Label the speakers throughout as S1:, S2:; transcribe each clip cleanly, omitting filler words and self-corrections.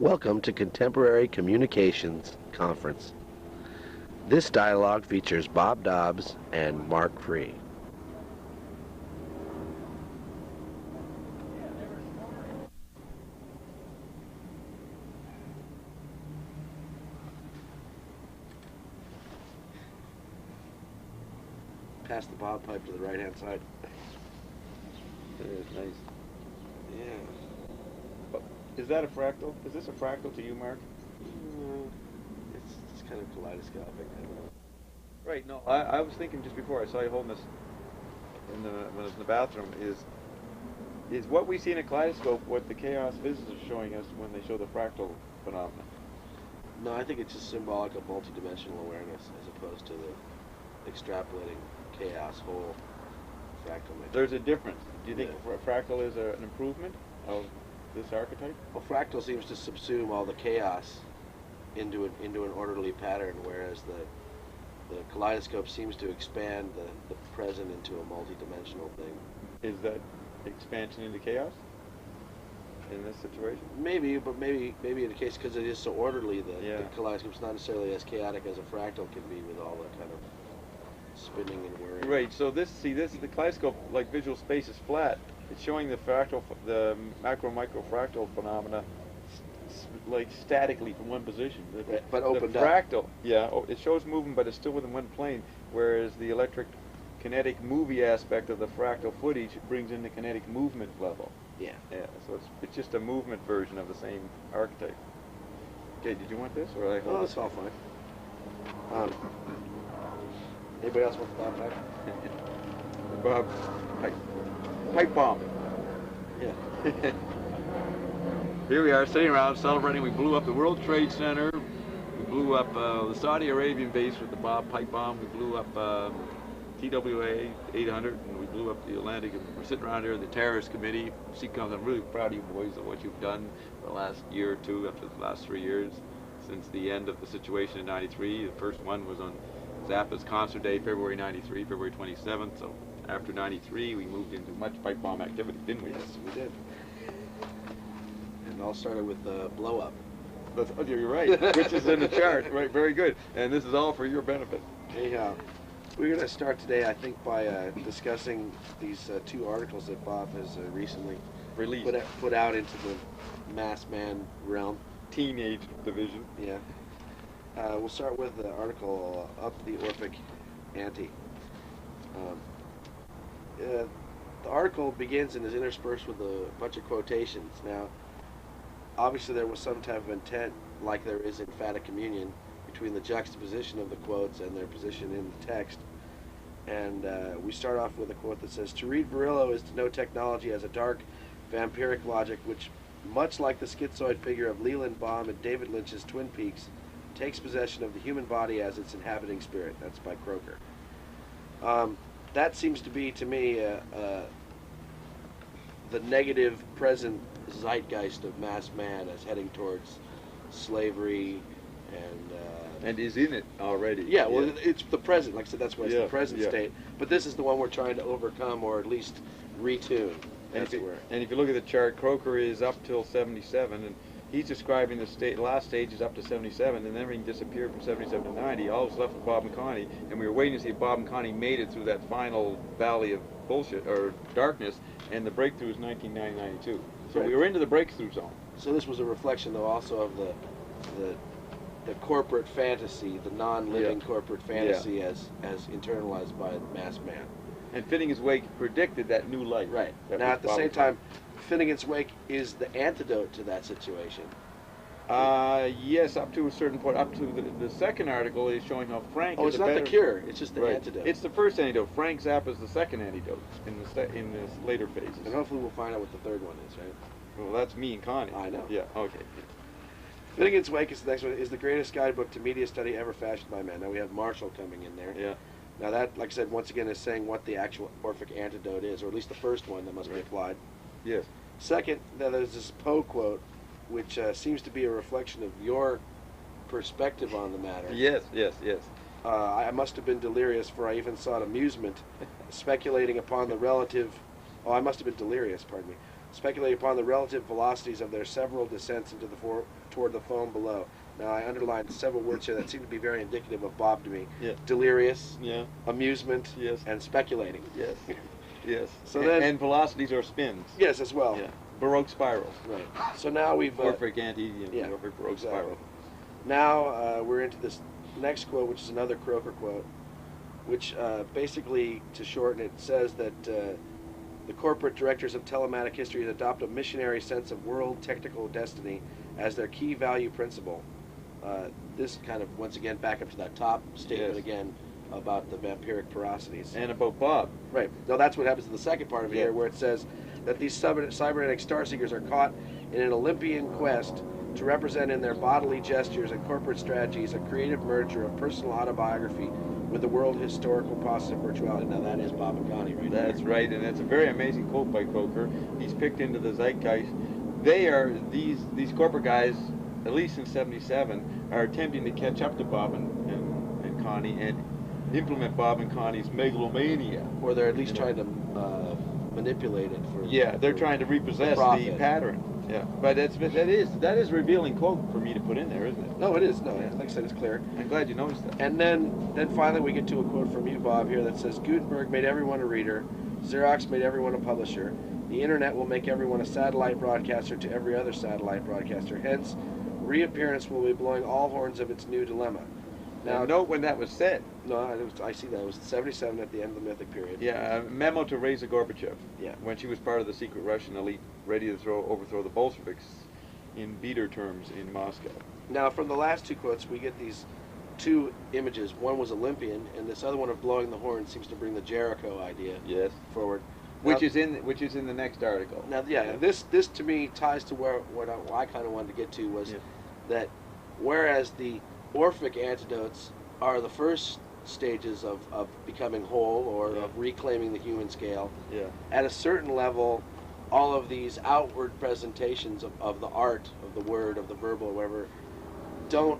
S1: Welcome to Contemporary Communications Conference. This dialogue features Bob Dobbs and Marc Free. Pass the Bob pipe to the right-hand side.
S2: It is nice.
S1: Yeah.
S2: Is that a fractal? Is this a fractal to you, Marc?
S1: It's kind of kaleidoscopic. I don't know.
S2: Right. No, I was thinking just before I saw you holding this when I was in the bathroom. Is what we see in a kaleidoscope what the chaos physicists are showing us when they show the fractal phenomenon?
S1: No, I think it's just symbolic of multidimensional awareness as opposed to the extrapolating chaos whole fractal mix.
S2: There's a difference. Do you think fractal is an improvement of this archetype?
S1: Well, fractal seems to subsume all the chaos into an orderly pattern, whereas the kaleidoscope seems to expand the present into a multidimensional thing.
S2: Is that expansion into chaos in this situation?
S1: Maybe, but maybe in the case because it is so orderly, the kaleidoscope's not necessarily as chaotic as a fractal can be with all the kind of spinning and whirring.
S2: Right. So the kaleidoscope, like visual space, is flat. It's showing the macro-micro fractal phenomena like statically from one position.
S1: But opened
S2: the fractal, it shows movement, but it's still within one plane. Whereas the electric kinetic movie aspect of the fractal footage brings in the kinetic movement level.
S1: Yeah.
S2: Yeah. So it's just a movement version of the same archetype. Okay. Did you want this or I hold?
S1: Oh, that's all fine. Anybody else want the Bob pipe?
S2: Bob, pipe bomb.
S1: Yeah.
S3: Here we are sitting around celebrating. We blew up the World Trade Center. We blew up the Saudi Arabian base with the Bob pipe bomb. We blew up TWA 800, and we blew up the Atlantic. And we're sitting around here in the terrorist committee. CCOMs, I'm really proud of you boys of what you've done for the last year or two, up to the last 3 years, since the end of the situation in '93. The first one was on Zappa's concert day, February '93, February 27th. So after '93, we moved into much pipe bomb activity, didn't we?
S1: Yes, we did. And it all started with the blow up.
S2: You're right, which is in the chart. Right, very good. And this is all for your benefit.
S1: Anyhow, we're going to start today, I think, by discussing these two articles that Bob has recently
S2: released,
S1: put out into the mass man realm.
S2: Teenage division.
S1: Yeah. We'll start with the article, Up the Orphic Ante. The article begins and is interspersed with a bunch of quotations. Now, obviously there was some type of intent, like there is in emphatic communion, between the juxtaposition of the quotes and their position in the text. And we start off with a quote that says, "To read Virillo is to know technology as a dark, vampiric logic which, much like the schizoid figure of Leland Baum and David Lynch's Twin Peaks, takes possession of the human body as its inhabiting spirit." That's by Croker. That seems to be, to me, the negative present zeitgeist of mass man as heading towards slavery
S2: and is in it already.
S1: Yeah, well, it's the present. Like I said, that's why it's the present
S2: yeah.
S1: state. But this is the one we're trying to overcome, or at least retune.
S2: And if you look at the chart, Croker is up till 77, and he's describing the last stage is up to 77, and then everything disappeared from 77 to 90. All was left with Bob and Connie, and we were waiting to see if Bob and Connie made it through that final valley of bullshit or darkness, and the breakthrough is 1990-92. So we were into the breakthrough zone.
S1: So this was a reflection, though, also of the corporate fantasy, the non-living corporate fantasy as internalized by mass man.
S2: And Finnegan's Wake predicted that new light.
S1: Right. Now, at the same time, Finnegan's Wake is the antidote to that situation.
S2: Yes, up to a certain point. Up to the second article is showing how Frank is
S1: it's not the cure. It's just the antidote.
S2: It's the first antidote. Frank Zappa is the second antidote in the later phases.
S1: And hopefully we'll find out what the third one is, right?
S2: Well, that's me and Connie.
S1: I know.
S2: Yeah, okay.
S1: Finnegan's Wake is the next one. Is the greatest guidebook to media study ever fashioned by man. Now we have Marshall coming in there.
S2: Yeah.
S1: Now that, like I said, once again is saying what the actual Orphic antidote is, or at least the first one that must be applied.
S2: Yes.
S1: Second, there's this Poe quote, which seems to be a reflection of your perspective on the matter.
S2: Yes.
S1: I must have been delirious, for I even sought amusement, speculating upon the relative. Oh, I must have been delirious, pardon me. speculating upon the relative velocities of their several descents into the toward the foam below. Now, I underlined several words here that seem to be very indicative of Bob to me.
S2: Yeah.
S1: Delirious,
S2: Yeah.
S1: Amusement,
S2: Yes.
S1: and speculating.
S2: Yes. Yes.
S1: So then,
S2: and velocities or spins.
S1: yes, as well.
S2: Yeah. Baroque spirals.
S1: Right. So now we've
S2: Orphic anti and
S1: yeah,
S2: Orphic Baroque
S1: exactly.
S2: spiral.
S1: Now we're into this next quote, which is another Croker quote, which basically, to shorten it, says that the corporate directors of telematic history adopt a missionary sense of world technical destiny as their key value principle. This kind of, once again, back up to that top statement
S2: Yes.
S1: again about the vampiric porosities.
S2: And about Bob.
S1: Right. Now that's what happens in the second part of it
S2: Yeah.
S1: here, where it says that these cybernetic star seekers are caught in an Olympian quest to represent in their bodily gestures and corporate strategies a creative merger of personal autobiography with the world historical positive virtuality. Now that is Bob and Connie right there.
S2: That's right, and that's a very amazing quote by Croker. He's picked into the zeitgeist. They are, these corporate guys, at least in 77, are attempting to catch up to Bob and Connie and implement Bob and Connie's megalomania.
S1: Or they're at least trying to manipulate it for.
S2: Yeah, they're trying to repossess the pattern. Yeah, but that is a revealing quote for me to put in there, isn't it?
S1: No, it is. No, like I said, it's clear.
S2: I'm glad you noticed that.
S1: And then finally we get to a quote from you, Bob, here that says, Gutenberg made everyone a reader, Xerox made everyone a publisher, the internet will make everyone a satellite broadcaster to every other satellite broadcaster, hence reappearance will be blowing all horns of its new dilemma.
S2: Now, note when that was said.
S1: No, I see that. It was 77 at the end of the Mythic period.
S2: Yeah, a memo to Reza Gorbachev.
S1: Yeah.
S2: When she was part of the secret Russian elite ready to overthrow the Bolsheviks in beater terms in Moscow.
S1: Now, from the last two quotes, we get these two images. One was Olympian, and this other one of blowing the horn seems to bring the Jericho idea forward.
S2: Which is in the next article.
S1: Now, this to me ties to what I kind of wanted to get to was that whereas the Orphic antidotes are the first stages of becoming whole or of reclaiming the human scale, at a certain level, all of these outward presentations of the art, of the word, of the verbal, or whatever, don't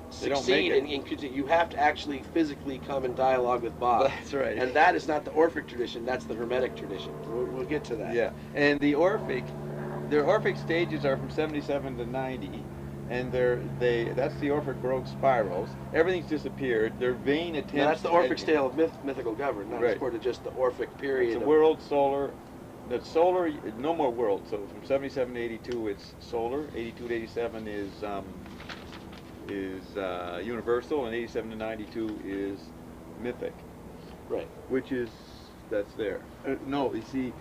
S1: succeed. You have to actually physically come in dialogue with Bob.
S2: That's right.
S1: And that is not the Orphic tradition, that's the Hermetic tradition. We'll get to that.
S2: Yeah, and their Orphic stages are from 77 to 90. And that's the Orphic Baroque spirals. Everything's disappeared. Their vain attempts.
S1: Now that's the Orphic scale of mythical government, not according to just the Orphic period.
S2: It's a world, solar. That's solar. No more world. So from 77 to 82, it's solar. 82 to 87 is universal, and 87 to 92 is mythic.
S1: Right.
S2: That's there. No, you see.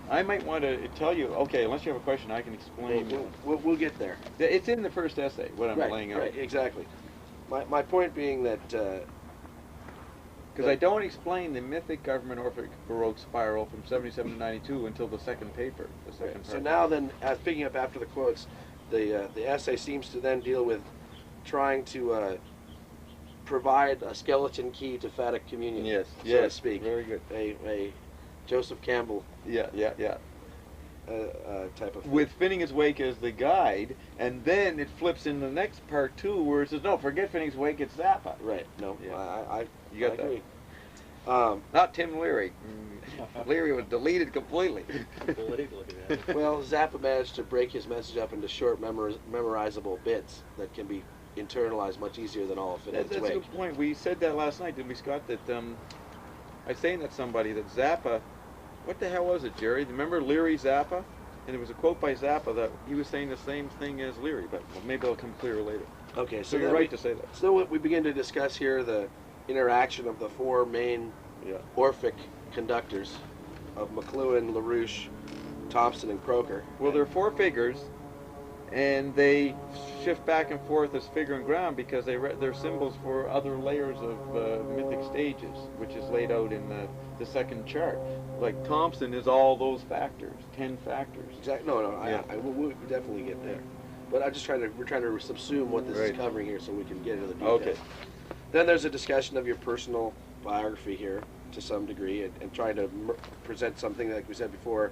S2: I might want to tell you, okay, unless you have a question, I can explain.
S1: We'll get there.
S2: It's in the first essay, what I'm laying out.
S1: Right, exactly. My point being that...
S2: Because I don't explain the mythic government Orphic Baroque spiral from 77 to 92 until the second paper, the second part.
S1: So now then, picking up after the quotes, the essay seems to then deal with trying to provide a skeleton key to phatic communion, so to speak.
S2: Very good.
S1: A Joseph Campbell type of thing.
S2: With Finnegan's Wake as the guide, and then it flips in the next part too, where it says, no, forget Finnegan's Wake, it's Zappa.
S1: Right, no,
S2: you got
S1: I
S2: that.
S1: agree.
S2: Not Tim Leary. Leary was deleted completely.
S1: Well, Zappa managed to break his message up into short, memorizable bits that can be internalized much easier than all of Finnegan's Wake.
S2: That's a good point. We said that last night, didn't we, Scott? That I was saying that somebody that Zappa. What the hell was it, Jerry? Remember Leary Zappa? And there was a quote by Zappa that he was saying the same thing as Leary, but maybe it'll come clearer later.
S1: Okay,
S2: so you're right to say that.
S1: So we begin to discuss here the interaction of the four main Orphic conductors of McLuhan, LaRouche, Thompson, and Croker.
S2: Well, there are four figures, and they shift back and forth as figure and ground because they're symbols for other layers of mythic stages, which is laid out in the second chart. Like Thompson is all those factors, 10 factors.
S1: Exactly. No, we'll definitely get there. But we're trying to subsume what this is covering here so we can get into the details.
S2: Okay.
S1: Then there's a discussion of your personal biography here to some degree and trying to present something, like we said before,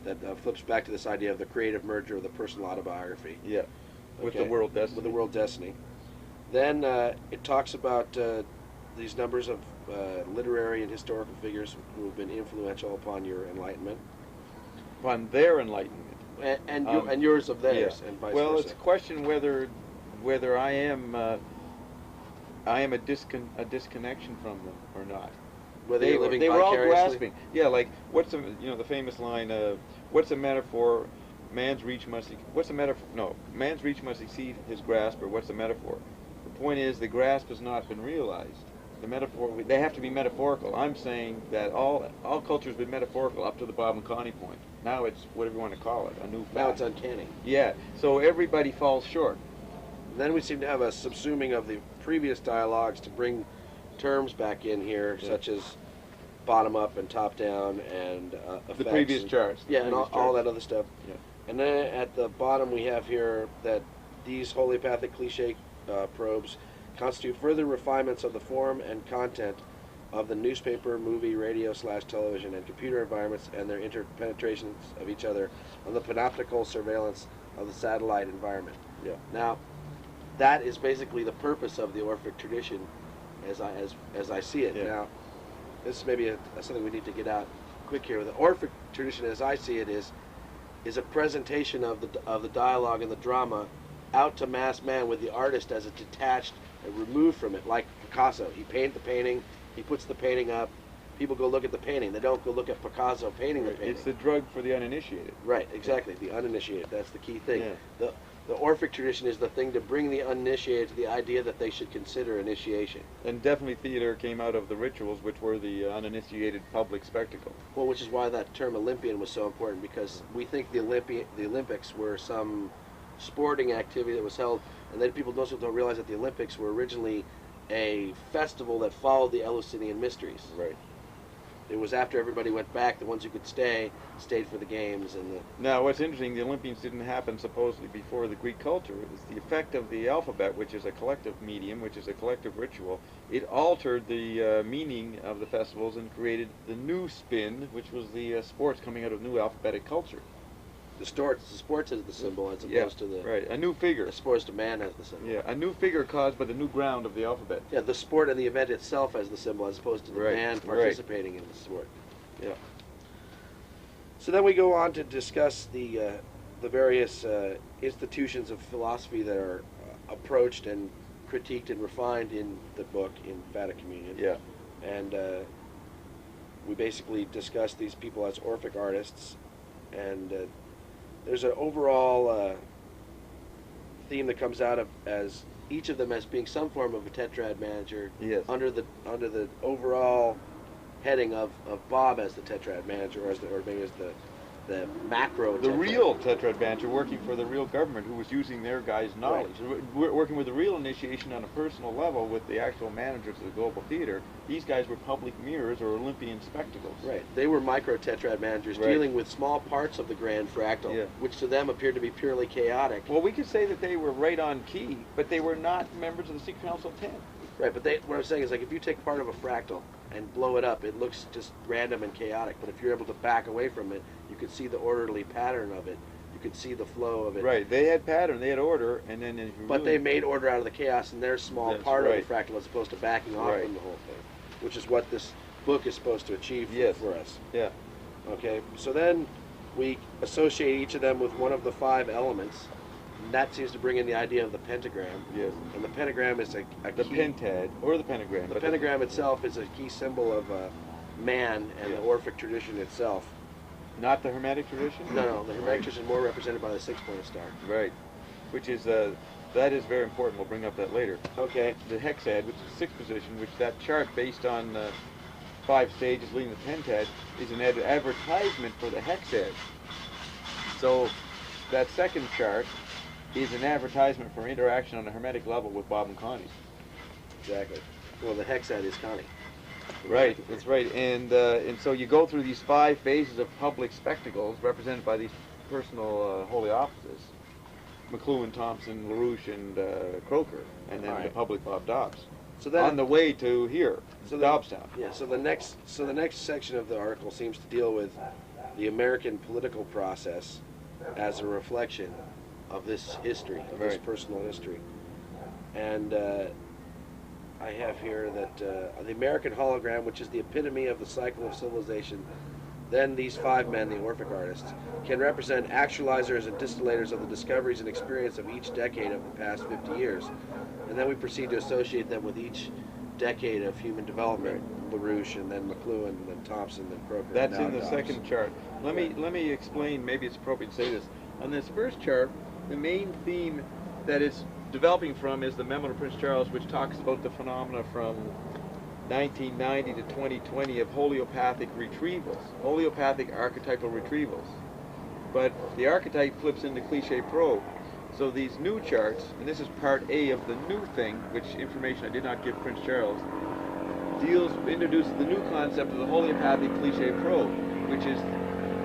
S1: that flips back to this idea of the creative merger of the personal autobiography.
S2: Yeah, with the world destiny.
S1: With the world destiny. Then it talks about these numbers of literary and historical figures who have been influential upon your enlightenment.
S2: upon their enlightenment.
S1: And yours of theirs,
S2: Yeah.
S1: and vice
S2: Well,
S1: versa.
S2: it's a question whether I am a disconnection from them or not.
S1: Whether you're living
S2: They were all
S1: vicariously.
S2: grasping. Yeah, like what's the famous line? What's a metaphor? Man's reach must. What's a metaphor? No, man's reach must exceed his grasp. Or what's the metaphor? The point is the grasp has not been realized. The metaphor. They have to be metaphorical. I'm saying that all culture has been metaphorical up to the Bob and Connie point. Now it's whatever you want to call it, a new fact.
S1: Now it's uncanny.
S2: Yeah. So everybody falls short.
S1: Then we seem to have a subsuming of the previous dialogues to bring terms back in here,
S2: Yeah.
S1: such as bottom up and top down and effects.
S2: The previous
S1: and,
S2: charts.
S1: Yeah, and all that other stuff.
S2: Yeah.
S1: And then at the bottom we have here that these holeopathic cliche probes constitute further refinements of the form and content of the newspaper, movie, radio / television, and computer environments and their interpenetrations of each other on the panoptical surveillance of the satellite environment.
S2: Yeah.
S1: Now, that is basically the purpose of the Orphic tradition, as I see it.
S2: Yeah.
S1: Now, this is maybe something we need to get out quick here. The Orphic tradition, as I see it, is a presentation of the dialogue and the drama out to mass man with the artist as a detached and removed from it, like Picasso. He painted the painting, he puts the painting up. People go look at the painting. They don't go look at Picasso painting the painting.
S2: It's the drug for the uninitiated.
S1: Right, exactly. The uninitiated. That's the key thing.
S2: Yeah.
S1: The Orphic tradition is the thing to bring the uninitiated to the idea that they should consider initiation.
S2: And definitely theater came out of the rituals, which were the uninitiated public spectacle.
S1: Well, which is why that term Olympian was so important, because we think the Olympics were some sporting activity that was held, and then people don't realize that the Olympics were originally a festival that followed the Eleusinian mysteries.
S2: Right.
S1: It was after everybody went back, the ones who could stayed for the games. And
S2: Now, what's interesting, the Olympians didn't happen supposedly before the Greek culture. It was the effect of the alphabet, which is a collective medium, which is a collective ritual. It altered the meaning of the festivals and created the new spin, which was the sports coming out of new alphabetic culture.
S1: the sports is the symbol as opposed to the
S2: right, a new figure.
S1: the sports to man as the symbol.
S2: Yeah, a new figure caused by the new ground of the alphabet.
S1: Yeah, the sport and the event itself as the symbol as opposed to the man participating in the sport.
S2: Yeah.
S1: So then we go on to discuss the various institutions of philosophy that are approached and critiqued and refined in the book in Fata Communion.
S2: Yeah.
S1: And we basically discuss these people as Orphic artists, and there's an overall theme that comes out of as each of them as being some form of a tetrad manager.
S2: Yes.
S1: Under the overall heading of Bob as the tetrad manager, or maybe as the macro.
S2: The
S1: tetrad.
S2: real tetrad manager working for the real government who was using their guys' knowledge. We're working with the real initiation on a personal level with the actual managers of the global theater. These guys were public mirrors or Olympian spectacles.
S1: Right. They were micro tetrad managers dealing with small parts of the grand fractal, which to them appeared to be purely chaotic.
S2: Well, we could say that they were right on key, but they were not members of the Secret Council of 10.
S1: Right, but what I'm saying is, like, if you take part of a fractal and blow it up, it looks just random and chaotic. But if you're able to back away from it, you could see the orderly pattern of it. You could see the flow of it.
S2: Right, they had pattern, they had order, and then... If you
S1: but they made order out of the chaos in their small part of the fractal as opposed to backing off from the whole thing, which is what this book is supposed to achieve for us.
S2: Yeah.
S1: Okay, so then we associate each of them with one of the 5 elements. And that seems to bring in the idea of the pentagram.
S2: Yes.
S1: And the pentagram is a
S2: the
S1: key...
S2: pentad, or the pentagram.
S1: The pentagram itself is a key symbol of man and the Orphic tradition itself.
S2: Not the Hermetic tradition?
S1: No, the Hermetic tradition is more represented by the 6-pointed star.
S2: Right. Which is, that is very important. We'll bring up that later.
S1: Okay.
S2: The hexad, which is the 6th position, which that chart based on 5 stages leading the pentad, is an advertisement for the hexad. So that second chart is an advertisement for interaction on a Hermetic level with Bob and Connie.
S1: Exactly. Well, the hexad is Connie.
S2: Right, that's right. And so you go through these 5 phases of public spectacles represented by these personal holy offices. McLuhan, Thompson, LaRouche, and Croker, and then the public Bob Dobbs.
S1: So then,
S2: on the way to here, Dobbstown.
S1: Yeah. So the next section of the article seems to deal with the American political process as a reflection of this history, of this personal history. And I have here that the American hologram, which is the epitome of the cycle of civilization, Then these 5 men, the Orphic artists, can represent actualizers and distillators of the discoveries and experience of each decade of the past 50 years. And then we proceed to associate them with each decade of human development, LaRouche, and then McLuhan, and then Thompson, then Croker.
S2: That's
S1: and now
S2: in the
S1: Dobbs.
S2: second chart. Let me explain. Maybe it's appropriate to say this. On this first chart, the main theme that it's developing from is the Memo to Prince Charles, which talks about the phenomena from 1990 to 2020 of holeopathic retrievals, holeopathic archetypal retrievals. But the archetype flips into cliche probe. So these new charts, and this is part A of the new thing, which information I did not give Prince Charles, introduces the new concept of the holeopathic cliche probe, which is,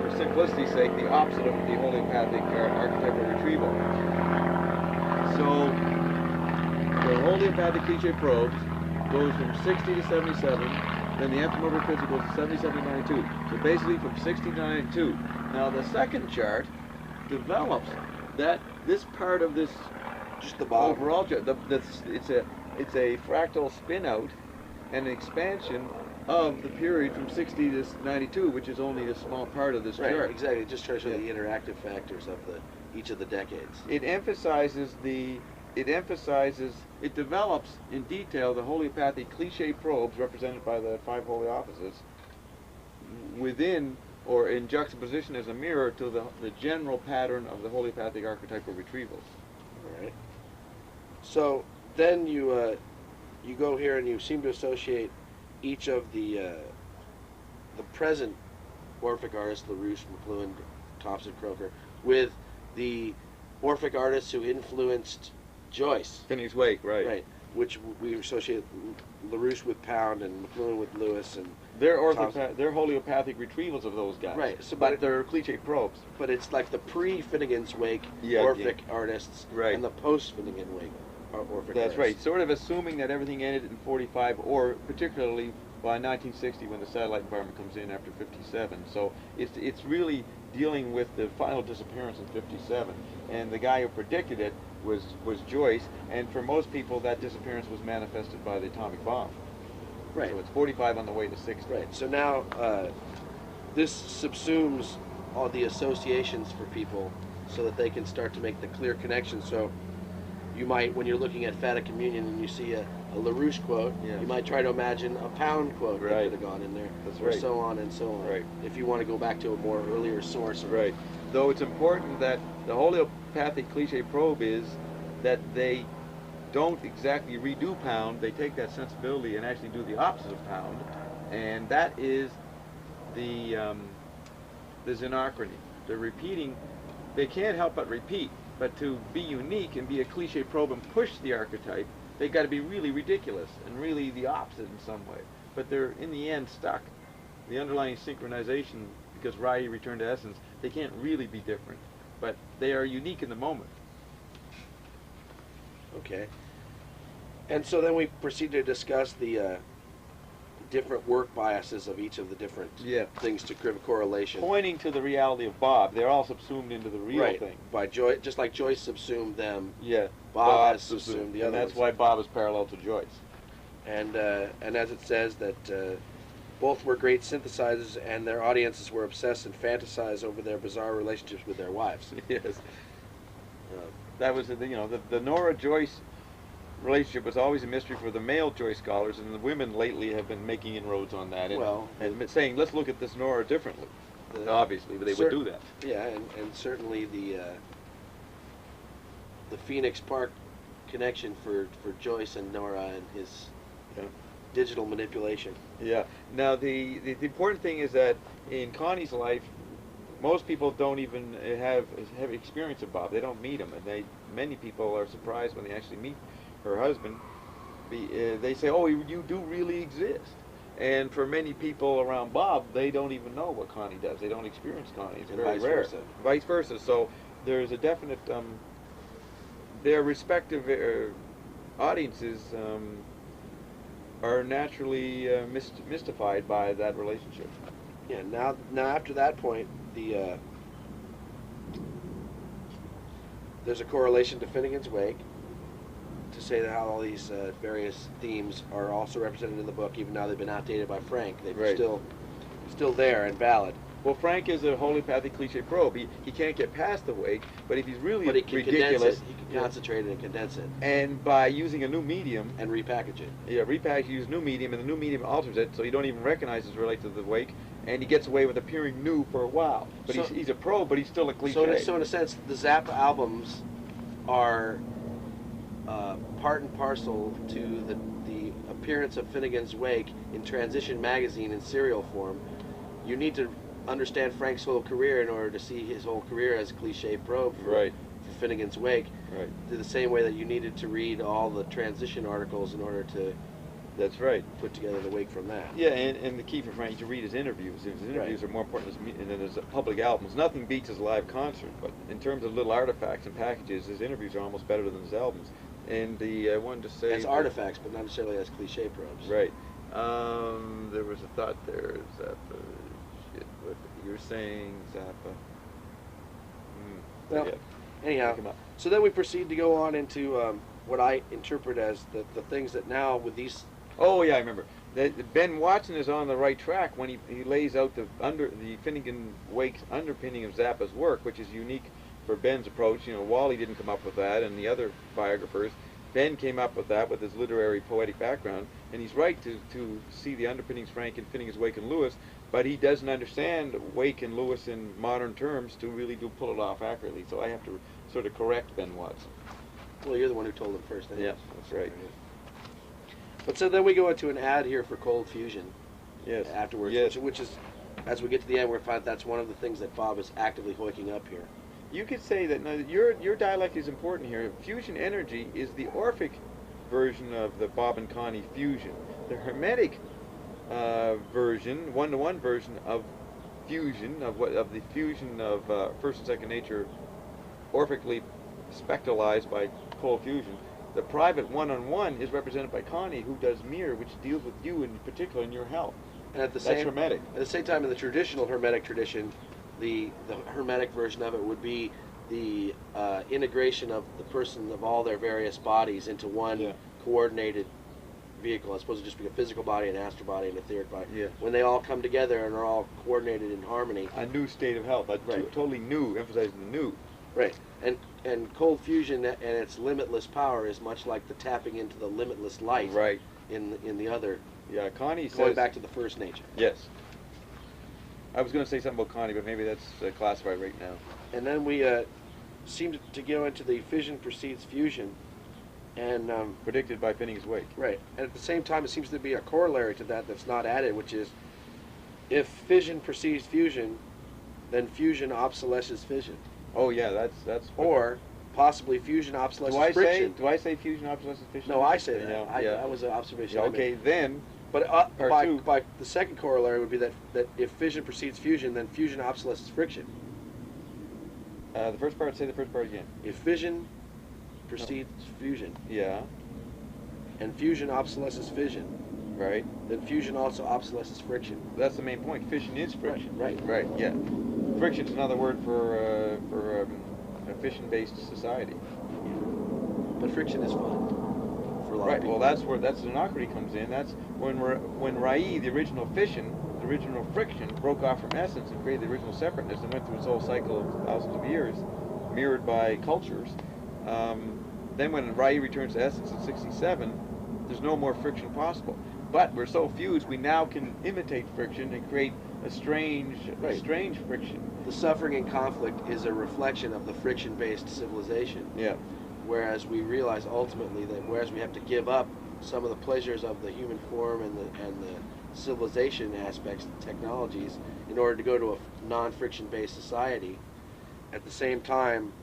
S2: for simplicity's sake, the opposite of the holeopathic archetypal retrieval. So the holeopathic cliche probes goes from 60 to 77, then the anthropomorphic goes to 77 to 92. So basically from 60 to 92. Now the second chart develops that this part of this
S1: Just the bottom.
S2: overall chart, it's a fractal spin out and an expansion of the period from 60 to 92, which is only a small part of this
S1: Right,
S2: chart.
S1: exactly. It just shows you the interactive factors of each of the decades.
S2: It develops in detail the holeopathic cliche probes represented by the 5 holy offices within or in juxtaposition as a mirror to the general pattern of the holeopathic archetypal retrievals.
S1: All right. So then you go here and you seem to associate each of the present Orphic artists, LaRouche, McLuhan, Thompson, Croker, with the Orphic artists who influenced Joyce.
S2: Phineas Wake, right.
S1: Right. Which we associate LaRouche with Pound and McLuhan with Lewis and
S2: They're
S1: Thompson.
S2: they're holeopathic retrievals of those guys.
S1: Right, so
S2: but they're cliche probes.
S1: But it's like the pre-Finnegan's Wake
S2: Yeah,
S1: Orphic artists
S2: Right.
S1: and the post-Finnegan Wake Orphic
S2: That's
S1: artists.
S2: right. Sort of assuming that everything ended in 45, or particularly by 1960 when the satellite environment comes in after 57. So it's really dealing with the final disappearance in 57. And the guy who predicted it was Joyce. And for most people, that disappearance was manifested by the atomic bomb.
S1: Right.
S2: So it's 45 on the way to 60.
S1: Right. So now this subsumes all the associations for people so that they can start to make the clear connection. So you might, when you're looking at Fata Communion and you see a LaRouche quote, you might try to imagine a Pound quote that
S2: Right.
S1: could have gone in there,
S2: That's
S1: or
S2: right.
S1: so on and so on.
S2: Right.
S1: If you want to go back to a more earlier source.
S2: Right. Though it's important that the holeopathic cliche probe is that they don't exactly redo Pound, they take that sensibility and actually do the opposite of Pound, and that is the xenochrony. They're repeating, they can't help but repeat, but to be unique and be a cliche probe and push the archetype, they've got to be really ridiculous and really the opposite in some way. But they're in the end stuck. The underlying synchronization, because Rai returned to essence, they can't really be different, but they are unique in the moment.
S1: Okay. And so then we proceed to discuss the different work biases of each of the different things to give a correlation.
S2: Pointing to the reality of Bob, they're all subsumed into the real
S1: Right.
S2: thing.
S1: By Joyce, just like Joyce subsumed them.
S2: Yeah.
S1: Bob has subsumed the other
S2: and that's
S1: ones.
S2: why Bob is parallel to Joyce.
S1: And as it says that both were great synthesizers, and their audiences were obsessed and fantasized over their bizarre relationships with their wives.
S2: Yes. That was the Nora Joyce relationship was always a mystery for the male Joyce scholars, and the women lately have been making inroads on that and saying, let's look at this Nora differently. Obviously, but they would do that.
S1: Yeah, and certainly the Phoenix Park connection for Joyce and Nora and his digital manipulation.
S2: Yeah. Now the important thing is that in Connie's life, most people don't even have experience of Bob. They don't meet him, and many people are surprised when they actually meet her husband. They say, "Oh, you do really exist." And for many people around Bob, they don't even know what Connie does. They don't experience Connie. It's
S1: And
S2: very
S1: vice
S2: rare.
S1: versa.
S2: Vice versa. So there's a definite. Their respective audiences are naturally mystified by that relationship.
S1: Yeah. Now after that point, there's a correlation to Finnegan's Wake to say that how all these various themes are also represented in the book, even now they've been outdated by Frank. They're still there and valid.
S2: Well, Frank is a homeopathic cliche probe. He can't get past the wake, but if he's really
S1: But he can
S2: ridiculous,
S1: condense it. He can concentrate it and condense it
S2: and by using a new medium,
S1: and repackage it.
S2: yeah, repackage, use new medium, and the new medium alters it, so you don't even recognize it's related to the wake, and he gets away with appearing new for a while. But
S1: So-
S2: he's a pro, but he's still a cliche.
S1: So in a sense, the Zappa albums are part and parcel to the appearance of Finnegan's Wake in Transition magazine in serial form. You need to understand Frank's whole career in order to see his whole career as a cliche probe for,
S2: Right.
S1: for Finnegan's Wake.
S2: Right.
S1: The same way that you needed to read all the Transition articles in order to
S2: That's right.
S1: put together the Wake from that.
S2: Yeah, and the key for Frank is to read his interviews. His interviews are more important than his public albums. Nothing beats his live concert, but in terms of little artifacts and packages, his interviews are almost better than his albums. And I wanted to say...
S1: As artifacts, but not necessarily as cliche probes.
S2: Right. There was a thought there, Zappa. Shit, what you're saying, Zappa.
S1: Well,
S2: yeah.
S1: anyhow,
S2: Come up.
S1: so then we proceed to go on into what I interpret as the things that now with these...
S2: Oh yeah, I remember. Ben Watson is on the right track when he lays out the Finnegan Wake's underpinning of Zappa's work, which is unique for Ben's approach. You know, Wally didn't come up with that, and the other biographers. Ben came up with that with his literary poetic background, and he's right to see the underpinnings Frank and Finnegan's Wake and Lewis, but he doesn't understand Wake and Lewis in modern terms to really pull it off accurately. So I have to sort of correct Ben Watson.
S1: Well, you're the one who told him first.
S2: Yeah, that's right.
S1: But so then we go into an ad here for Cold Fusion.
S2: Yes.
S1: Afterwards,
S2: Yes.
S1: which is, as we get to the end, we find that's one of the things that Bob is actively hoiking up here.
S2: You could say that now, your dialect is important here. Fusion energy is the Orphic version of the Bob and Connie fusion. The Hermetic version, one-to-one version of fusion of the fusion of first and second nature, orphically spectralized by cold fusion. The private one-on-one is represented by Connie, who does mirror, which deals with you in particular in your health.
S1: And at the
S2: That's
S1: same
S2: Hermetic.
S1: At the same time, in the traditional Hermetic tradition, the Hermetic version of it would be the integration of the person of all their various bodies into one coordinated vehicle. As opposed to just be a physical body, an astral body, and an etheric body.
S2: Yeah.
S1: When they all come together and are all coordinated in harmony.
S2: A new state of health. Totally new, emphasizing the new.
S1: Right. And cold fusion and its limitless power is much like the tapping into the limitless light.
S2: Right.
S1: In the other.
S2: Yeah, Connie says...
S1: Going back to the first nature.
S2: Yes. I was going to say something about Connie, but maybe that's classified right now.
S1: And then we seem to go into the fission precedes fusion. And
S2: predicted by Finnegan's Wake.
S1: Right. And at the same time, it seems to be a corollary to that that's not added, which is if fission precedes fusion, then fusion obsolesces fission.
S2: Oh yeah, that's.
S1: Or possibly fusion obsolesces friction.
S2: Do I say fusion obsolesces fission?
S1: No, I say that.
S2: Yeah.
S1: That was an observation.
S2: Yeah, okay, then.
S1: But
S2: by
S1: the second corollary would be that if fission precedes fusion, then fusion obsolesces friction.
S2: The first part. Say the first part again.
S1: If fission precedes fusion.
S2: Yeah.
S1: And fusion obsolesces fission.
S2: Right.
S1: Then fusion also obsolesces friction.
S2: That's the main point. Fission is friction.
S1: Right.
S2: Yeah. Friction is another word for a fission-based society.
S1: But friction is fun for a lot of people.
S2: Well, that's where anocracy comes in. That's when Rai, the original fission, the original friction, broke off from essence and created the original separateness and went through its whole cycle of thousands of years, mirrored by cultures. Then when Rai returns to essence in '67, there's no more friction possible. But we're so fused, we now can imitate friction and create a strange friction.
S1: The suffering and conflict is a reflection of the friction-based civilization.
S2: Yeah.
S1: Whereas we realize ultimately that whereas we have to give up some of the pleasures of the human form and the civilization aspects, the technologies, in order to go to a non-friction-based society, at the same time,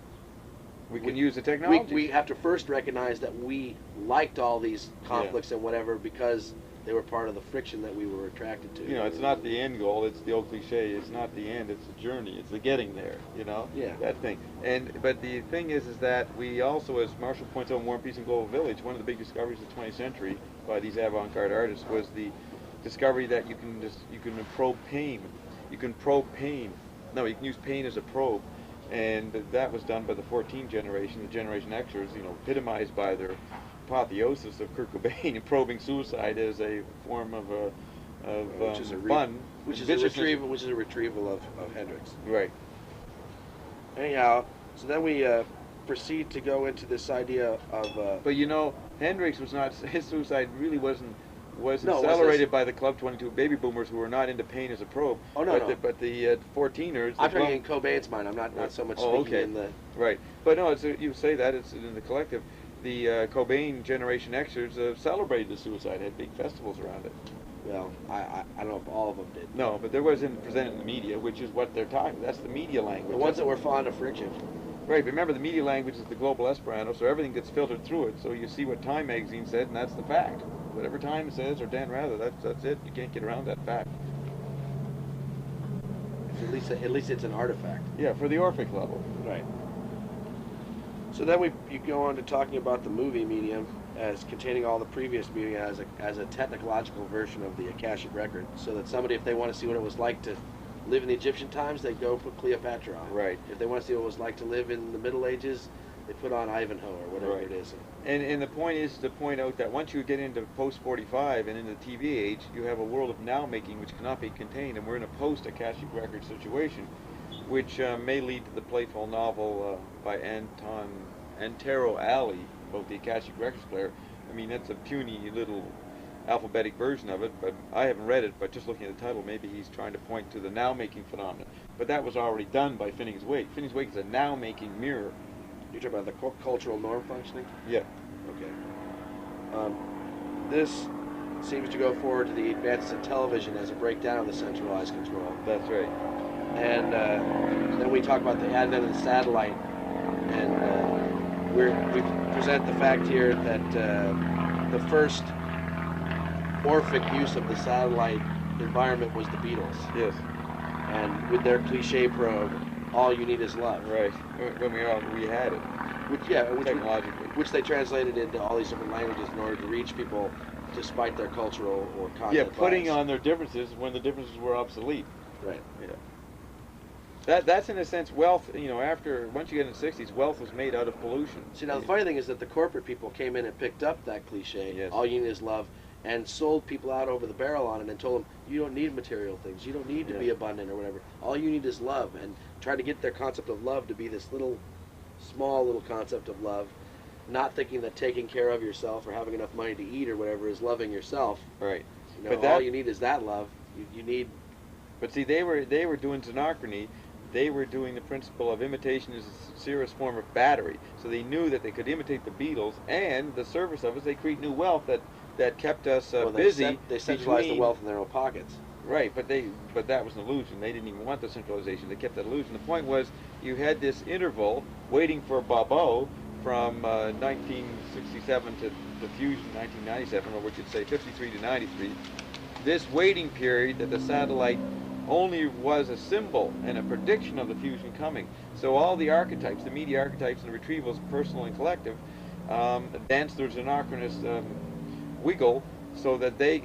S2: we can use the technology.
S1: We have to first recognize that we liked all these conflicts and whatever because they were part of the friction that we were attracted to.
S2: You know, it's not the end goal. It's the old cliche. It's not the end. It's the journey. It's the getting there. You know.
S1: Yeah.
S2: That thing. But the thing is that we also, as Marshall points out in War and Peace and Global Village, one of the big discoveries of the 20th century by these avant-garde artists was the discovery that you can probe pain. You can probe pain. No, you can use pain as a probe. And that was done by the 14th generation, the Generation Xers, you know, epitomized by their apotheosis of Kurt Cobain and probing suicide as a form of of
S1: Which is
S2: fun.
S1: which is a
S2: viciousness.
S1: retrieval. Which is a retrieval of Hendrix.
S2: Right.
S1: Anyhow, so then we proceed to go into this idea of.
S2: But you know, Hendrix was not. His suicide really wasn't
S1: No, it was
S2: accelerated by the Club 22 baby boomers who were not into pain as a probe.
S1: Oh, no,
S2: but
S1: no.
S2: But the 14ers.
S1: I'm talking in Cobain's mind. I'm not so much speaking
S2: okay.
S1: in the.
S2: Right. But no, you say that it's in the collective. The Cobain Generation Xers celebrated the suicide. Had big festivals around it.
S1: Well, I don't know if all of them did.
S2: No, but there wasn't presented in the media, which is what they're talking. That's the media language.
S1: The ones that were fond of friction.
S2: Right, but remember the media language is the global Esperanto, so everything gets filtered through it. So you see what Time magazine said, and that's the fact. Whatever Time says, or Dan Rather, that's it. You can't get around that fact.
S1: At least it's an artifact.
S2: Yeah, for the Orphic level.
S1: Right. So then you go on to talking about the movie medium as containing all the previous media as a technological version of the Akashic record, so that somebody, if they want to see what it was like to live in the Egyptian times, they go put Cleopatra on.
S2: Right.
S1: If they want to see what it was like to live in the Middle Ages, they put on Ivanhoe or whatever
S2: Right.
S1: it is.
S2: And the point is to point out that once you get into post-45 and in the TV age, you have a world of now-making which cannot be contained, and we're in a post-Akashic record situation, which may lead to the playful novel by Antero Alley about the Akashic Records player. I mean, that's a puny little alphabetic version of it, but I haven't read it, but just looking at the title, maybe he's trying to point to the now-making phenomenon. But that was already done by Phineas Wake. Phineas Wake is a now-making mirror.
S1: You're talking about the cultural norm functioning?
S2: Yeah.
S1: Okay. This seems to go forward to the advances in television as a breakdown of the centralized control.
S2: That's right.
S1: And then we talk about the advent of the satellite, and we present the fact here that the first Orphic use of the satellite environment was the Beatles.
S2: Yes.
S1: And with their cliche probe, all you need is love.
S2: Right. When we had it. Technologically.
S1: Which they translated into all these different languages in order to reach people despite their cultural or content
S2: Yeah, putting
S1: bias.
S2: on their differences when the differences were obsolete.
S1: Right.
S2: Yeah. That's in a sense wealth. You know, once you get in the '60s, wealth was made out of pollution.
S1: See, now the funny thing is that the corporate people came in and picked up that cliche,
S2: Yes.
S1: all you need is love, and sold people out over the barrel on it and told them, you don't need material things, you don't need to be abundant or whatever, all you need is love, and tried to get their concept of love to be this small little concept of love, not thinking that taking care of yourself or having enough money to eat or whatever is loving yourself.
S2: Right.
S1: You know, all you need is that love. You need.
S2: But see, they were doing Xenochrony. They were doing the principle of imitation as the sincerest form of battery. So they knew that they could imitate the Beatles, and the service of us, they create new wealth that kept us busy.
S1: They centralized the wealth in their own pockets.
S2: Right, but that was an illusion. They didn't even want the centralization. They kept that illusion. The point was, you had this interval waiting for Bobo from 1967 to the fusion 1997, or we should say 53 to 93. This waiting period that the satellite only was a symbol and a prediction of the fusion coming. So all the archetypes, the media archetypes and the retrievals, personal and collective, danced their xenocronous wiggle, so that they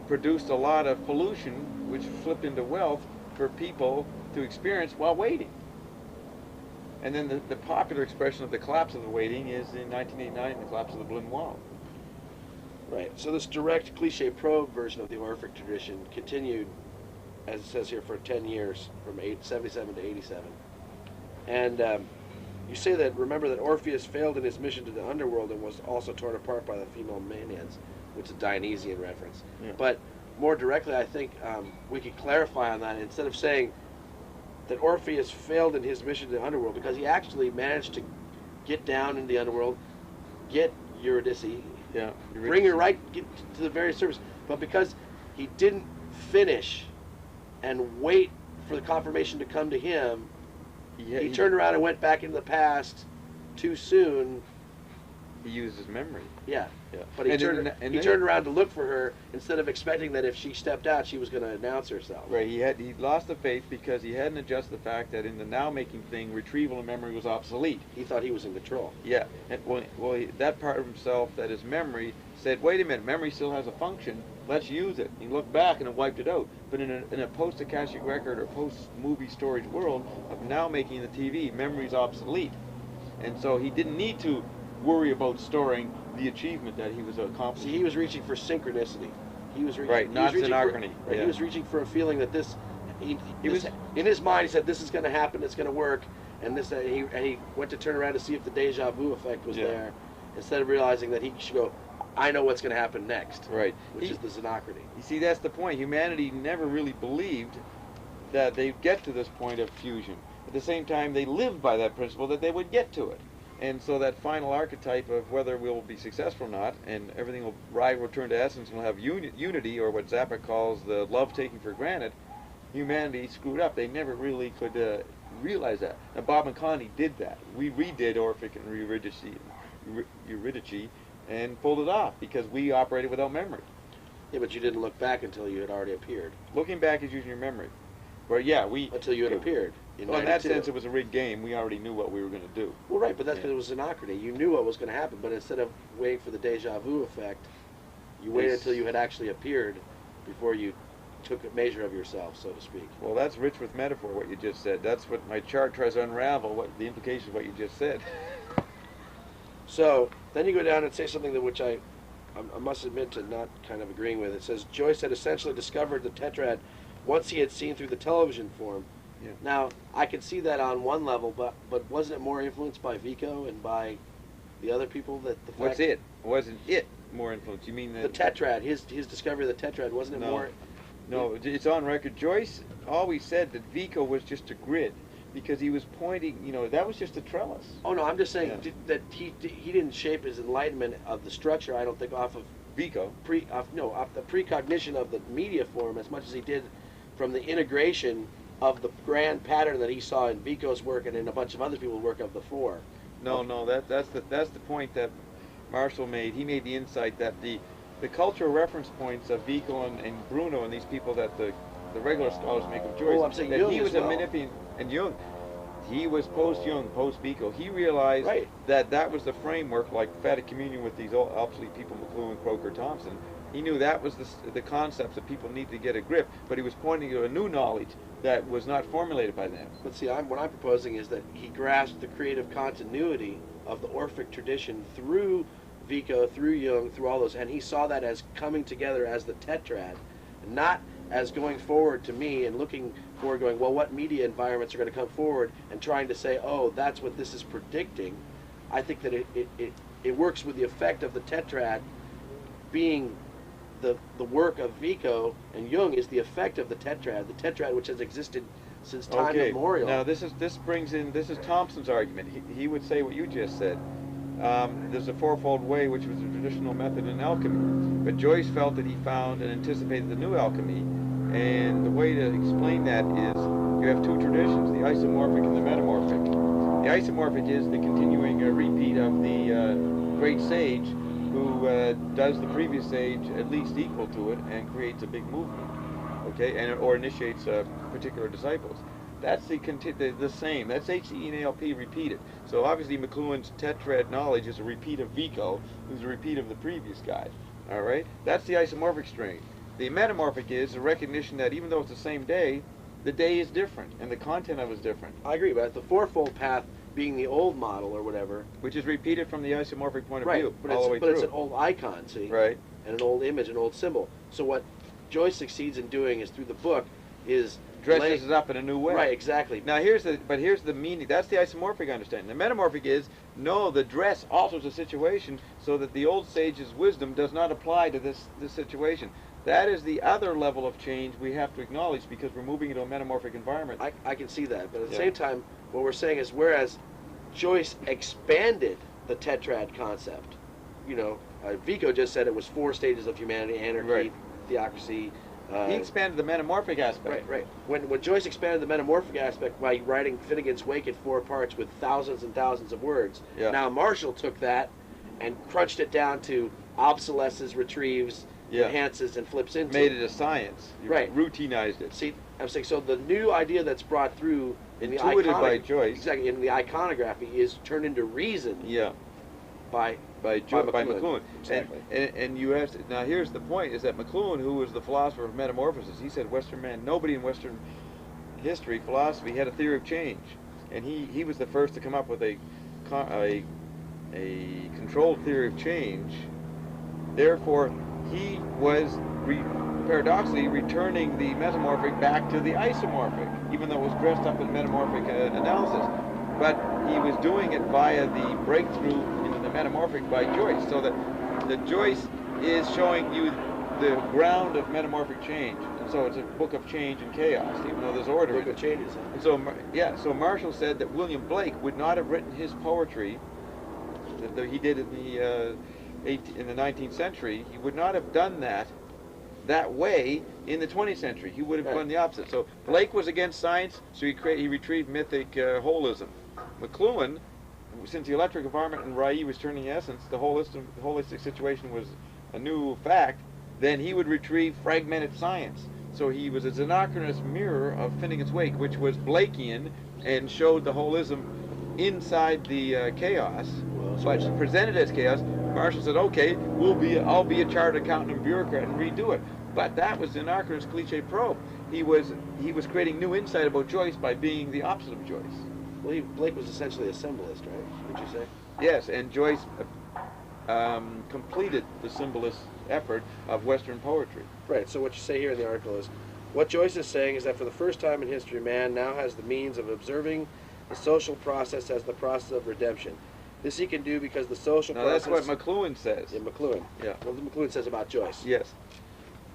S2: produced a lot of pollution, which flipped into wealth for people to experience while waiting. And then the popular expression of the collapse of the waiting is in 1989, the collapse of the Berlin Wall.
S1: Right. So this direct cliche probe version of the Orphic tradition continued, as it says here, for 10 years, from 77 to 87. And you say that, remember that Orpheus failed in his mission to the underworld and was also torn apart by the female Maenads, which is a Dionysian reference.
S2: Yeah.
S1: But more directly, I think we could clarify on that. Instead of saying that Orpheus failed in his mission to the underworld, because he actually managed to get down into the underworld, get Eurydice, bring her get to the very surface. But because he didn't finish and wait for the confirmation to come to him, he turned around and went back into the past too soon.
S2: He used his memory.
S1: Yeah.
S2: Yeah.
S1: But he turned around to look for her instead of expecting that if she stepped out, she was going to announce herself.
S2: Right. He lost the faith because he hadn't adjusted the fact that in the now-making thing, retrieval of memory was obsolete.
S1: He thought he was in control.
S2: Yeah. And that part of himself, that is memory, said, wait a minute, memory still has a function. Let's use it. He looked back and it wiped it out. But in a post-Akashic record or post-movie storage world of now making the TV, memory's obsolete. And so he didn't need to worry about storing the achievement that he was accomplishing.
S1: See, he was reaching for synchronicity. He was
S2: Right, not synachrony.
S1: Right,
S2: Yeah.
S1: he was reaching for a feeling that this. He
S2: was
S1: in his mind. He said, "This is going to happen. It's going to work." And this, he went to turn around to see if the deja vu effect was there, instead of realizing that he should go, "I know what's going to happen next."
S2: Right.
S1: Which is the synachrony.
S2: You see, that's the point. Humanity never really believed that they'd get to this point of fusion. At the same time, they lived by that principle that they would get to it. And so that final archetype of whether we'll be successful or not, and everything will return to essence, and we'll have unity, or what Zappa calls the love taking for granted, humanity screwed up. They never really could realize that. Now, Bob and Connie did that. We redid Orphic and Eurydice and pulled it off because we operated without memory.
S1: Yeah, but you didn't look back until you had already appeared.
S2: Looking back is using your memory. But yeah,
S1: until you had appeared.
S2: In that sense, it was a rigged game. We already knew what we were going to do.
S1: Well, right, but that's because it was synachrony. You knew what was going to happen, but instead of waiting for the deja vu effect, you waited until you had actually appeared before you took a measure of yourself, so to speak.
S2: Well, that's rich with metaphor, what you just said. That's what my chart tries to unravel, what the implications of what you just said.
S1: So, then you go down and say something that which I must admit to not kind of agreeing with. It says, Joyce had essentially discovered the tetrad once he had seen through the television form.
S2: Yeah.
S1: Now, I could see that on one level, but wasn't it more influenced by Vico and by the other people? That the fact
S2: Wasn't it more influenced? You mean that
S1: the tetrad, his discovery of the tetrad, wasn't it more?
S2: No, it's on record. Joyce always said that Vico was just a grid because he was pointing, that was just a trellis.
S1: Oh, no, I'm just saying that he didn't shape his enlightenment of the structure, I don't think, off of
S2: Vico.
S1: Off the precognition of the media form as much as he did from the integration of the grand pattern that he saw in Vico's work and in a bunch of other people's work of the four.
S2: No, that's the point that Marshall made. He made the insight that the cultural reference points of Vico and Bruno and these people that the regular scholars make of Joyce,
S1: I'm saying
S2: that
S1: Jung
S2: he was
S1: as well.
S2: a manipulating, and Jung, he was post-Jung, post-Vico. He realized
S1: Right.
S2: that was the framework, like Phatic Communion with these old obsolete people, McLuhan, Croker, Thompson. He knew that was the concepts that people need to get a grip, but he was pointing to a new knowledge that was not formulated by them.
S1: But see, what I'm proposing is that he grasped the creative continuity of the Orphic tradition through Vico, through Jung, through all those, and he saw that as coming together as the tetrad, not as going forward to me and looking forward, going, well, what media environments are going to come forward, and trying to say, oh, that's what this is predicting. I think that it works with the effect of the tetrad being the work of Vico, and Jung is the effect of the tetrad which has existed since time immemorial.
S2: Now this is Thompson's argument. He would say what you just said. There's a fourfold way, which was a traditional method in alchemy, but Joyce felt that he found and anticipated the new alchemy, and the way to explain that is you have two traditions, the isomorphic and the metamorphic. The isomorphic is the continuing repeat of the great sage who does the previous sage at least equal to it and creates a big movement, or initiates particular disciples. That's the same. That's HENALP repeated. So obviously McLuhan's tetrad knowledge is a repeat of Vico, who's a repeat of the previous guy. All right? That's the isomorphic strain. The metamorphic is a recognition that even though it's the same day, the day is different and the content of it is different.
S1: I agree, but the fourfold path being the old model or whatever,
S2: which is repeated from the isomorphic point of view,
S1: but
S2: all the way through.
S1: It's an old icon, see?
S2: Right.
S1: And an old image, an old symbol. So what Joyce succeeds in doing is through the book is
S2: dresses it up in a new way.
S1: Right, exactly.
S2: Now here's the meaning. That's the isomorphic understanding. The metamorphic is the dress alters the situation so that the old sage's wisdom does not apply to this situation. That is the other level of change we have to acknowledge because we're moving into a metamorphic environment.
S1: I can see that, but at the same time, what we're saying is whereas Joyce expanded the tetrad concept, Vico just said it was 4 stages of humanity: anarchy, theocracy.
S2: He expanded the metamorphic aspect.
S1: Right. When Joyce expanded the metamorphic aspect by writing Finnegan's Wake in 4 parts with thousands and thousands of words, now Marshall took that and crunched it down to obsolesces, retrieves, enhances, and flips into.
S2: Made it a science. Routinized it.
S1: See, I'm saying, so the new idea that's brought through
S2: intuited by Joyce.
S1: Exactly, in the iconography is turned into reason. By
S2: McLuhan.
S1: Exactly.
S2: And you asked, now here's the point, is that McLuhan, who was the philosopher of metamorphosis, he said Western man, nobody in Western history, philosophy, had a theory of change. And he was the first to come up with a controlled theory of change. Therefore, he was paradoxically returning the mesomorphic back to the isomorphic, even though it was dressed up in metamorphic analysis. But he was doing it via the breakthrough into the metamorphic by Joyce, so that the Joyce is showing you the ground of metamorphic change. And so it's a book of change and chaos, even though there's order.
S1: Book of changes. Huh?
S2: And so, yeah, so Marshall said that William Blake would not have written his poetry that he did in the 19th century. He would not have done that way in the 20th century. He would have done the opposite. So Blake was against science, so he retrieved mythic holism. McLuhan, since the electric environment in Rai was turning essence, the holistic situation was a new fact, then he would retrieve fragmented science. So he was a Xenocratus mirror of Finnegan's Wake, which was Blakean and showed the holism inside the chaos, but presented as chaos. Marshall said, okay, I'll be a chartered accountant and bureaucrat and redo it. But that was Xenocratus cliche probe. He was creating new insight about Joyce by being the opposite of Joyce.
S1: Well, Blake was essentially a symbolist, right? Would you say?
S2: Yes, and Joyce completed the symbolist effort of Western poetry.
S1: Right, so what you say here in the article is, what Joyce is saying is that for the first time in history, man now has the means of observing the social process as the process of redemption. This he can do because the social process...
S2: That's what McLuhan says.
S1: Yeah, McLuhan.
S2: Yeah.
S1: Well, McLuhan says about Joyce.
S2: Yes.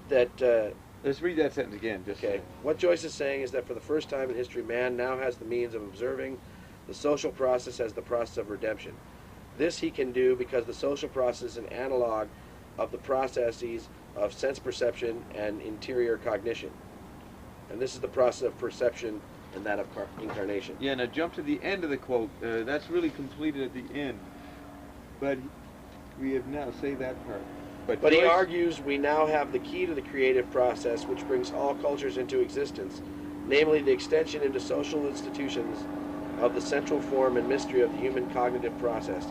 S1: That...
S2: Let's read that sentence again.
S1: Okay. What Joyce is saying is that for the first time in history, man now has the means of observing the social process as the process of redemption. This he can do because the social process is an analog of the processes of sense perception and interior cognition. And this is the process of perception and that of incarnation.
S2: Yeah, now jump to the end of the quote. That's really completed at the end. But we have now saved that part.
S1: But he argues we now have the key to the creative process which brings all cultures into existence, namely the extension into social institutions of the central form and mystery of the human cognitive process.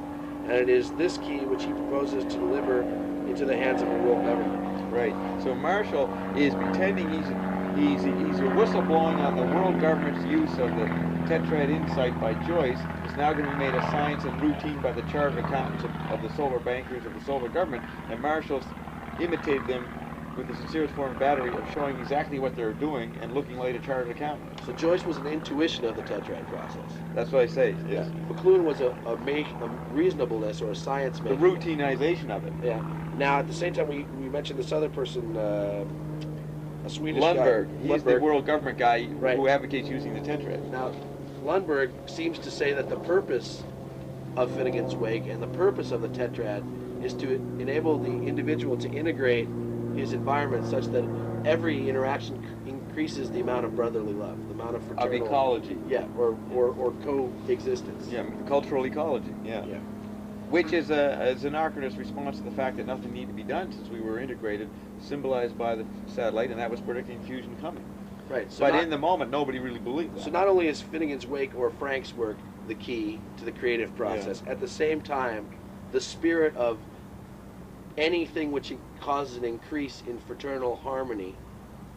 S1: And it is this key which he proposes to deliver into the hands of a world government.
S2: Right. So Marshall is pretending he's a whistleblowing on the world government's use of the tetrad insight by Joyce. It's now going to be made a science and routine by the chartered accountants of the solar bankers of the solar government, and Marshall's imitated them with the sincerest form of battery of showing exactly what they're doing and looking like a chartered accountant.
S1: So Joyce was an intuition of the tetrad process.
S2: That's what I say. Yes.
S1: Yeah. McLuhan was a reasonableness or a science making.
S2: The routinization of it.
S1: Yeah. Now at the same time we mentioned this other person, a Swedish
S2: Lundberg.
S1: guy.
S2: He's the world government guy
S1: right.
S2: who advocates using the tetrad.
S1: Now Lundberg seems to say that the purpose of Finnegan's Wake and the purpose of the tetrad is to enable the individual to integrate his environment such that every interaction increases the amount of brotherly love, the amount of fraternal...
S2: Of ecology.
S1: Yeah, or coexistence.
S2: Yeah, cultural ecology, yeah. Which is a Xenocratus response to the fact that nothing needed to be done since we were integrated, symbolized by the satellite, and that was predicting fusion coming.
S1: Right. So
S2: but in the moment, nobody really believed that.
S1: So not only is Finnegan's Wake or Frank's work the key to the creative process, at the same time, the spirit of anything which causes an increase in fraternal harmony,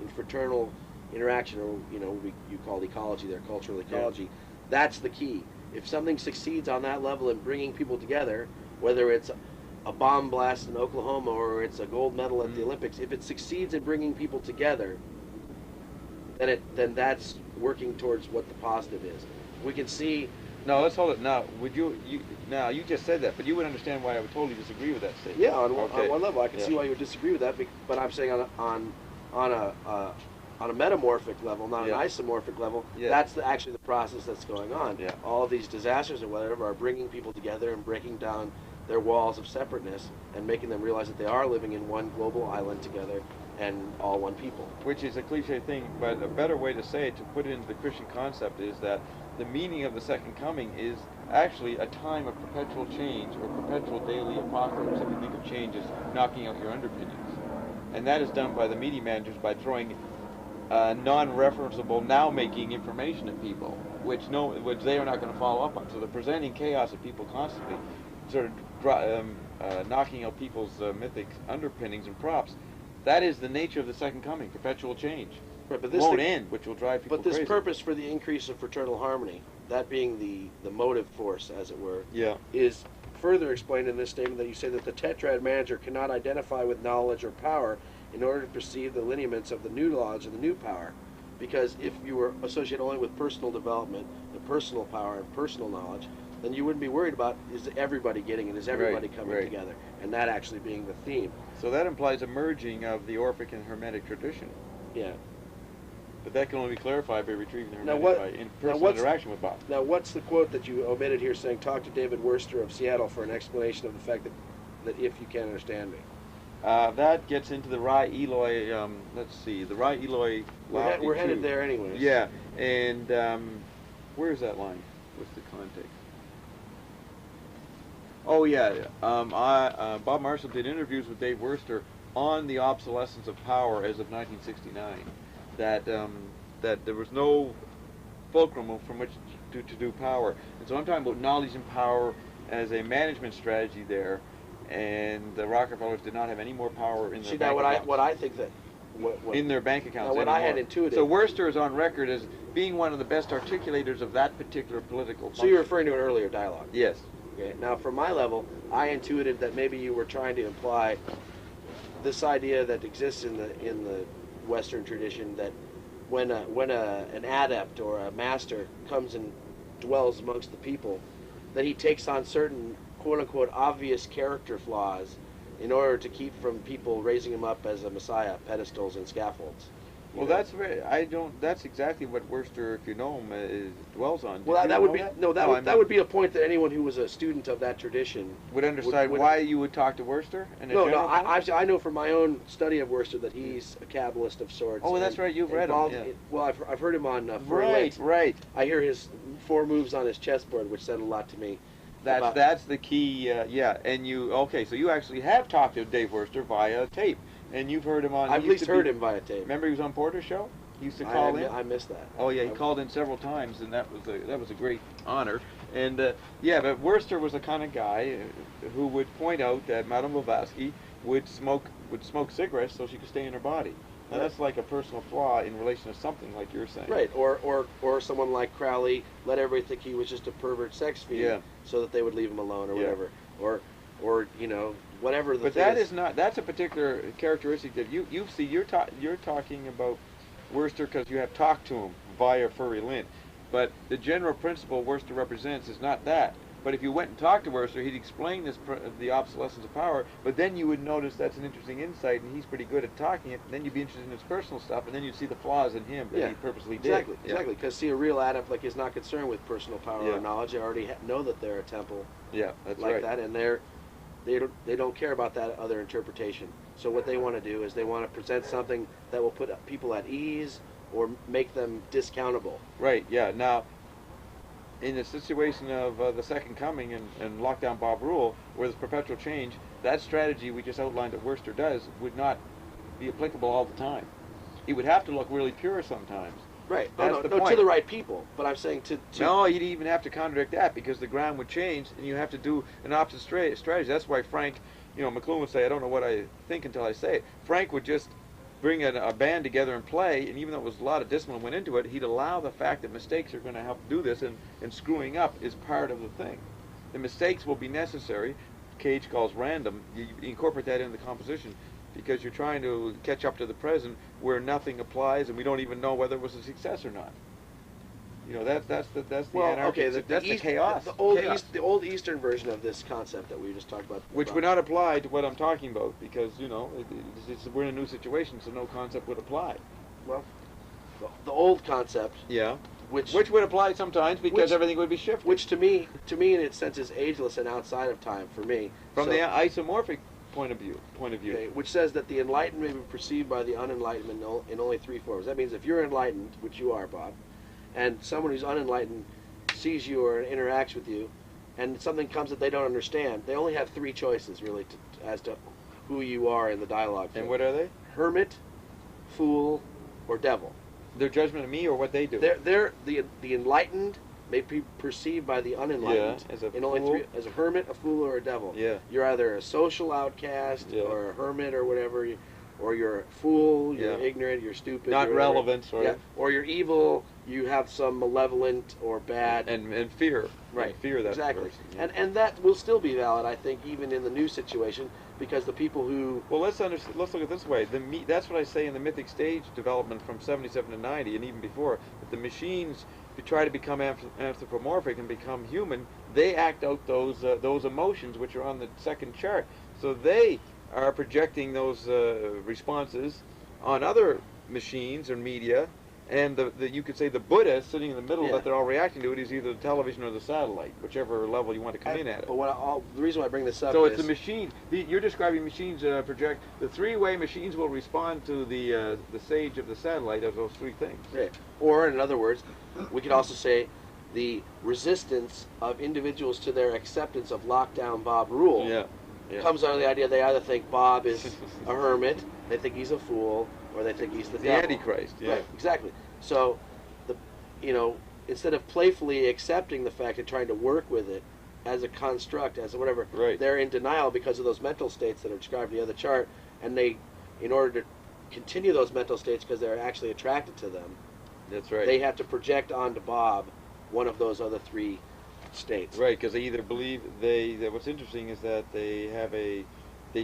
S1: in fraternal interaction, or you call ecology there, cultural ecology, that's the key. If something succeeds on that level in bringing people together, whether it's a bomb blast in Oklahoma or it's a gold medal at the Olympics, if it succeeds in bringing people together, then that's working towards what the positive is. We can see.
S2: No, let's hold it. Now, you just said that, but you would understand why I would totally disagree with that statement.
S1: Yeah, on one level, I can see why you would disagree with that, but I'm saying on a metamorphic level, not an isomorphic level, that's actually the process that's going on.
S2: Yeah.
S1: All of these disasters or whatever are bringing people together and breaking down their walls of separateness and making them realize that they are living in one global island together and all one people.
S2: Which is a cliche thing, but a better way to say it, to put it into the Christian concept, is that the meaning of the second coming is actually a time of perpetual change or perpetual daily apocalypse, if you think of change as knocking out your underpinnings. And that is done by the media managers by throwing non-referenceable now-making information at people, which they are not going to follow up on. So they're presenting chaos at people constantly, sort of knocking out people's mythic underpinnings and props. That is the nature of the second coming, perpetual change.
S1: Right, but
S2: won't end, which will drive people crazy.
S1: But this purpose for the increase of fraternal harmony, that being the motive force, as it were, is further explained in this statement that you say that the tetrad manager cannot identify with knowledge or power in order to perceive the lineaments of the new knowledge and the new power. Because if you were associated only with personal development and personal power and personal knowledge, then you wouldn't be worried about is everybody getting it, is everybody coming together, and that actually being the theme.
S2: So that implies a merging of the Orphic and Hermetic tradition.
S1: Yeah.
S2: But that can only be clarified by retrieving the Hermetic by in personal interaction with Bob.
S1: Now, what's the quote that you omitted here saying, talk to David Worcester of Seattle for an explanation of the fact that if you can't understand me?
S2: That gets into the Rai Eloy, let's see, the Rai Eloy.
S1: We're headed there anyways.
S2: Yeah, and where's that line? What's the context? Oh yeah, Bob Marshall did interviews with Dave Worcester on the obsolescence of power as of 1969. That there was no fulcrum from which to do power, and so I'm talking about knowledge and power as a management strategy there, and the Rockefellers did not have any more power in their bank accounts.
S1: What I think that
S2: in their bank accounts.
S1: What I had intuited.
S2: So Worcester is on record as being one of the best articulators of that particular political function.
S1: So you're referring to an earlier dialogue.
S2: Yes.
S1: Okay. Now, from my level, I intuited that maybe you were trying to imply this idea that exists in the Western tradition that when an adept or a master comes and dwells amongst the people, that he takes on certain quote-unquote obvious character flaws in order to keep from people raising him up as a messiah, pedestals and scaffolds.
S2: Well, that's that's exactly what Worcester, if you know him, dwells on.
S1: Well, that would be a point that anyone who was a student of that tradition
S2: would understand why you would talk to Worcester.
S1: I know from my own study of Worcester that he's a Kabbalist of sorts.
S2: Oh, that's right. You've read him. Yeah.
S1: Well, I've heard him on
S2: Right.
S1: I hear his 4 moves on his chessboard, which said a lot to me.
S2: That's the key. Yeah, and so you actually have talked to Dave Worcester via tape. And you've heard him on...
S1: I've at least heard him via tape.
S2: Remember he was on Porter's show? He used to call in.
S1: I missed that.
S2: Oh yeah, he called in several times, and that was a great honor. And but Worcester was the kind of guy who would point out that Madame Blavatsky would smoke cigarettes so she could stay in her body. Now that's like a personal flaw in relation to something like you're saying.
S1: Right. Or someone like Crowley let everybody think he was just a pervert sex fiend, so that they would leave him alone or whatever. Or whatever the
S2: but
S1: thing
S2: that is not. That's a particular characteristic that you see. You're talking about Worcester because you have talked to him via Furry Lint, but the general principle Worcester represents is not that. But if you went and talked to Worcester, he'd explain the obsolescence of power. But then you would notice that's an interesting insight, and he's pretty good at talking it. And then you'd be interested in his personal stuff, and then you'd see the flaws in him that he purposely did.
S1: Exactly. Because see, a real adept is not concerned with personal power or knowledge. They already know that they're a temple.
S2: Yeah, that's
S1: like
S2: right.
S1: That, and they don't care about that other interpretation. So what they want to do is they want to present something that will put people at ease or make them discountable.
S2: Right. Yeah. Now, in the situation of the Second Coming and Lockdown Bob Rule, where there's perpetual change, that strategy we just outlined that Worcester does would not be applicable all the time. It would have to look really pure sometimes.
S1: Right.
S2: That's the
S1: point.
S2: to
S1: the right people. But I'm saying to...
S2: No, you'd even have to contradict that because the ground would change and you have to do an opposite strategy. That's why Frank, McLuhan would say, I don't know what I think until I say it. Frank would just bring a band together and play, and even though it was a lot of discipline went into it, he'd allow the fact that mistakes are going to help do this, and screwing up is part of the thing. The mistakes will be necessary. Cage calls random. You incorporate that in the composition because you're trying to catch up to the present where nothing applies and we don't even know whether it was a success or not. That's the anarchy. That's the chaos.
S1: The old Eastern version of this concept that we just talked about,
S2: which would not apply to what I'm talking about because we're in a new situation, so no concept would apply.
S1: Well, the old concept, which
S2: would apply sometimes because everything would be shifted.
S1: Which to me, in its sense, is ageless and outside of time for me.
S2: From the isomorphic point of view.
S1: Okay, which says that the enlightened may be perceived by the unenlightened in only 3 forms. That means if you're enlightened, which you are, Bob, and someone who's unenlightened sees you or interacts with you, and something comes that they don't understand, they only have 3 choices, really, as to who you are in the dialogue.
S2: And what are they?
S1: Hermit, fool, or devil.
S2: Their judgment of me or what they do?
S1: They're the enlightened may be perceived by the unenlightened
S2: as a
S1: in only 3, as a hermit, a fool, or a devil.
S2: Yeah.
S1: You're either a social outcast or a hermit or whatever. Or you're a fool, you're ignorant, you're stupid.
S2: Not relevant,
S1: or you're evil, you have some malevolent or bad
S2: and fear,
S1: right,
S2: and fear that
S1: exactly,
S2: person. Yeah.
S1: and that will still be valid, I think, even in the new situation, because the people who
S2: Well, let's look at it this way. That's what I say in the mythic stage development from 77 to 90, and even before. That the machines who try to become anthropomorphic and become human, they act out those emotions which are on the second chart. So they are projecting those responses on other machines or media, and you could say the Buddha sitting in the middle
S1: Yeah.
S2: that they're all reacting to it is either the television or the satellite, whichever level you want to come in at it.
S1: But the reason why I bring this up
S2: So
S1: is
S2: it's the machine. You're describing machines project. The three-way machines will respond to the sage of the satellite of those three things.
S1: yeah. Or in other words, we could also say the resistance of individuals to their acceptance of lockdown Bob rule
S2: Yeah. Yeah.
S1: comes out of the idea they either think Bob is a hermit, they think he's a fool, or they think he's the
S2: The
S1: devil.
S2: Antichrist. Yeah.
S1: Right, exactly. So, instead of playfully accepting the fact and trying to work with it as a construct, as a whatever,
S2: Right.
S1: they're in denial because of those mental states that are described in the other chart, and they, in order to continue those mental states because they're actually attracted to them,
S2: That's right.
S1: they have to project onto Bob one of those other three states.
S2: Right, because they either believe that what's interesting is that they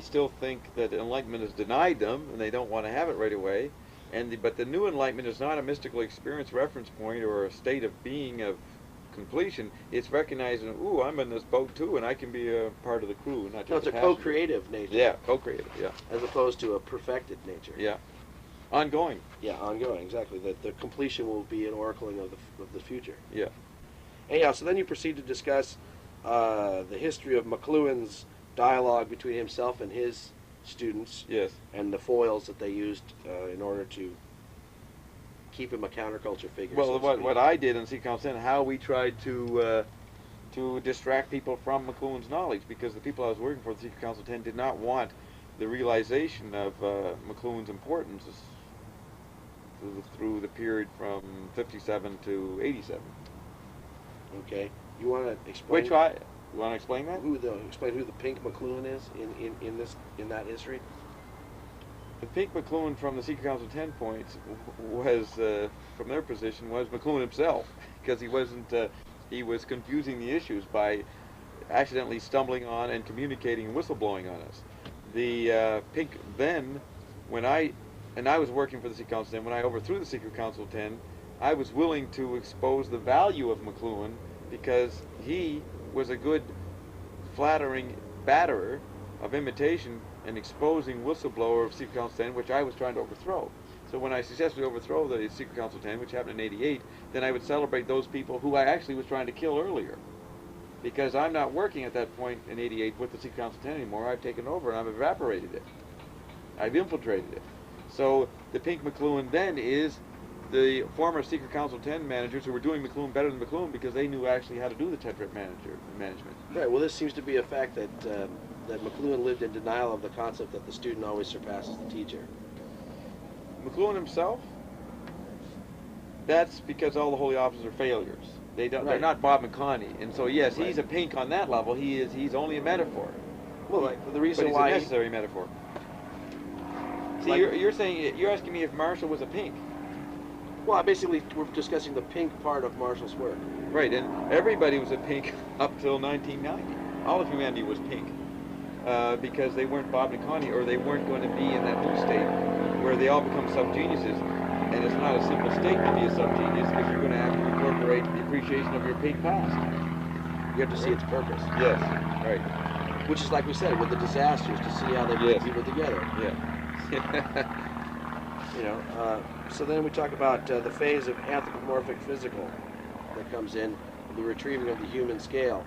S2: still think that enlightenment is denied them and they don't want to have it right away, but the new enlightenment is not a mystical experience reference point or a state of being of completion. It's recognizing, ooh, I'm in this boat too, and I can be a part of the crew, not just
S1: No, it's a
S2: passenger.
S1: co-creative nature.
S2: Yeah, co-creative. Yeah,
S1: As opposed to a perfected nature.
S2: yeah, ongoing.
S1: Yeah, ongoing, exactly. That the completion will be an oracling of the future.
S2: Yeah.
S1: Anyhow, so then you proceed to discuss the history of McLuhan's dialogue between himself and his students,
S2: Yes.
S1: and the foils that they used in order to keep him a counterculture figure.
S2: Well,
S1: so to
S2: what
S1: speak.
S2: what I did in Secret Council 10, how we tried to distract people from McLuhan's knowledge, because the people I was working for, the Secret Council 10, did not want the realization of McLuhan's importance through the period from 57 to 87.
S1: Okay, you want to explain?
S2: You want to explain that?
S1: Explain who the Pink McLuhan is in that history.
S2: The Pink McLuhan from the Secret Council 10 points was, from their position, was McLuhan himself, because he was confusing the issues by accidentally stumbling on and communicating and whistleblowing on us. The Pink then, I was working for the Secret Council 10, when I overthrew the Secret Council 10, I was willing to expose the value of McLuhan because he was a good flattering batterer of imitation and exposing whistleblower of Secret Council 10, which I was trying to overthrow. So when I successfully overthrow the Secret Council 10, which happened in 88, then I would celebrate those people who I actually was trying to kill earlier. Because I'm not working at that point in 88 with the Secret Council 10 anymore. I've taken over and I've evaporated it. I've infiltrated it. So the Pink McLuhan then is the former Secret Council 10 managers who were doing McLuhan better than McLuhan because they knew actually how to do the tetrad management.
S1: Right. Well, this seems to be a fact that that McLuhan lived in denial of the concept that the student always surpasses the teacher.
S2: McLuhan himself, that's because all the holy officers are failures. They're not Bob McConney, and so yes, he's a Pink on that level. He's only a metaphor.
S1: Well, the reason
S2: but
S1: why
S2: it's a necessary metaphor. See, you're asking me if Marshall was a Pink.
S1: Well, basically, we're discussing the Pink part of Marshall's work.
S2: Right, and everybody was a Pink up till 1990. All of humanity was Pink because they weren't Bob McConney, or they weren't going to be in that new state where they all become sub-geniuses. And it's not a simple state to be a sub-genius because you're going to have to incorporate the appreciation of your Pink past.
S1: You have to see its purpose.
S2: Yes, right.
S1: Which is, like we said, with the disasters, to see how they bring people together.
S2: Yeah.
S1: So then we talk about the phase of anthropomorphic physical that comes in, the retrieving of the human scale.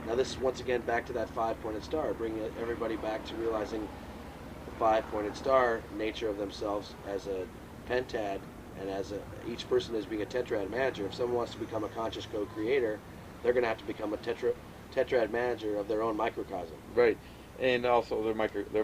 S1: Now this is once again back to that five-pointed star, bringing everybody back to realizing the five-pointed star nature of themselves as a pentad, and as each person as being a tetrad manager. If someone wants to become a conscious co-creator, they're going to have to become a tetrad manager of their own microcosm.
S2: Right. And also their macro, they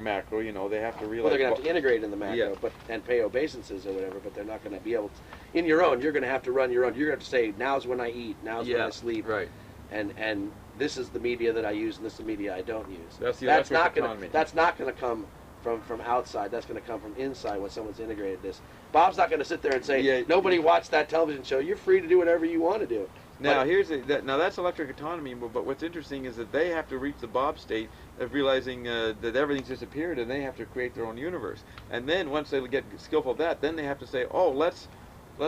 S2: have to realize.
S1: Well, they're going to have to integrate in the macro, and pay obeisances or whatever. But they're not going to be able to. In your own, you're going to have to run your own. You're going to have to say, now's when I eat, now's when I sleep,
S2: right?
S1: And this is the media that I use, and this is the media I don't use.
S2: That's not
S1: going to come from outside. That's going to come from inside when someone's integrated this. Bob's not going to sit there and say,
S2: Yeah.
S1: nobody watched that television show. You're free to do whatever you want to do.
S2: Now now that's electric autonomy, but what's interesting is that they have to reach the Bob state of realizing that everything's disappeared, and they have to create their own universe. And then once they get skillful at that, then they have to say, oh, let's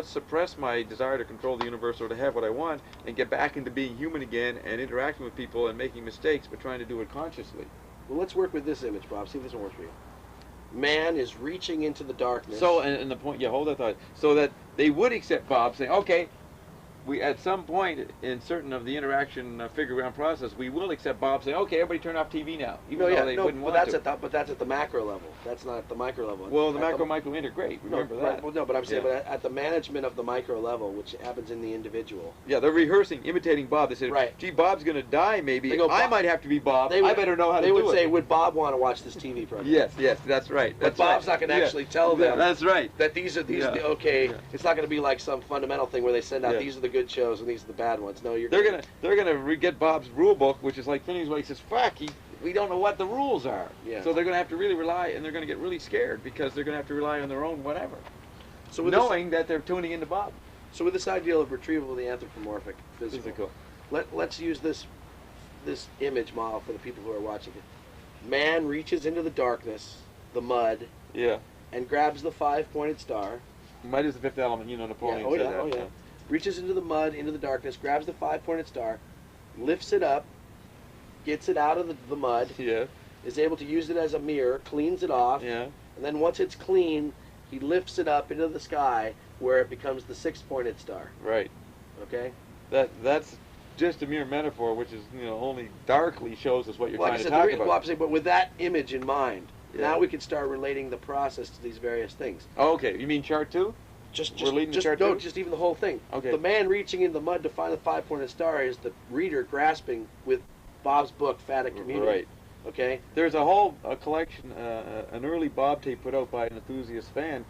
S2: suppress my desire to control the universe or to have what I want, and get back into being human again and interacting with people and making mistakes, but trying to do it consciously.
S1: Well, let's work with this image, Bob. See if this one works for you. Man is reaching into the darkness.
S2: So, and the point, hold that thought, so that they would accept Bob saying, okay, we at some point in certain of the interaction figure ground process, we will accept Bob saying, okay, everybody turn off TV now, even though they wouldn't want to.
S1: But that's at the macro level. That's not at the micro level.
S2: Well, the micro integrate. Remember that.
S1: Right, well, no, but I'm saying, but at the management of the micro level, which happens in the individual.
S2: Yeah, they're rehearsing, imitating Bob. They said,
S1: right.
S2: Gee, Bob's going to die. Maybe
S1: I
S2: might have to be Bob. I better know how to do it.
S1: They would say, would Bob want to watch this TV program?
S2: Yes, that's right.
S1: But Bob's not going to actually tell them.
S2: That's right.
S1: That these are the okay. Yeah. It's not going to be like some fundamental thing where they send out these are the good shows and these are the bad ones. No,
S2: they're gonna get Bob's rule book, which is like Finney's way. He says, "Fuck, we don't know what the rules are."
S1: Yeah.
S2: So they're gonna have to really rely, and they're gonna get really scared because they're gonna have to rely on their own whatever.
S1: So
S2: knowing that they're tuning into Bob.
S1: So with this ideal of retrieval of the anthropomorphic physical, let's use this image model for the people who are watching it. Man reaches into the darkness, the mud, and grabs the 5-pointed star.
S2: Mud is the fifth element, Napoleon said that.
S1: Oh yeah. Reaches into the mud, into the darkness, grabs the 5-pointed star, lifts it up, gets it out of the mud, is able to use it as a mirror, cleans it off, and then once it's clean, he lifts it up into the sky where it becomes the 6-pointed star.
S2: Right.
S1: Okay?
S2: That's just a mere metaphor, which is only darkly shows us what you're trying to talk about.
S1: But with that image in mind, now we can start relating the process to these various things.
S2: Oh, okay. You mean chart 2? Just even
S1: the whole thing.
S2: Okay.
S1: The man reaching in the mud to find the 5-pointed star is the reader grasping with Bob's book, Phatic Community.
S2: Right.
S1: Okay.
S2: There's a whole collection, an early Bob tape put out by an enthusiast fan,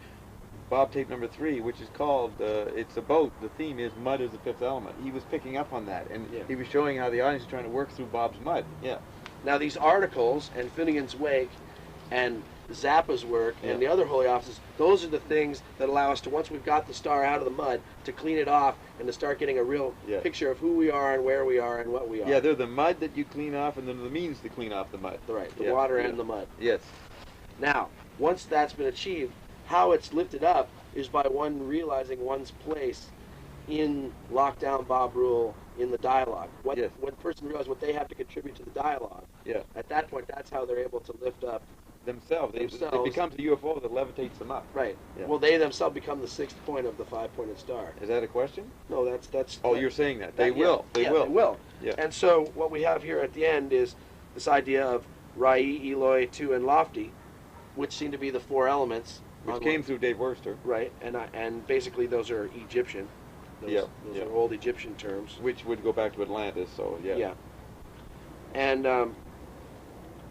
S2: Bob tape number 3, which is called, it's about, the theme is Mud is the Fifth Element. He was picking up on that, and he was showing how the audience is trying to work through Bob's mud. Yeah.
S1: Now these articles, and Finnegan's Wake, and Zappa's work, and the other holy offices, those are the things that allow us to, once we've got the star out of the mud, to clean it off and to start getting a real picture of who we are and where we are and what we are.
S2: Yeah, they're the mud that you clean off, and then the means to clean off the mud.
S1: Right, the water and the mud.
S2: Yes.
S1: Now, once that's been achieved, how it's lifted up is by one realizing one's place in lockdown Bob rule in the dialogue. When the person realizes what they have to contribute to the dialogue, at that point, that's how they're able to lift up
S2: themselves. It becomes a UFO that levitates them up.
S1: Right. Yeah. Well, they themselves become the 6th point of the 5-pointed star.
S2: Is that a question?
S1: No, that's.
S2: Oh, you're saying that they will. They will.
S1: They will.
S2: Yeah.
S1: And so what we have here at the end is this idea of Rai, Eloi, Tu, and Lofty, which seem to be the 4 elements.
S2: Which came through Dave Worcester.
S1: Right, and basically those are Egyptian. Those are old Egyptian terms.
S2: Which would go back to Atlantis. So
S1: yeah. And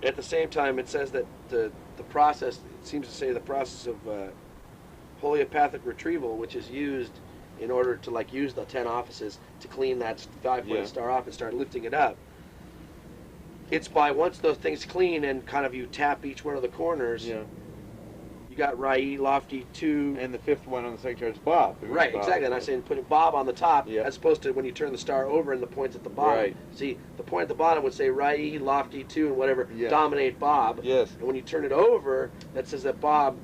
S1: at the same time, it says that the process, it seems to say the process of holeopathic retrieval, which is used in order to use the 10 offices to clean that 5-pointed star off and start lifting it up. It's by once those things clean and kind of you tap each one of the corners. Yeah. You got Rai, Lofty, Tu,
S2: and the 5th one on the second chart is Bob.
S1: Right, Bob. Exactly. And I'm saying putting Bob on the top as opposed to when you turn the star over and the points at the bottom.
S2: Right.
S1: See, the point at the bottom would say Rai, Lofty, Tu, and whatever dominate Bob.
S2: Yes.
S1: And when you turn it over, that says that Bob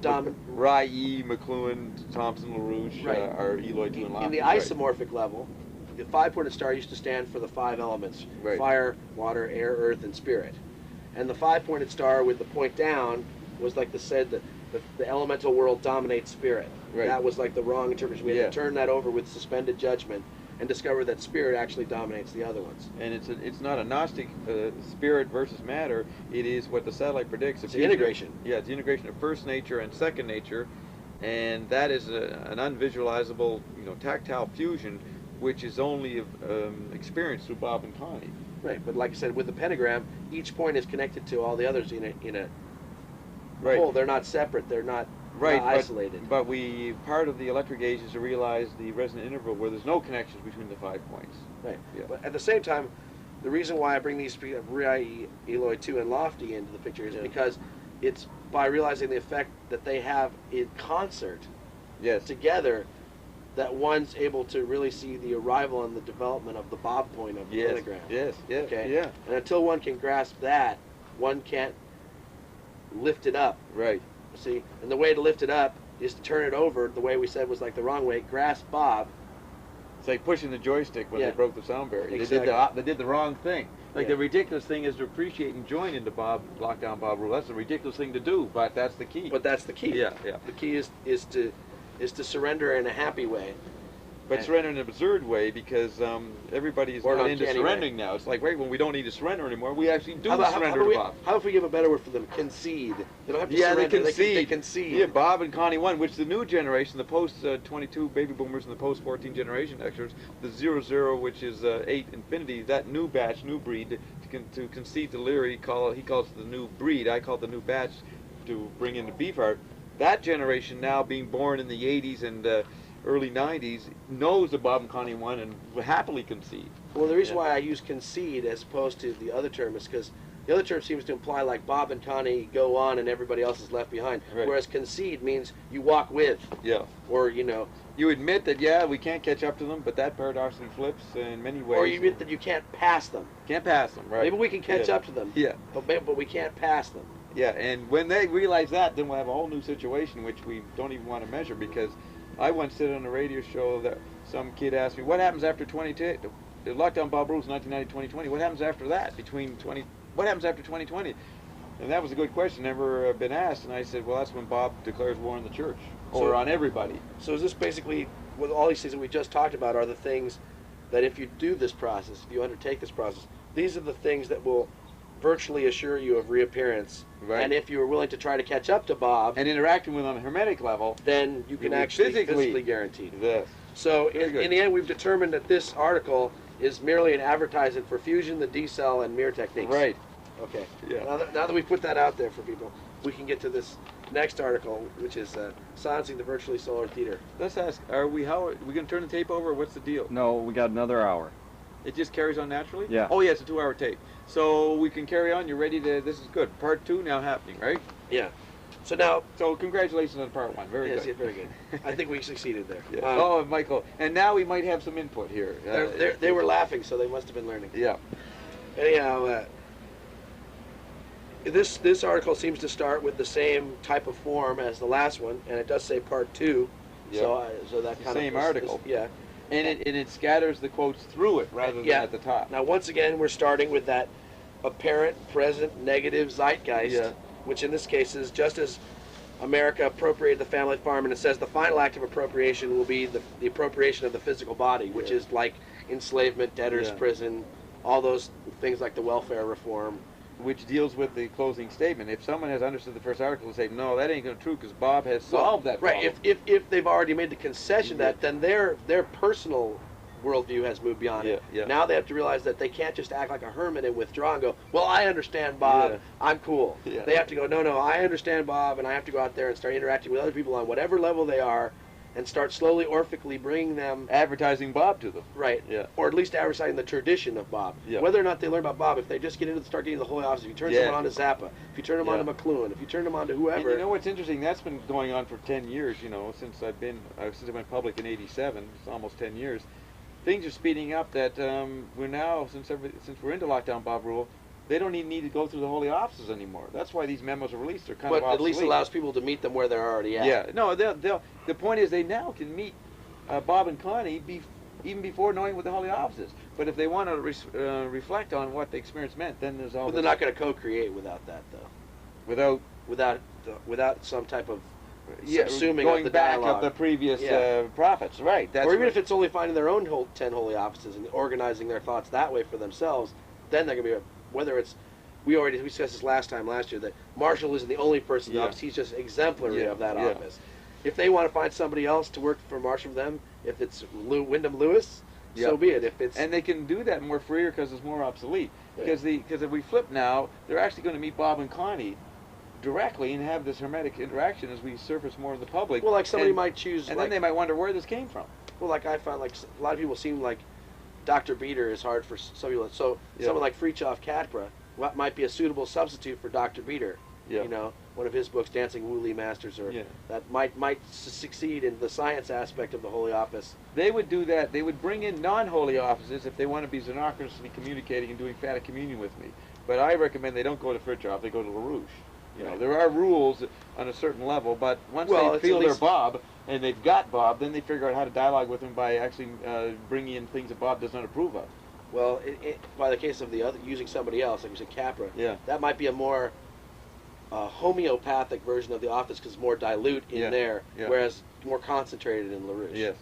S1: dominates.
S2: Rai, McLuhan, Thompson, LaRouche are Eloi, Tu, and Lofty.
S1: In the isomorphic level, the 5-pointed star used to stand for the 5 elements: fire, water, air, earth, and spirit. And the 5-pointed star with the point down was like the elemental world dominates spirit. Right. That was like the wrong interpretation. We had to turn that over with suspended judgment and discover that spirit actually dominates the other ones.
S2: And it's not a Gnostic spirit versus matter. It is what the satellite predicts.
S1: It's the integration.
S2: Yeah, it's the integration of first nature and second nature, and that is an unvisualizable, tactile fusion, which is only experienced through Bob and Connie.
S1: Right, but like I said, with the pentagram, each point is connected to all the others in a whole. They're not separate. They're not isolated.
S2: But part of the electric age is to realize the resonant interval where there's no connections between the 5 points.
S1: Right. Yeah. But at the same time, the reason why I bring these Rai, Eloi, Tu, and Lofty into the picture is because it's by realizing the effect that they have in concert
S2: Yes.
S1: together that one's able to really see the arrival and the development of the bob point of the
S2: Yes.
S1: pentagram.
S2: Yes. Yes.
S1: Okay?
S2: Yeah.
S1: And until one can grasp that, one can't lift it up.
S2: Right.
S1: See? And the way to lift it up is to turn it over the way we said was like the wrong way, grasp bob.
S2: It's like pushing the joystick when
S1: Yeah.
S2: they broke the sound barrier.
S1: Exactly.
S2: They did the wrong thing. Like
S1: Yeah.
S2: the ridiculous thing is to appreciate and join into lockdown Bob rule. That's a ridiculous thing to do, but that's the key.
S1: But that's the key.
S2: Yeah, yeah.
S1: The key is to surrender in a happy way.
S2: But surrender in an absurd way because everybody's
S1: Or
S2: not
S1: an
S2: into
S1: uncanny
S2: surrendering now. It's like, wait, when we don't need to surrender anymore, we actually do
S1: How about,
S2: surrender
S1: how
S2: to
S1: about
S2: Bob.
S1: how if we give a better word for them? Concede. They don't have to
S2: Yeah, they
S1: surrender.
S2: concede.
S1: They concede.
S2: Yeah, Bob and Connie won, which the new generation, the post-22 baby boomers and the post-14 generation Xers, the 00, which is 8 infinity, that new batch, new breed, to concede to Leary, he calls it the new breed. I call it the new batch to bring in the Beefheart. That generation now being born in the 80s and early 90s knows the Bob and Connie won and will happily concede.
S1: Well, the reason why I use concede as opposed to the other term is because the other term seems to imply like Bob and Connie go on and everybody else is left behind.
S2: Right.
S1: Whereas concede means you walk with,
S2: Yeah.
S1: or you know,
S2: You admit that, yeah, we can't catch up to them, but that paradoxically flips in many ways.
S1: or you admit that you can't pass them.
S2: Can't pass them, right?
S1: Maybe we can catch
S2: Yeah.
S1: up to them.
S2: Yeah.
S1: But we can't pass them.
S2: Yeah, and when they realize that, then we'll have a whole new situation which we don't even want to measure, because I once said on a radio show that some kid asked me, what happens after 2010? The lockdown Bob rules 1990, 2020. What happens after that? What happens after 2020? And that was a good question, never been asked. And I said, well, that's when Bob declares war on the church, or on everybody.
S1: So is this basically, with all these things that we just talked about, are the things that if you do this process, if you undertake this process, these are the things that will virtually assure you of reappearance.
S2: Right.
S1: And if you are willing to try to catch up to Bob,
S2: And interacting with him on a hermetic level,
S1: then you can
S2: will
S1: actually
S2: physically-
S1: physically guarantee.
S2: this.
S1: So
S2: Very good.
S1: in the end, we've determined that this article is merely an advertisement for fusion, the D-cell, and mirror techniques.
S2: Right.
S1: Okay.
S2: Yeah.
S1: Now that we've put that out there for people, we can get to this next article, which is silencing the virtually solar theater.
S2: Let's ask, are we going to turn the tape over, or what's the deal?
S4: No, we got another hour.
S2: It just carries on naturally?
S4: Yeah.
S2: Oh, yeah, it's a 2-hour tape. So we can carry on. You're ready to, this is good. Part 2 now happening, right?
S1: Yeah. So now,
S2: So congratulations on part 1. Very
S1: yes,
S2: good.
S1: yeah, very good. I think we succeeded there.
S2: Yeah. Oh, Michael. And now we might have some input here.
S1: They were laughing, so they must have been learning.
S2: Yeah.
S1: Anyhow, this article seems to start with the same type of form as the last one, and it does say part 2.
S2: Yeah.
S1: So that
S2: The
S1: kind
S2: same
S1: of
S2: article.
S1: yeah.
S2: And it scatters the quotes through it rather than
S1: Yeah.
S2: at the top.
S1: Now, once again, we're starting with that apparent present negative zeitgeist,
S2: Yeah.
S1: which in this case is just as America appropriated the family farm, and it says the final act of appropriation will be the appropriation of the physical body, which
S2: Yeah.
S1: is like enslavement, debtor's
S2: Yeah.
S1: prison, all those things like the welfare reform.
S2: Which deals with the closing statement. If someone has understood the first article and say, no, that ain't going to true because Bob has solved that problem.
S1: Right. If they've already made the concession
S2: Yeah.
S1: that, then their personal worldview has moved beyond it.
S2: Yeah, yeah.
S1: Now they have to realize that they can't just act like a hermit and withdraw and go, well, I understand Bob,
S2: Yeah.
S1: I'm cool.
S2: Yeah.
S1: They have to go, no, I understand Bob, and I have to go out there and start interacting with other people on whatever level they are, and start slowly, orphically bringing them,
S2: Advertising Bob to them.
S1: right,
S2: Yeah.
S1: or at least advertising the tradition of Bob.
S2: Yeah.
S1: Whether or not they learn about Bob, if they just get into start getting the Holy Office, if you turn
S2: Yeah.
S1: someone on to Zappa, if you turn them on
S2: Yeah.
S1: to McLuhan, if you turn them on to
S2: And
S1: whoever,
S2: you know what's interesting? That's been going on for 10 years, since I went public in 87, it's almost 10 years. Things are speeding up that we're now, since we're into lockdown Bob rule, they don't even need to go through the holy offices anymore. That's why these memos are released. They're kind
S1: but
S2: of obsolete.
S1: at least allows people to meet them where they're already at.
S2: Yeah, no, the point is they now can meet Bob and Connie even before knowing what the holy office is. But if they want to reflect on what the experience meant, then there's all
S1: But they're not going to co-create without that, though. Without some type of subsuming
S2: going
S1: of the
S2: back
S1: dialogue.
S2: of the previous
S1: Yeah.
S2: prophets, right? That's
S1: or even
S2: right.
S1: if it's only finding their own 10 holy offices and organizing their thoughts that way for themselves, then they're going to be, whether it's, we discussed this last year, that Marshall isn't the only person in the
S2: Yeah.
S1: office, he's just exemplary
S2: Yeah,
S1: of that
S2: yeah.
S1: office. If they want to find somebody else to work for Marshall for them, if it's Wyndham Lewis,
S2: Yeah.
S1: so be it. If it's
S2: And they can do that more freer because it's more obsolete.
S1: Yeah.
S2: Because if we flip now, they're actually going to meet Bob and Connie directly and have this hermetic interaction as we surface more of the public.
S1: well, like somebody
S2: and,
S1: might choose,
S2: and
S1: like,
S2: then they might wonder where this came from.
S1: well, like I found, like a lot of people seem like Dr. Beater is hard for some people. So
S2: Yeah.
S1: someone like Fritjof Capra might be a suitable substitute for Dr. Beater.
S2: Yeah.
S1: one of his books, Dancing Wooly Masters, or
S2: Yeah.
S1: that might succeed in the science aspect of the Holy Office.
S2: They would do that. They would bring in non-holy offices if they want to be xenocratically communicating and doing Fata communion with me. But I recommend they don't go to Fritjof, they go to LaRouche. You know,
S1: Right.
S2: there are rules on a certain level, but once
S1: Well,
S2: they
S1: it's
S2: feel
S1: at
S2: they're
S1: least-
S2: Bob, and they've got Bob, then they figure out how to dialogue with him by actually bringing in things that Bob does not approve of.
S1: Well, by the case of the other, using somebody else, like you said, Capra,
S2: Yeah.
S1: that might be a more homeopathic version of the office because it's more dilute in
S2: Yeah.
S1: there,
S2: Yeah.
S1: whereas more concentrated in LaRouche.
S2: Yes.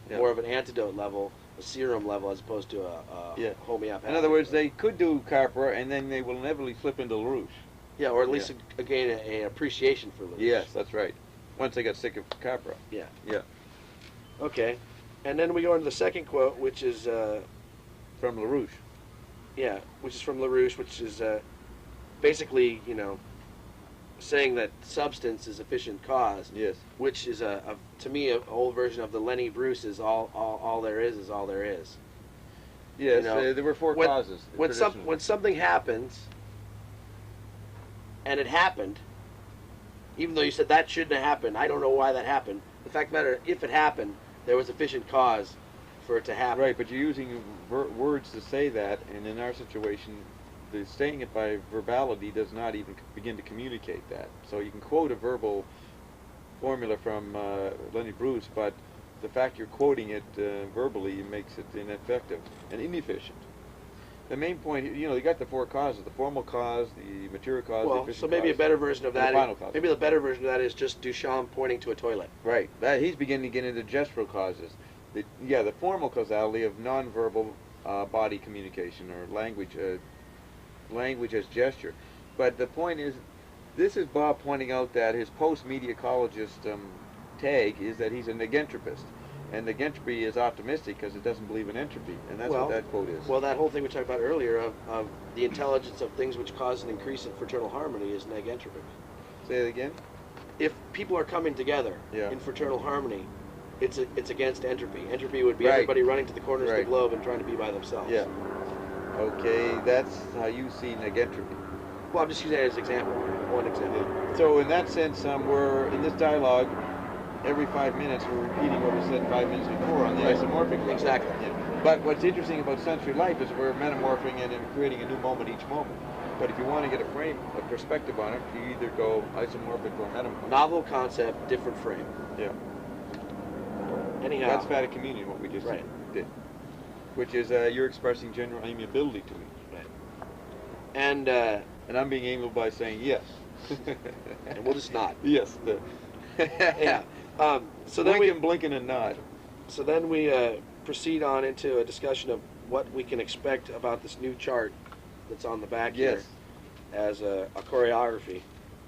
S2: Yeah.
S1: More of an antidote level, a serum level, as opposed to a
S2: Yeah.
S1: homeopathic.
S2: In other words, they could do Capra, and then they will inevitably slip into LaRouche.
S1: Yeah, or at least gain an appreciation for LaRouche.
S2: Yes, that's right. Once they got sick of Capra.
S1: Yeah.
S2: Yeah.
S1: Okay. And then we go into the second quote, which is
S2: From LaRouche.
S1: which is from LaRouche, which is basically, saying that substance is efficient cause,
S2: Yes.
S1: which is to me an old version of the Lenny Bruce is all there is all there is.
S2: Yes,
S1: You know,
S2: there were four
S1: when-
S2: causes.
S1: When
S2: traditionally.
S1: something happens, and it happened, even though you said that shouldn't have happened, I don't know why that happened. The fact of the matter, if it happened, there was efficient cause for it to happen.
S2: Right, but you're using words to say that, and in our situation, the saying it by verbality does not even begin to communicate that. So you can quote a verbal formula from Lenny Bruce, but the fact you're quoting it verbally makes it ineffective and inefficient. The main point, you got the four causes: the formal cause, the material cause, the
S1: Well,
S2: efficient
S1: so maybe a
S2: cause,
S1: better version of
S2: and the
S1: that.
S2: final cause.
S1: Maybe the better version of that is just Duchamp pointing to a toilet.
S2: Right. That he's beginning to get into gestural causes. The formal causality of nonverbal body communication or language as gesture. But the point is, this is Bob pointing out that his post-media ecologist tag is that he's a negentropist. And negentropy is optimistic because it doesn't believe in entropy. And that's what that quote is.
S1: Well, that whole thing we talked about earlier of the intelligence of things which cause an increase in fraternal harmony is negentropic.
S2: Say it again?
S1: If people are coming together
S2: Yeah.
S1: in fraternal harmony, it's against entropy. Entropy would be
S2: Right.
S1: everybody running to the corners of
S2: Right.
S1: the globe and trying to be by themselves.
S2: Yeah. Okay, that's how you see negentropy.
S1: Well, I'm just using that as an example. One example.
S2: So in that sense, we're in this dialogue. Every 5 minutes, we're repeating what was said 5 minutes before on the
S1: Right.
S2: isomorphic level.
S1: Exactly.
S2: Yeah. But what's interesting about sensory life is we're metamorphing and creating a new moment each moment. But if you want to get a perspective on it, you either go isomorphic or metamorphic.
S1: Novel concept, different frame.
S2: Yeah.
S1: Anyhow.
S2: That's Fata communion, what we just
S1: Right.
S2: did. Which is you're expressing general amiability to me.
S1: Right. And
S2: And I'm being amiable by saying yes.
S1: and we'll just nod.
S2: Yes.
S1: Yeah. So then
S2: Blinking and nod.
S1: So then we proceed on into a discussion of what we can expect about this new chart that's on the back here
S2: Yes.
S1: as a choreography.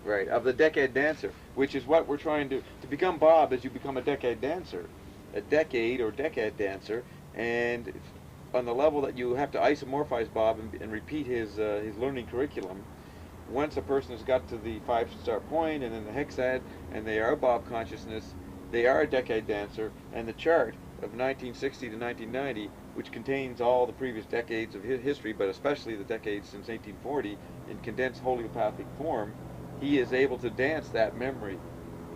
S2: Right, of the decade dancer, which is what we're trying to become Bob as you become a decade dancer, a decade or decade dancer, and on the level that you have to isomorphize Bob and repeat his learning curriculum. Once a person has got to the 5-star point and then the hexad, and they are Bob consciousness, they are a decade dancer, and the chart of 1960 to 1990, which contains all the previous decades of history, but especially the decades since 1840, in condensed homeopathic form, he is able to dance that memory.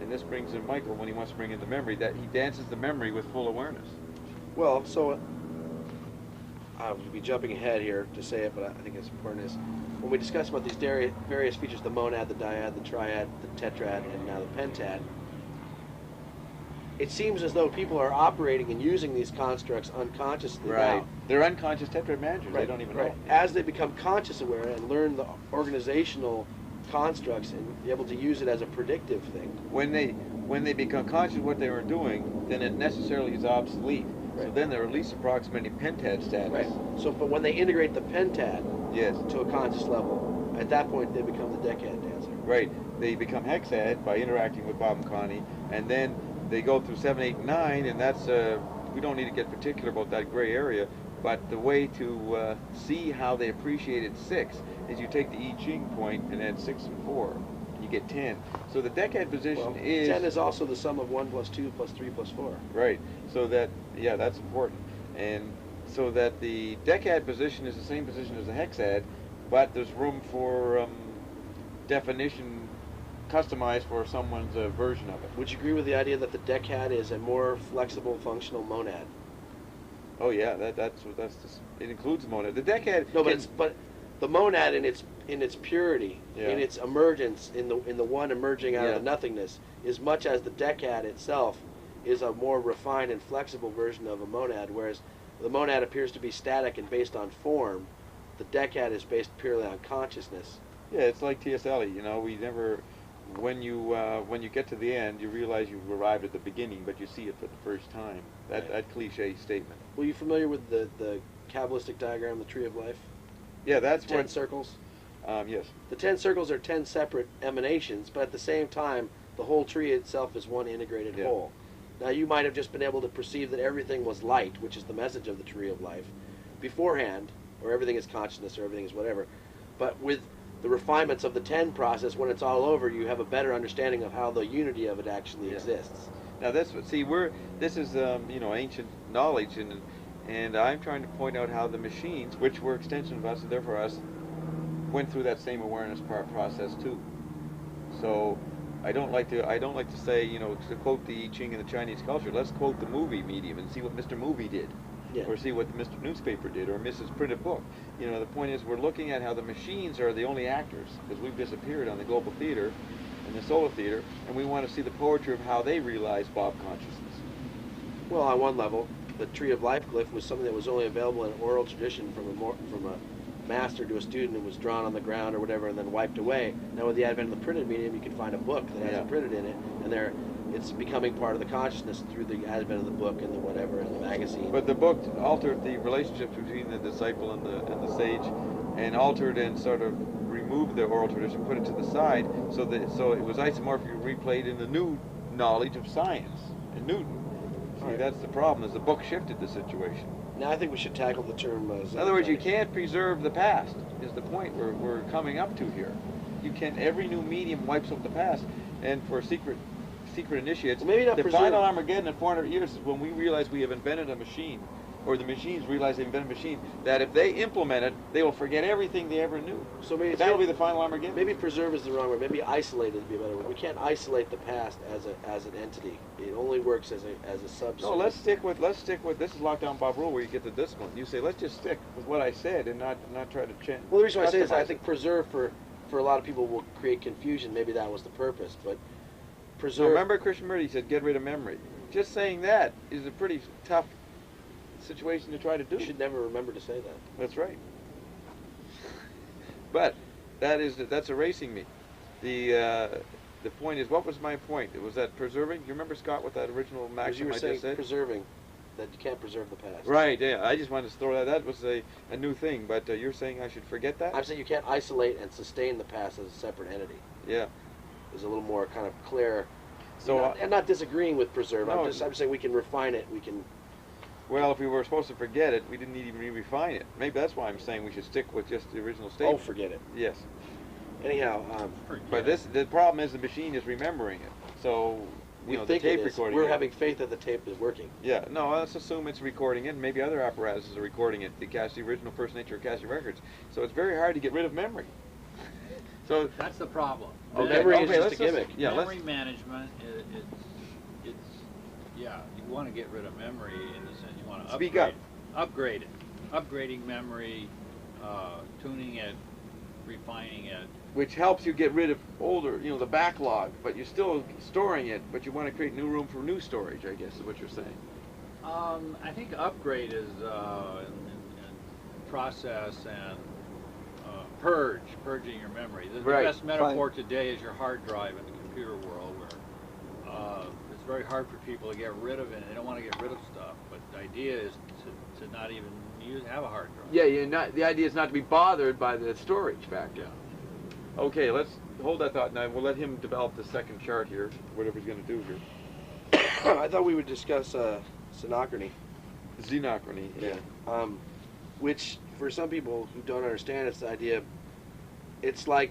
S2: And this brings in Michael when he wants to bring in the memory, that he dances the memory with full awareness.
S1: Well, so I would be jumping ahead here to say it, but I think it's important is when we discuss about these various features, the monad, the dyad, the triad, the tetrad, and now the pentad, it seems as though people are operating and using these constructs unconsciously now.
S2: They're unconscious tetrad managers. They don't even know.
S1: As they become conscious aware and learn the organizational constructs and be able to use it as a predictive thing.
S2: When they become conscious of what they were doing, then it necessarily is obsolete. So
S1: Right.
S2: then they're at least approximating pentad status.
S1: Right. So, but when they integrate the pentad
S2: Yes.
S1: to a conscious level, at that point they become the decade dancer.
S2: Right. They become hexad by interacting with Bob and Connie, and then they go through 7, 8, 9, and that's we don't need to get particular about that gray area. But the way to see how they appreciated 6 is you take the I Ching point and add 6 and 4. You get 10. So the decade position
S1: Well,
S2: is
S1: 10 is also the sum of 1 plus 2 plus 3 plus 4.
S2: right. So that that's important. And so that the decad position is the same position as the hexad, but there's room for definition customized for someone's version of it.
S1: Would you agree with the idea that the decad is a more flexible, functional monad?
S2: Oh yeah, it includes the monad. The decad.
S1: No, but the monad in its purity,
S2: Yeah.
S1: in its emergence, in the one emerging out
S2: Yeah.
S1: of the nothingness, as much as the decad itself is a more refined and flexible version of a monad, whereas the monad appears to be static and based on form. The decad is based purely on consciousness.
S2: Yeah, it's like TSLE. You know, we never. When you get to the end, you realize you've arrived at the beginning, but you see it for the first time. That cliche statement.
S1: Were you familiar with the Kabbalistic diagram, the Tree of Life?
S2: Yeah, that's
S1: 10
S2: what.
S1: circles.
S2: Yes.
S1: The 10 circles are 10 separate emanations, but at the same time, the whole tree itself is one integrated
S2: Yeah.
S1: whole. Now, you might have just been able to perceive that everything was light, which is the message of the Tree of Life, beforehand, or everything is consciousness, or everything is whatever. But with the refinements of the 10 process, when it's all over, you have a better understanding of how the unity of it actually
S2: Yeah.
S1: exists.
S2: Now this is ancient knowledge, and I'm trying to point out how the machines, which were extension of us and therefore us, went through that same awareness process too. So I don't like to say, to quote the I Ching in the Chinese culture, let's quote the movie medium and see what Mr. Movie did.
S1: Yeah.
S2: Or see what Mr. Newspaper did, or Mrs. Printed Book. The point is we're looking at how the machines are the only actors, because we've disappeared on the global theater and the solar theater, and we want to see the poetry of how they realize Bob consciousness.
S1: Well, on one level, the Tree of Life glyph was something that was only available in oral tradition from a master to a student, and was drawn on the ground or whatever and then wiped away. Now with the advent of the printed medium, you can find a book that has
S2: Yeah.
S1: it printed in it, and it's becoming part of the consciousness through the advent of the book and the whatever and the magazine.
S2: But the book altered the relationships between the disciple and the sage, and altered and sort of removed the oral tradition, put it to the side, so it was isomorphically replayed in the new knowledge of science and Newton. See,
S1: Right.
S2: that's the problem, is the book shifted the situation.
S1: Now I think we should tackle the term.
S2: In other words, you can't preserve the past, is the point we're coming up to here. You can. Every new medium wipes out the past, and for secret initiates,
S1: Well, maybe not
S2: the
S1: preserve.
S2: final Armageddon in 400 years is when we realize we have invented a machine, or the machines realize they invented a machine, that if they implement it, they will forget everything they ever knew.
S1: So maybe
S2: That'll be the final Armageddon.
S1: Maybe preserve is the wrong word. Maybe isolate would be a better word. We can't isolate the past as an entity. It only works as a subset.
S2: No, let's stick with this is lockdown Bob rule, where you get the discipline. You say, let's just stick with what I said and not try to change.
S1: Well, the reason why I say is I
S2: customize
S1: think
S2: it.
S1: preserve for a lot of people will create confusion. Maybe that was the purpose, but
S2: So
S1: preserve.
S2: remember Krishnamurti said, get rid of memory. Just saying that is a pretty tough situation to try to do.
S1: You should never remember to say that.
S2: That's right. But that's erasing me. The point is, what was my point? It was that preserving. You remember, Scott, what that original
S1: Because
S2: maxim
S1: you were
S2: I
S1: saying
S2: just said?
S1: preserving, that you can't preserve the past.
S2: Right. Yeah. I just wanted to throw that. That was a new thing. But you're saying I should forget that?
S1: I'm saying you can't isolate and sustain the past as a separate entity.
S2: Yeah.
S1: There's a little more kind of clear.
S2: So
S1: I'm not disagreeing with preserve.
S2: No,
S1: I'm saying we can refine it. We can.
S2: well, if we were supposed to forget it, we didn't need to even refine it. Maybe that's why I'm saying we should stick with just the original
S1: Oh,
S2: statement.
S1: forget it.
S2: Yes.
S1: Anyhow,
S2: But the problem is the machine is remembering it. So
S1: we
S2: the
S1: think
S2: tape
S1: it is.
S2: recording.
S1: We're
S2: it.
S1: having faith that the tape is working.
S2: Yeah, no, let's assume it's recording it, and maybe other apparatuses are recording it, the original First Nature Akashic Records. So it's very hard to get rid of memory. So
S4: That's the problem.
S1: The memory is just
S2: let's
S1: a gimmick.
S2: Yeah,
S4: Memory management, it's you want to get rid of memory in the sense you want to
S2: Speak
S4: upgrade it. Upgrading memory, tuning it, refining it.
S2: which helps you get rid of older, the backlog, but you're still storing it, but you want to create new room for new storage, I guess, is what you're saying.
S4: I think upgrade is in process and purging your memory. The
S2: Right.
S4: best metaphor today is your hard drive in the computer world, where it's very hard for people to get rid of it. They don't want to get rid of stuff, but the idea is to not even have a hard drive.
S2: Yeah, the idea is not to be bothered by the storage factor.
S4: Yeah.
S2: Okay, let's hold that thought now. We'll let him develop the second chart here, whatever he's going to do here.
S1: I thought we would discuss synochrony.
S2: Xenochrony.
S1: Yeah. Which, for some people who don't understand, it's the idea. It's like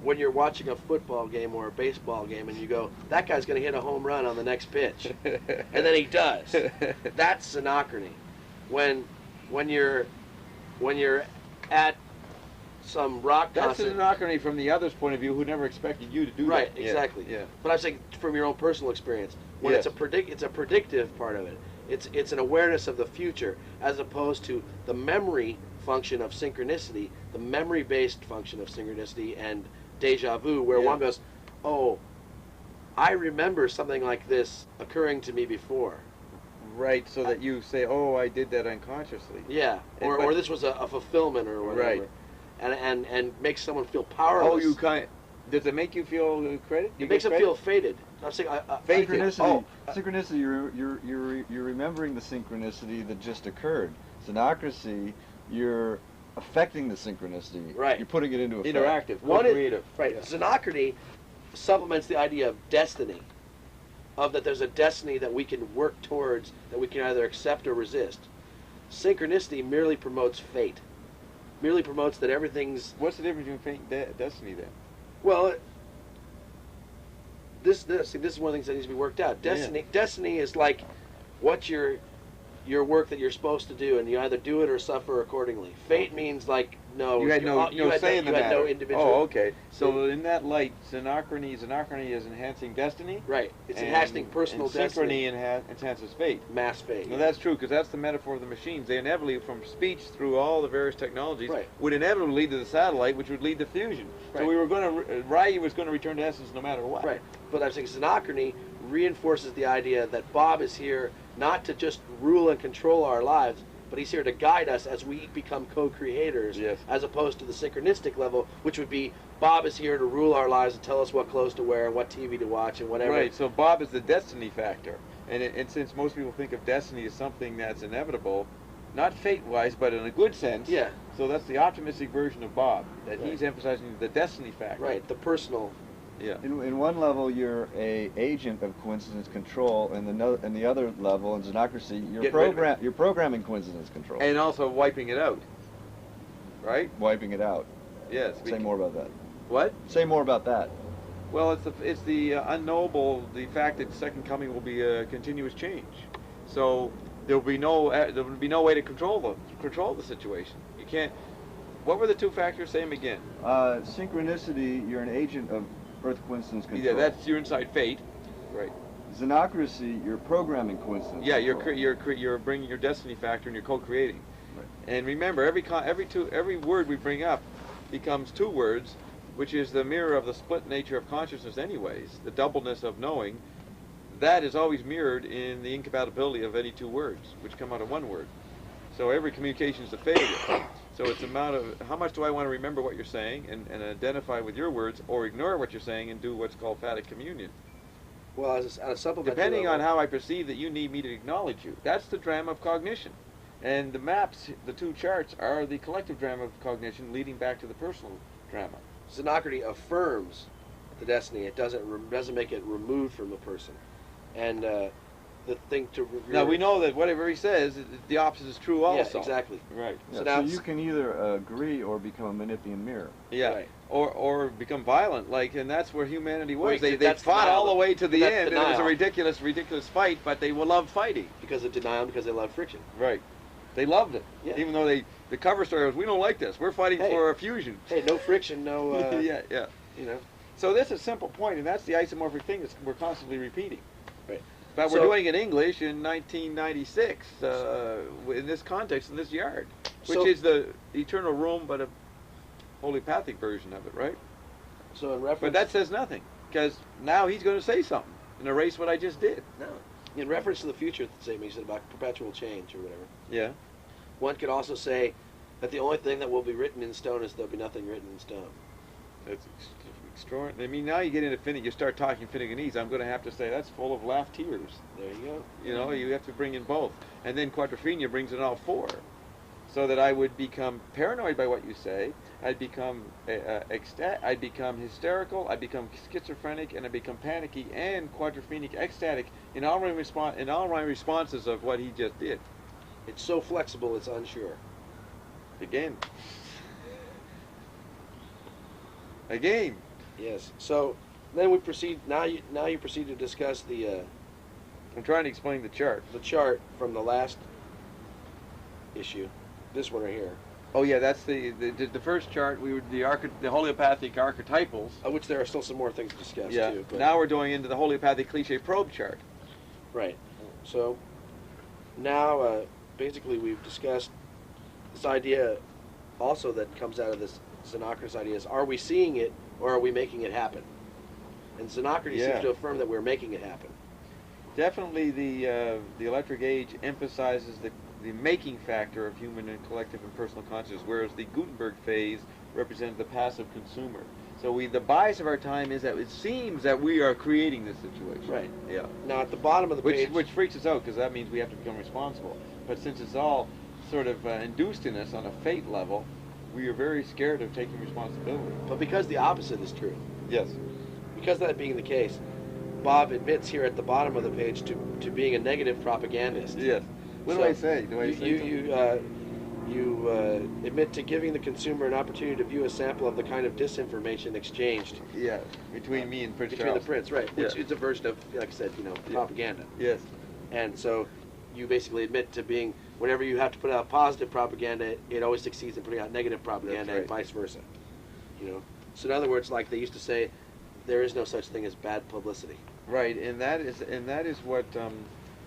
S1: when you're watching a football game or a baseball game, and you go, "That guy's going to hit a home run on the next pitch," and then he does. That's synochrony. When you're at some rock
S2: That's
S1: constant.
S2: an anachrony from the other's point of view, who never expected you to do
S1: Right,
S2: that.
S1: exactly.
S2: Yeah.
S1: But I'm saying from your own personal experience, when
S2: Yes.
S1: it's a predictive part of it. It's an awareness of the future as opposed to the memory function of synchronicity, the memory-based function of synchronicity and deja vu, where
S2: Yeah.
S1: one goes, "Oh, I remember something like this occurring to me before."
S2: Right, so that you say, "Oh, I did that unconsciously."
S1: Yeah,
S2: And
S1: or this was a fulfillment or whatever.
S2: Right.
S1: And makes someone feel powerless.
S2: Oh, you kind. Does it make you feel credit? You
S1: It makes
S2: get
S1: them
S2: credit?
S1: feel fated. I'm saying
S2: Fated.
S5: Synchronicity.
S2: Oh.
S5: Synchronicity. You're remembering the synchronicity that just occurred. Synocracy. You're affecting the synchronicity.
S1: Right.
S5: You're putting it into effect.
S2: Interactive,
S1: One
S2: creative.
S1: Right.
S2: Yeah.
S1: Xenocracy supplements the idea of destiny, of that there's a destiny that we can work towards, that we can either accept or resist. Synchronicity merely promotes fate, merely promotes that everything's,
S2: What's the difference between fate and destiny then?
S1: well, this is one of the things that needs to be worked out. Destiny is like what your work that you're supposed to do, and you either do it or suffer accordingly. Fate means like no,
S2: You had no say in the
S1: you had
S2: matter.
S1: no individual.
S2: Oh, okay. So in that light, synochrony is enhancing destiny.
S1: Right. It's
S2: and-
S1: enhancing personal
S2: and
S1: destiny.
S2: synchrony enhances fate.
S1: Mass fate.
S2: No, that's true, because that's the metaphor of the machines. They inevitably, from speech through all the various technologies,
S1: Right.
S2: would inevitably lead to the satellite, which would lead to fusion.
S1: Right.
S2: So we were going to, Ryu was going to return to essence no matter what.
S1: Right. But I'm saying Xenochrony reinforces the idea that Bob is here not to just rule and control our lives, but he's here to guide us as we become co-creators,
S2: Yes.
S1: as opposed to the synchronistic level, which would be Bob is here to rule our lives and tell us what clothes to wear and what TV to watch and whatever.
S2: Right, so Bob is the destiny factor. And since most people think of destiny as something that's inevitable, not fate-wise, but in a good sense.
S1: Yeah.
S2: So that's the optimistic version of Bob, that
S1: Right.
S2: he's emphasizing the destiny factor.
S1: Right, the personal.
S2: Yeah.
S5: In one level, you're a agent of coincidence control, and the other level, in Xenocracy, you're programming coincidence control.
S2: And also wiping it out. Right?
S5: Wiping it out.
S2: Yes.
S5: Say more about that.
S2: What?
S5: Say more about that.
S2: Well, it's the unknowable, the fact that second coming will be a continuous change. So there will be no way to control the situation. You can't. What were the two factors? Say them again.
S5: Synchronicity, you're an agent of Earth coincidence control.
S2: Yeah, that's your inside fate. Right.
S5: Xenocracy, you're programming coincidence
S2: Yeah,
S5: control.
S2: you're bringing your destiny factor and you're co-creating.
S5: Right.
S2: And remember, every word we bring up becomes two words, which is the mirror of the split nature of consciousness anyways, the doubleness of knowing. That is always mirrored in the incompatibility of any two words, which come out of one word. So every communication is a failure. So it's a amount of how much do I want to remember what you're saying and identify with your words, or ignore what you're saying and do what's called phatic communion.
S1: Well, as a supplementary
S2: Depending on
S1: level,
S2: how I perceive that you need me to acknowledge you. That's the drama of cognition. And the maps, the two charts, are the collective drama of cognition leading back to the personal drama.
S1: Xenocracy affirms the destiny. It doesn't make it removed from the person. And the thing to
S2: Now we know that whatever he says, the opposite is true also.
S1: Yeah, exactly.
S2: Right.
S5: Yeah,
S1: So
S5: so
S1: now
S5: you can either agree or become a Menippean mirror.
S2: Yeah.
S1: Right.
S2: Or become violent, and that's where humanity was.
S1: Right,
S2: they
S1: that's
S2: fought
S1: denial.
S2: all the way to the
S1: That's
S2: end, and it was a
S1: denial.
S2: ridiculous fight, but they loved fighting.
S1: Because of denial, because they love friction.
S2: Right. They loved it.
S1: Yeah.
S2: Even though the cover story was, we don't like this. We're fighting
S1: Hey.
S2: for a fusion.
S1: Hey, no friction, no.
S2: yeah.
S1: You know.
S2: So this is a simple point, and that's the isomorphic thing that we're constantly repeating.
S1: Right.
S2: But we're
S1: So-
S2: doing it in English in 1996 in this context, in this yard, which
S1: So-
S2: is the eternal Rome, but a homeopathic version of it, right?
S1: So in reference.
S2: But that says nothing, because now he's going to say something and erase what I just did.
S1: No. In reference to the future statement you said about perpetual change or whatever,
S2: Yeah.
S1: one could also say that the only thing that will be written in stone is there'll be nothing written in stone.
S2: That's extraordinary. I mean, now you get into you start talking Finneganese, I'm going to have to say that's full of laugh tears.
S1: There you go.
S2: You know, you have to bring in both. And then Quadrophenia brings in all four. So that I would become paranoid by what you say, I'd become I'd become hysterical, I'd become schizophrenic, and I'd become panicky and quadrophenic, ecstatic in all my responses of what he just did.
S1: It's so flexible, it's unsure.
S2: Again.
S1: Yes. So then we proceed. Now you proceed to discuss the
S2: I'm trying to explain the chart.
S1: chart from the last issue. This one right here.
S2: Oh yeah, that's the first chart. We were the homeopathic archetypals.
S1: Of which there are still some more things to discuss
S2: Yeah.
S1: too. But
S2: Now we're going into the homeopathic cliche probe chart.
S1: right. So now, basically, we've discussed this idea also that comes out of this Xenocrates idea is, are we seeing it or are we making it happen? And Xenocrates
S2: Yeah.
S1: seems to affirm that we're making it happen.
S2: Definitely, the electric age emphasizes the making factor of human and collective and personal consciousness, whereas the Gutenberg phase represented the passive consumer. So the bias of our time is that it seems that we are creating this situation.
S1: Right.
S2: Yeah.
S1: Now, at the bottom of the page,
S2: Which freaks us out, because that means we have to become responsible. But since it's all sort of induced in us on a fate level, we are very scared of taking responsibility.
S1: but because the opposite is true,
S2: Yes.
S1: because that being the case, Bob admits here at the bottom of the page to being a negative propagandist.
S2: Yes. What do
S1: So
S2: I say? Do I say something?
S1: you admit to giving the consumer an opportunity to view a sample of the kind of disinformation exchanged
S2: Yeah, between me and Prince
S1: between
S2: Charles.
S1: the prince, right? Which
S2: Yeah.
S1: is a version of, like I said, propaganda.
S2: Yes.
S1: And so you basically admit to being, whenever you have to put out positive propaganda, it always succeeds in putting out negative propaganda,
S2: That's right.
S1: and vice versa. So in other words, like they used to say, there is no such thing as bad publicity.
S2: Right, and that is what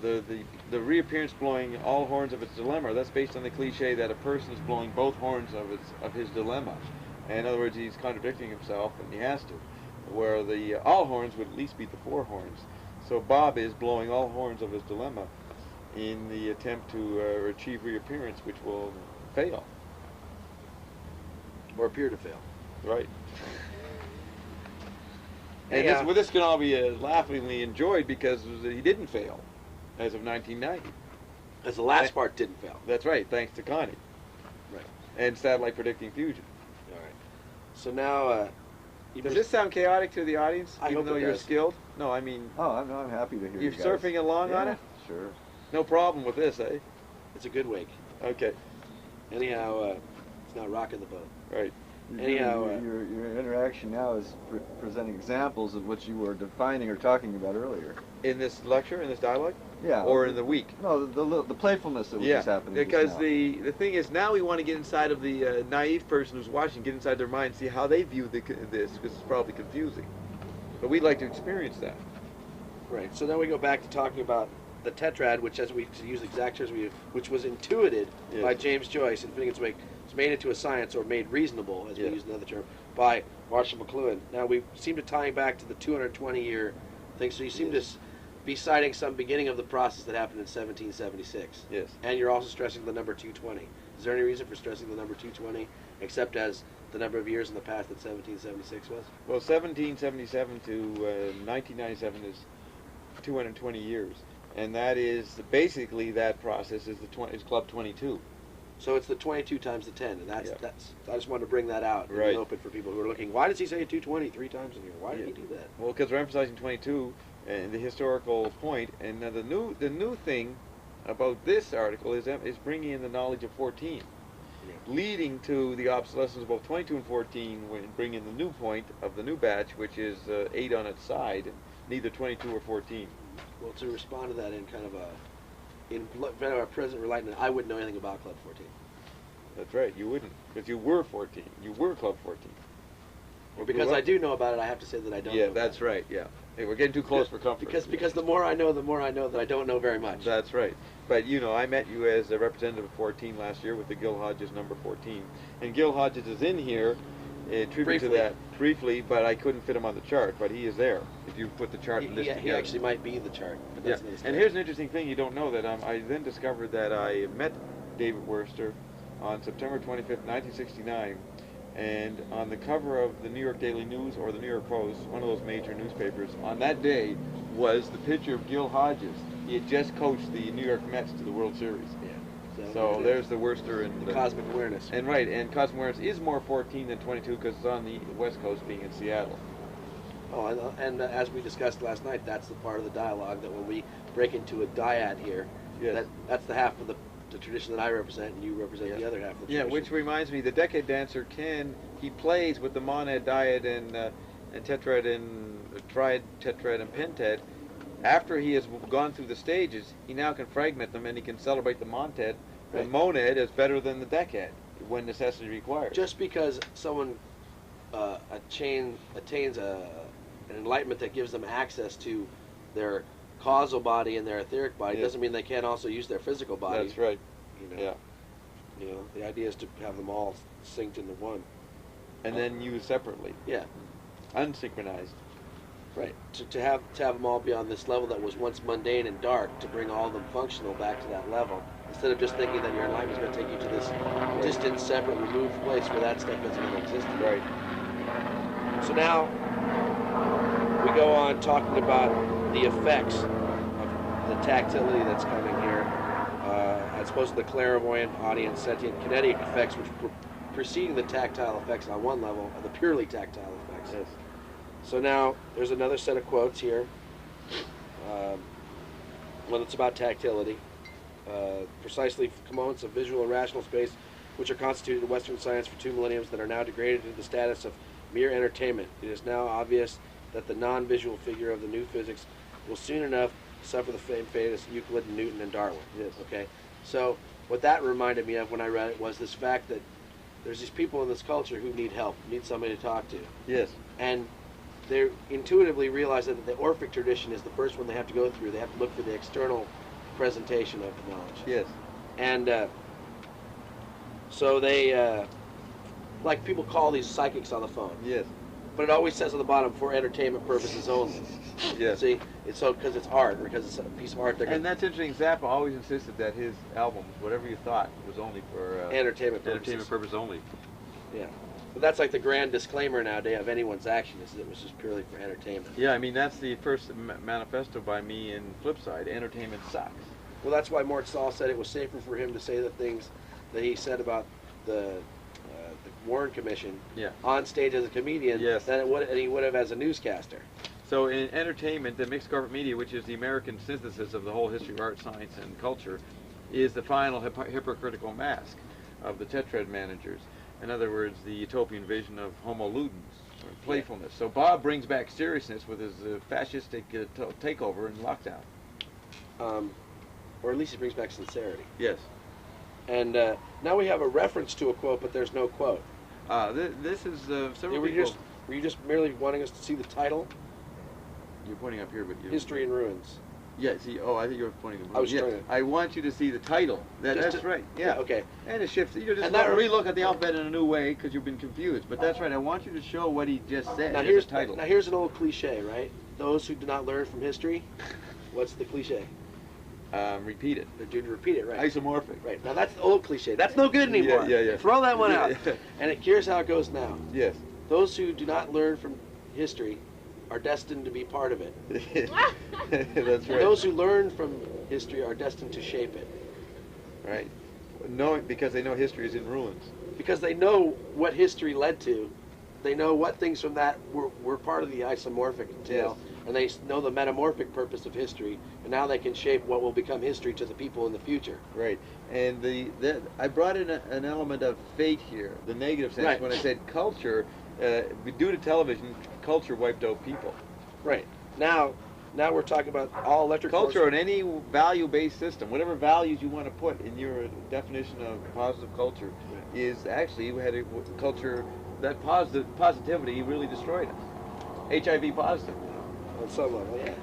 S2: the reappearance blowing all horns of its dilemma. That's based on the cliche that a person is blowing both horns of his dilemma. In other words, he's contradicting himself, and he has to. Where the all horns would at least be the four horns. So Bob is blowing all horns of his dilemma in the attempt to achieve reappearance, which will fail.
S1: Or appear to fail.
S2: Right.
S1: Hey,
S2: And this can all be laughingly enjoyed because he didn't fail as of 1990.
S1: As the last part didn't fail.
S2: That's right, thanks to Connie.
S1: Right.
S2: And satellite predicting fusion.
S1: All right. So now,
S2: Does this sound chaotic to the audience?
S1: I
S2: even
S1: hope
S2: though
S1: it
S2: you're
S1: does.
S2: skilled? No, I mean,
S5: Oh, I'm happy to hear
S2: you're
S5: you guys.
S2: surfing along on
S5: Yeah,
S2: it?
S5: Sure.
S2: No problem with this, eh?
S1: it's a good wake.
S2: Okay,
S1: Anyhow, it's not rocking the boat.
S2: right.
S1: Anyhow,
S5: your interaction now is presenting examples of what you were defining or talking about earlier.
S2: In this lecture, in this dialogue?
S5: Yeah.
S2: Or in the week?
S5: No, the playfulness that was
S2: Yeah,
S5: just happening.
S2: because
S5: just now.
S2: the thing is, now we want to get inside of the naive person who's watching, get inside their mind, see how they view this, because it's probably confusing. But we'd like to experience that.
S1: right. So then we go back to talking about the tetrad, which, as we use the exact terms we use, which was intuited
S2: Yes.
S1: by James Joyce and fitting its way, it's made into a science, or made reasonable, as
S2: Yeah.
S1: we use another term, by Marshall McLuhan. Now we seem to tying back to the 220-year thing. So you seem to be citing some beginning of the process that happened in 1776.
S2: Yes.
S1: And you're also stressing the number 220. Is there any reason for stressing the number 220, except as the number of years in the past that 1776 was?
S2: Well, 1777 to 1997 is 220 years. And that is basically, that process is is Club 22.
S1: So it's the 22 times the 10, and that's
S2: Yeah.
S1: I just wanted to bring that out in
S2: Right.
S1: the open for people who are looking. Why does he say 220 three times in here? Why did he do that?
S2: Well, because we're emphasizing 22 and the historical point, and the new thing about this article is bringing in the knowledge of 14, leading to the obsolescence of both 22 and 14, when bringing the new point of the new batch, which is 8 on its side, and neither 22 or 14.
S1: Well, to respond to that in kind of our present enlightenment, I wouldn't know anything about Club 14.
S2: That's right, you wouldn't, because you were 14. You were Club 14.
S1: Or because I do know about it, I have to say that I don't.
S2: Yeah,
S1: know
S2: that's
S1: about
S2: right. Yeah, hey, we're getting too close for comfort.
S1: Because the more I know that I don't know very much.
S2: That's right. But I met you as a representative of 14 last year with the Gil Hodges number 14, and Gil Hodges is in here, tribute to that briefly, but I couldn't fit him on the chart. But he is there. If you put the chart and list
S1: He
S2: together.
S1: actually might be the chart. But
S2: Yeah.
S1: that's another
S2: And
S1: story.
S2: here's an interesting thing you don't know, that I then discovered that I met David Worcester on September 25th, 1969. And on the cover of the New York Daily News or the New York Post, one of those major newspapers, on that day was the picture of Gil Hodges. He had just coached the New York Mets to the World Series.
S1: Yeah.
S2: So there's the Worcester and
S1: the cosmic awareness.
S2: And right, and cosmic awareness is more 14 than 22 because it's on the West Coast, being in Seattle.
S1: Oh, and as we discussed last night, that's the part of the dialogue that when we break into a dyad here,
S2: Yes.
S1: that's the half of the tradition that I represent, and you represent the other half of the
S2: Yeah,
S1: tradition.
S2: which reminds me, the decade dancer he plays with the monad, dyad, and tetrad, and triad, tetrad, and pentat. After he has gone through the stages, he now can fragment them, and he can celebrate the monad as better than the decad, when necessity requires.
S1: Just because someone attains an enlightenment that gives them access to their causal body and their etheric body doesn't mean they can't also use their physical body.
S2: That's right.
S1: You know?
S2: Yeah.
S1: You know, the idea is to have them all synced into one.
S2: And then used separately.
S1: Yeah.
S2: Unsynchronized.
S1: Right. To have them all be on this level that was once mundane and dark, to bring all of them functional back to that level, instead of just thinking that your enlightenment is going to take you to this distant, separate, removed place where that stuff isn't going to exist.
S2: Right.
S1: So now we go on talking about the effects of the tactility that's coming here, as opposed to the clairvoyant, audience, sentient, kinetic effects, which were preceding the tactile effects on one level, and the purely tactile effects.
S2: Yes.
S1: So now there's another set of quotes here. One that's about tactility. Precisely components of visual and rational space, which are constituted in Western science for 2 millenniums, that are now degraded to the status of mere entertainment. It is now obvious that the non-visual figure of the new physics will soon enough suffer the same fate as Euclid, Newton, and Darwin.
S2: Yes.
S1: Okay. So what that reminded me of when I read it was this fact that there's these people in this culture who need help, need somebody to talk to,
S2: Yes.
S1: and they intuitively realize that the Orphic tradition is the first one they have to go through. They have to look for the external presentation of the knowledge.
S2: Yes.
S1: And so they, like people call these psychics on the phone,
S2: Yes.
S1: but it always says on the bottom, for entertainment purposes only.
S2: Yes.
S1: See, it's so because it's art, or because it's a piece of art. They're
S2: And that's interesting. Zappa always insisted that his albums, whatever you thought, was only for
S1: entertainment purposes.
S2: entertainment purpose only.
S1: Yeah. But that's like the grand disclaimer nowadays of anyone's action, is that it was just purely for entertainment.
S2: Yeah, I mean, that's the first manifesto by me in Flipside. Entertainment sucks.
S1: Well, that's why Mort Saul said it was safer for him to say the things that he said about the Warren Commission on stage as a comedian than he would have as a newscaster.
S2: So in entertainment, the mixed corporate media, which is the American synthesis of the whole history of art, science, and culture, is the final hypocritical mask of the tetrad managers. In other words, the utopian vision of homo ludens, or playfulness. So Bob brings back seriousness with his fascistic takeover and lockdown.
S1: Or at least he brings back sincerity.
S2: Yes.
S1: And now we have a reference to a quote, but there's no quote.
S2: This is several
S1: Were
S2: people...
S1: you just merely wanting us to see the title?
S2: You're pointing up here, but you...
S1: History in Ruins.
S2: Yeah, see, I think you were pointing them.
S1: I was trying to...
S2: I want you to see the title. That's right. Yeah.
S1: Okay.
S2: And it shifts. You just
S1: And that
S2: relook at the alphabet in a new way because you've been confused. But that's right. I want you to show what he just said.
S1: Now
S2: as
S1: here's
S2: a title.
S1: Now here's an old cliche, right? Those who do not learn from history. What's the cliche?
S2: Repeat it.
S1: They're due to repeat it, right?
S2: Isomorphic.
S1: Right. Now that's the old cliche. That's no good anymore.
S2: Yeah.
S1: Throw that one out.
S2: Yeah.
S1: And here's how it goes now.
S2: Yes.
S1: Those who do not learn from history are destined to be part of it.
S2: That's right.
S1: Those who learn from history are destined to shape it.
S2: Right. Knowing because they know history is in ruins.
S1: Because they know what history led to. They know what things from that were part of the isomorphic tale.
S2: Yes.
S1: And they know the metamorphic purpose of history. And now they can shape what will become history to the people in the future.
S2: Right. And I brought in an element of fate here, the negative sense,
S1: Right.
S2: when I said culture, due to television, culture wiped out people.
S1: Right. Now we're talking about all electric
S2: Culture
S1: force.
S2: in any value-based system, whatever values you want to put in your definition of positive culture, is actually we had a culture that positivity really destroyed us. HIV positive.
S1: On some level, yeah.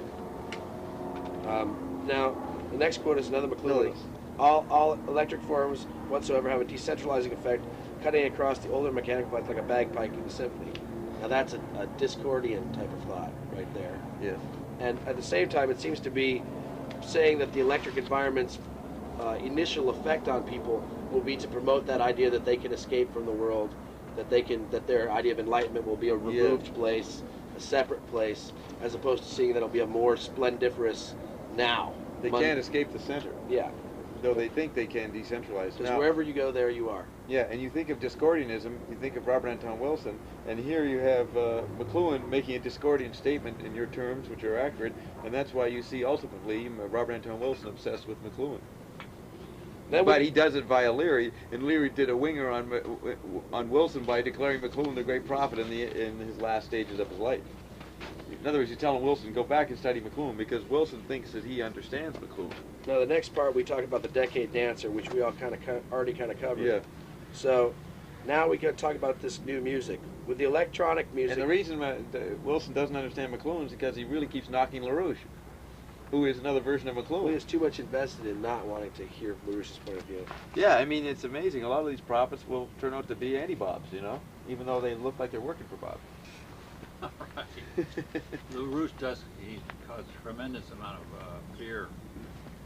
S1: Now, the next quote is another McLuhan. All electric forms whatsoever have a decentralizing effect, cutting across the older mechanical parts like a bagpipe in the symphony. Now that's a Discordian type of thought right there.
S2: Yes.
S1: And at the same time, it seems to be saying that the electric environment's initial effect on people will be to promote that idea that they can escape from the world, that their idea of enlightenment will be a removed place, a separate place, as opposed to seeing that it'll be a more splendiferous now.
S2: They can't escape the center.
S1: Yeah.
S2: Though they think they can decentralize.
S1: Because wherever you go, there you are.
S2: Yeah, and you think of Discordianism, you think of Robert Anton Wilson, and here you have McLuhan making a Discordian statement in your terms, which are accurate, and that's why you see ultimately Robert Anton Wilson obsessed with McLuhan. But he does it via Leary, and Leary did a winger on Wilson by declaring McLuhan the great prophet in his last stages of his life. In other words, you're telling Wilson, go back and study McLuhan, because Wilson thinks that he understands McLuhan.
S1: Now, the next part, we talk about the decade dancer, which we all already kind of covered.
S2: Yeah.
S1: So now we got to talk about this new music. With the electronic music.
S2: And the reason Wilson doesn't understand McLuhan is because he really keeps knocking LaRouche, who is another version of McLuhan.
S1: He is too much invested in not wanting to hear LaRouche's point of view.
S3: Yeah, I mean, it's amazing. A lot of these prophets will turn out to be anti-Bobs, you know, even though they look like they're working for Bob.
S4: Right. LaRouche he caused a tremendous amount of fear.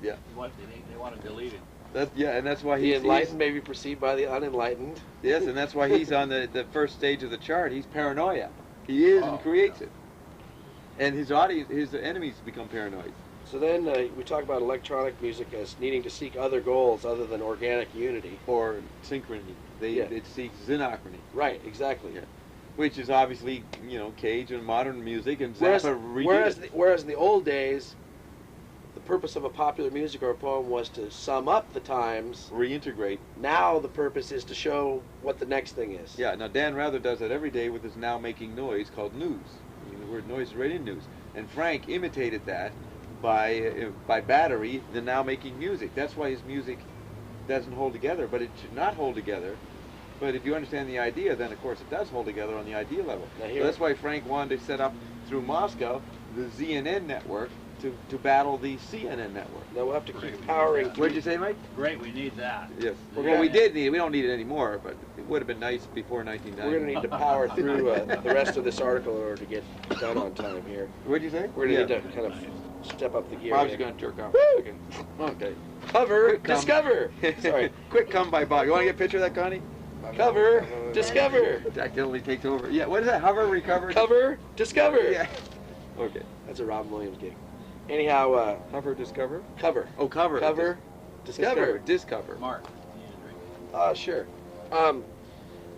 S2: Yeah.
S4: They want to delete him.
S2: And that's why
S1: The enlightened may be perceived by the unenlightened.
S2: Yes, and that's why he's on the first stage of the chart. He's paranoia. He is and creates it. And his audience, his enemies become paranoid.
S1: So then we talk about electronic music as needing to seek other goals other than organic unity.
S2: Or synchrony. It seeks xenochrony.
S1: Right, exactly.
S2: Yeah. Which is obviously, you know, Cage and modern music, and
S1: Whereas
S2: Zappa
S1: in the old days, the purpose of a popular music or a poem was to sum up the times.
S2: reintegrate.
S1: Now the purpose is to show what the next thing is.
S2: Yeah, now Dan Rather does that every day with his now making noise called news. I mean, the word noise is right in news. And Frank imitated that by battery, the now making music. That's why his music doesn't hold together, but it should not hold together. But if you understand the idea, then of course it does hold together on the idea level. So that's why Frank wanted to set up through Moscow the ZNN network to battle the CNN network.
S1: Now we'll have to keep powering.
S2: What did you say, Mike?
S4: Great, we need that.
S2: Yes. Well, we did need it. We don't need it anymore, but it would have been nice before 1990.
S1: We're going to need to power through the rest of this article in order to get done on time here.
S2: What did you say?
S1: We're going to need to kind of step up the gear.
S2: Bob's
S1: here.
S2: going to jerk off.
S1: Woo!
S2: Okay.
S1: Cover,
S2: Quick come.
S1: discover. Sorry.
S2: Quick come by Bob. You want to get a picture of that, Connie?
S1: Cover, discover.
S2: That totally takes over. Yeah, what is that? Hover, recover?
S1: Cover, discover.
S2: Yeah. Okay.
S1: That's a Robin Williams gig. Anyhow,
S2: Hover, discover?
S1: cover.
S2: Oh, cover.
S1: Cover, discover.
S2: Discover.
S4: Mark, you need a drink.
S1: Sure.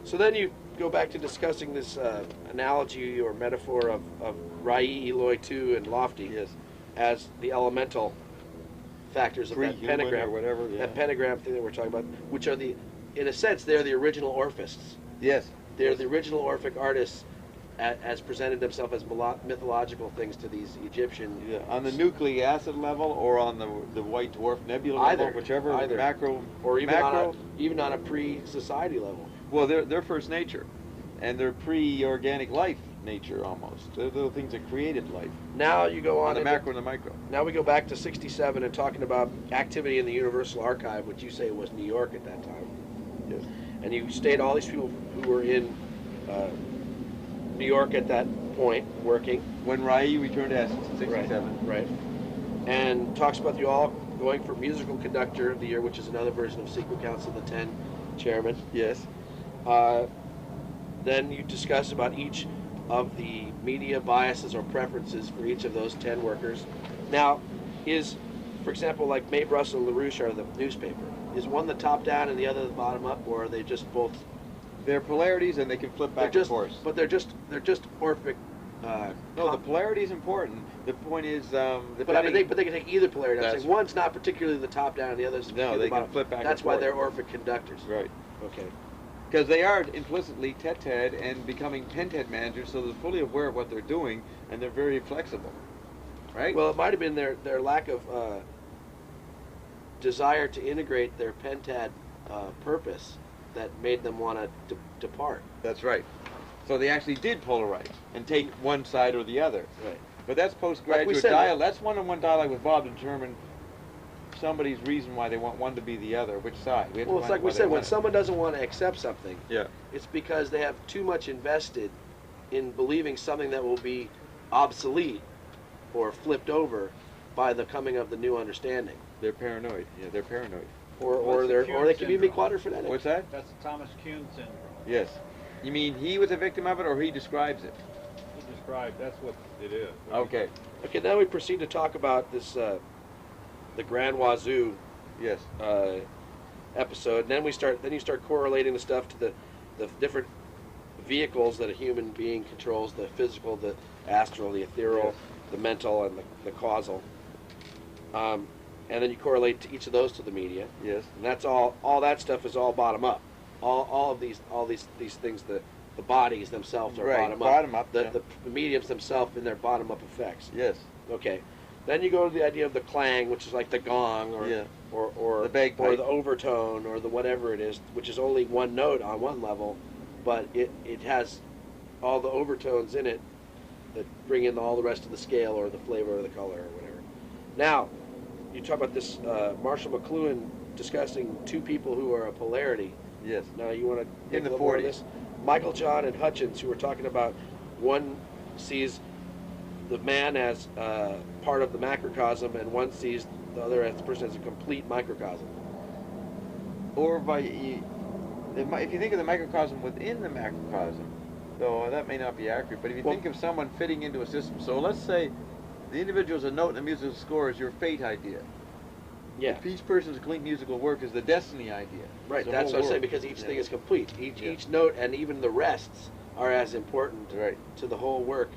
S1: So then you go back to discussing this analogy or metaphor of Rai, Eloy 2, and Lofty as the elemental factors of that
S2: Pre-human
S1: pentagram.
S2: or whatever, yeah.
S1: That pentagram thing that we're talking about, which are in a sense, they're the original Orphists.
S2: Yes.
S1: They're the original Orphic artists as presented themselves as mythological things to these Egyptian...
S2: Yeah, on the nucleic acid level or on the white dwarf nebula level, whichever, macro...
S1: Or even,
S2: macro,
S1: on a pre-society level.
S2: Well, they're first nature, and they're pre-organic life nature almost. They're the things that created life.
S1: Now you go on
S2: the macro and the micro.
S1: Now we go back to 1967 and talking about activity in the Universal Archive, which you say was New York at that time.
S2: Yes.
S1: And you state all these people who were in New York at that point working.
S2: When Rai returned to Essence in 1967.
S1: Right. And talks about you all going for Musical Conductor of the Year, which is another version of Secret Council of the 10 Chairman.
S2: Yes.
S1: Then you discuss about each of the media biases or preferences for each of those 10 workers. Now, for example, like Mae Brussel and LaRouche are the newspaper. Is one the top down and the other the bottom up, or are they just both?
S2: They're polarities, and they can flip back and forth.
S1: But they're just Orphic.
S2: No, the polarity is important. The point is,
S1: but they can take either polarity. I'm saying one's not particularly the top down, and the other's
S2: no, they
S1: the bottom.
S2: can flip back.
S1: That's
S2: and
S1: why
S2: forth.
S1: they're Orphic conductors.
S2: Right.
S1: Okay.
S2: Because they are implicitly tet-ted and becoming pentet managers, so they're fully aware of what they're doing, and they're very flexible. Right?
S1: Well, it might have been their lack of desire to integrate their pentad purpose that made them want to depart.
S2: That's right. So they actually did polarize and take one side or the other.
S1: Right.
S2: But that's postgraduate dialogue. That's one-on-one dialogue with Bob to determine somebody's reason why they want one to be the other, which side.
S1: Well, it's like we said, when someone doesn't want to accept something,
S2: yeah,
S1: it's because they have too much invested in believing something that will be obsolete or flipped over by the coming of the new understanding.
S2: They're paranoid. Yeah, they're paranoid.
S1: Or they can be quadriphonetic.
S2: What's that?
S4: That's the Thomas Kuhn syndrome.
S2: Yes. You mean he was a victim of it, or he describes it?
S4: He described. That's what it is.
S2: Okay.
S1: Okay. Now we proceed to talk about this, the Grand Wazoo.
S2: Yes.
S1: Episode. And then you start correlating the stuff to the different vehicles that a human being controls: the physical, the astral, the ethereal,
S2: yes,
S1: the mental, and the causal. And then you correlate to each of those to the media.
S2: Yes.
S1: And that's all that stuff is all bottom up. All of these things, the bodies themselves are
S2: right,
S1: bottom up.
S2: Yeah.
S1: The mediums themselves in their bottom up effects.
S2: Yes.
S1: Okay. Then you go to the idea of the clang, which is like the gong or
S2: The bagpipe.
S1: or the overtone or the whatever it is, which is only one note on one level, but it has all the overtones in it that bring in all the rest of the scale or the flavor or the color or whatever. Now, you talk about this Marshall McLuhan discussing two people who are a polarity.
S2: Yes.
S1: Now you want to
S2: In
S1: take
S2: the
S1: a little more of
S2: 40s.
S1: this? Michael John and Hutchins, who were talking about one sees the man as part of the macrocosm, and one sees the other as the person as a complete microcosm.
S2: Or if you think of the microcosm within the macrocosm, though that may not be accurate, but if you think of someone fitting into a system, so let's say the individual is a note in a musical score is your fate idea.
S1: Yeah.
S2: If each person's complete musical work is the destiny idea.
S1: Right,
S2: It's the
S1: that's
S2: whole
S1: what I'm saying,
S2: world.
S1: because each
S2: Yeah.
S1: thing is complete.
S2: Yeah.
S1: Each note and even the rests are as important
S2: Right.
S1: to the whole work.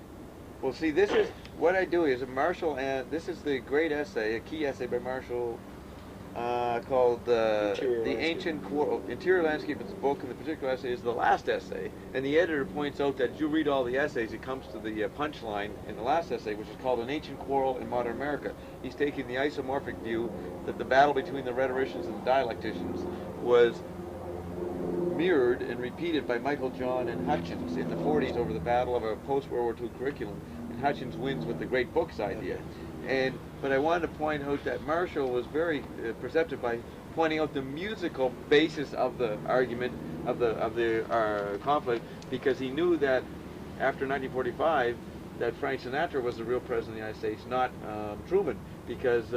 S2: Well, see, this is what I do is Marshall, and this is the great essay, a key essay by Marshall, called
S1: Interior
S2: "The
S1: Landscape.
S2: Ancient Interior Landscape." It's a book, and the particular essay is the last essay. And the editor points out that as you read all the essays, it comes to the punchline in the last essay, which is called "An Ancient Quarrel in Modern America." He's taking the isomorphic view that the battle between the rhetoricians and the dialecticians was mirrored and repeated by Michael John and Hutchins in the 40s over the battle of a post-World War II curriculum, and Hutchins wins with the great books idea. But I wanted to point out that Marshall was very perceptive by pointing out the musical basis of the argument of the conflict, because he knew that after 1945 that Frank Sinatra was the real president of the United States, not Truman, because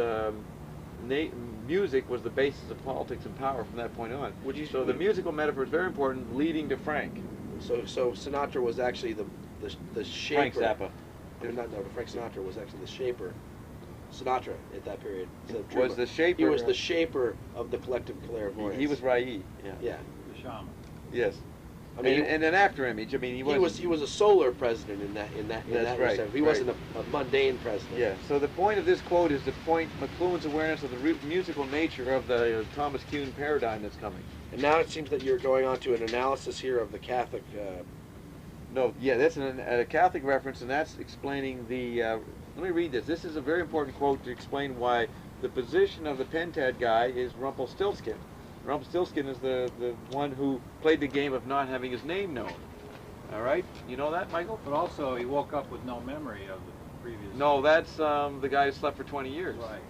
S2: music was the basis of politics and power from that point on. So the musical metaphor is very important, leading to Frank.
S1: So Sinatra was actually the shaper.
S2: Frank Zappa.
S1: Frank Sinatra was actually the shaper. Sinatra at that period.
S2: Was the shaper.
S1: He was the shaper of the collective clairvoyance.
S2: He was Raï.
S1: Yeah.
S4: The shaman.
S2: Yes.
S1: I mean,
S2: and an after image. I mean, he
S1: was a solar president in that
S2: That's right,
S1: respect. He wasn't a mundane president.
S2: Yeah. So the point of this quote is to point McLuhan's awareness of the musical nature of the Thomas Kuhn paradigm that's coming.
S1: And now it seems that you're going on to an analysis here of the Catholic.
S2: No, yeah, that's a Catholic reference, and that's explaining the. Let me read this. This is a very important quote to explain why the position of the Pentad guy is Rumpelstiltskin. Rumpelstiltskin is the one who played the game of not having his name known. All right, you know that, Michael?
S4: But also, he woke up with no memory of the previous.
S2: No, that's the guy who slept for 20 years.
S4: Right.